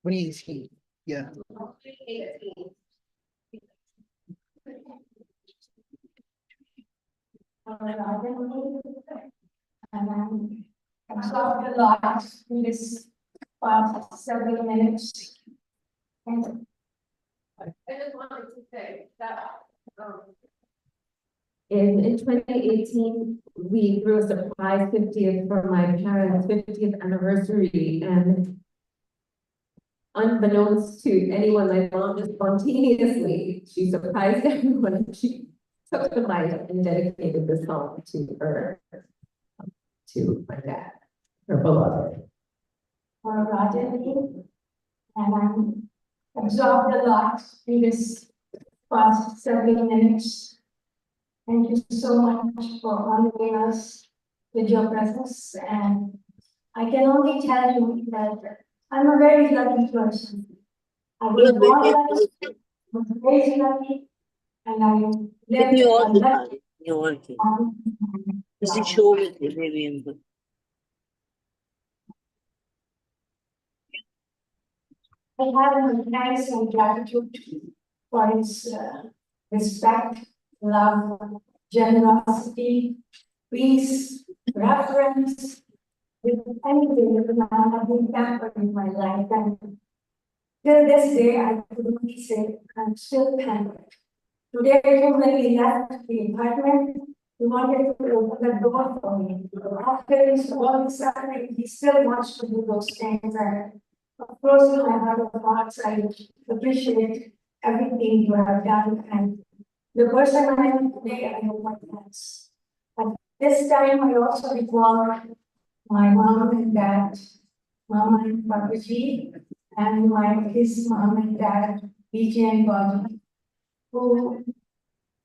What is he? Yeah. And I'm absorbed a lot in this past several minutes. And I just wanted to say that, In 2018, we threw a surprise 50th for my parents' 50th anniversary, and unbeknownst to anyone, my mom just spontaneously, she surprised everyone. She took the mic and dedicated this song to my dad, her beloved. for Rajan, and I'm absorbed a lot in this past several minutes. Thank you so much for honoring us with your presence, and I can only tell you that I'm a very lucky person. I was born lucky, I was raised lucky, and I lived You a all the lucky time. You're working. Does it life. show me maybe in the I have my thanks and gratitude for his respect, love, generosity, peace, reverence, with anything that I have been pampered in my life. And till this day, I could only say I'm still pampered. Today, when he left the apartment, he wanted to open the door for me. After his all the suffering, he still wants to do those things. And of course, in my heart of hearts, I appreciate everything you have done. And the person I am today, I owe my thanks. At this time, I also recall my mom and dad, Mama and Papaji, and his mom and dad, BJ and Bobby, who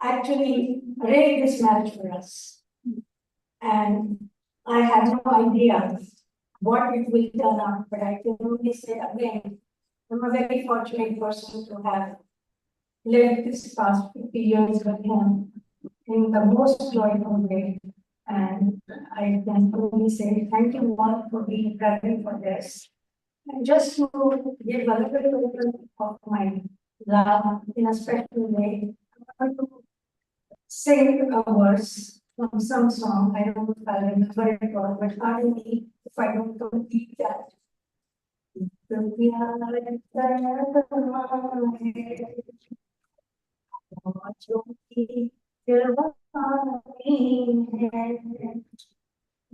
actually arranged this marriage for us. And I had no idea what it will turn out, but I can only say again, I'm a very fortunate person to have lived this past 50 years with him in the most joyful way. And I can only say thank you all for being present for this. And just to give a little bit of my love in a special way, I want to sing a verse from some song. I don't know if I remember it all, but pardon me if I don't complete that.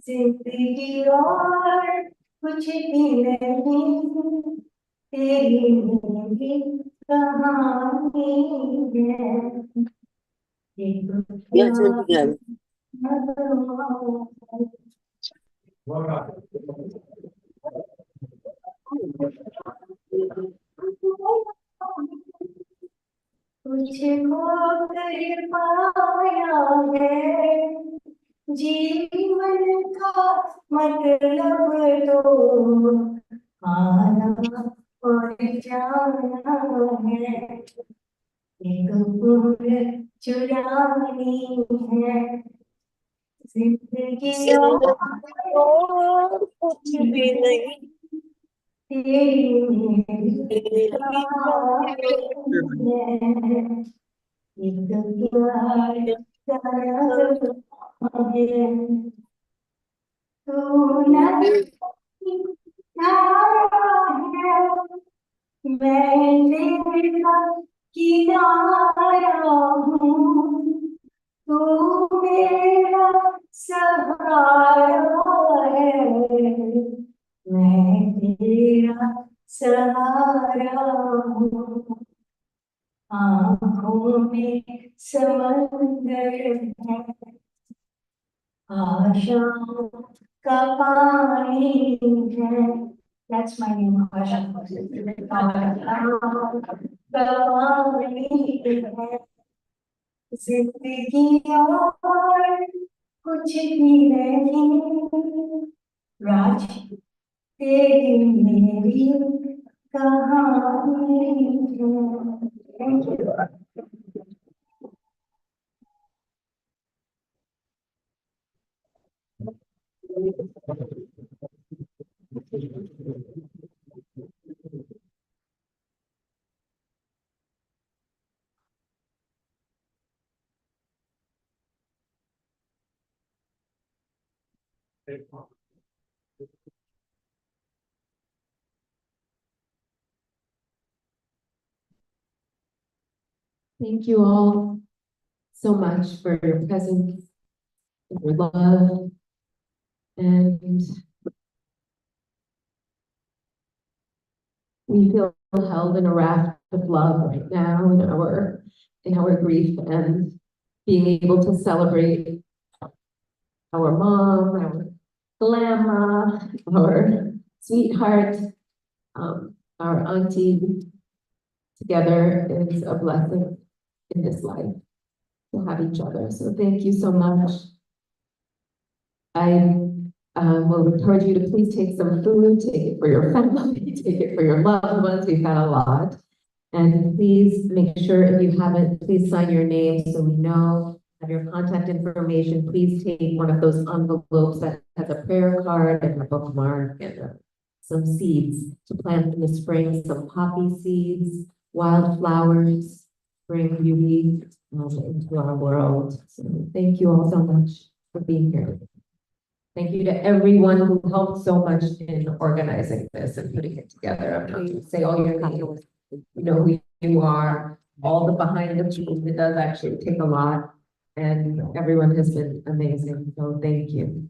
जिंदगी और कुछ भी नहीं तेरी मेरी कहानी है Yes, we're together. तुझको कर पाया है जीवन का मतलब तो आना और जाना है एक भूल चुरानी है जिंदगी और कुछ भी नहीं तेरी मेरी एक प्यार तू नहीं मैं तेरा किनारा हूँ तू मेरा सहारा है मैं तेरा सहारा हूँ आँखों में समंदर है आशाओं का पानी है That's my name, Asha. जिंदगी और कुछ भी नहीं राज तेरी मेरी कहानी है Thank you. Thank you all so much for your presence, your love, and we feel held in a raft of love right now in our grief and being able to celebrate our mom, our grandma, our sweetheart, our auntie together is a blessing in this life to have each other. So thank you so much. I will encourage you to please take some food, take it for your family, take it for your loved ones. We've got a lot. And please make sure if you haven't, please sign your name so we know, have your contact information. Please take one of those envelopes that has a prayer card and a bookmark and some seeds to plant in the spring, some poppy seeds, wildflowers, bring beauty into our world. So thank you all so much for being here. Thank you to everyone who helped so much in organizing this and putting it together. I'm not going to say all your names, you know who you are, all the behind the scenes. It does actually take a lot, and everyone has been amazing. So thank you.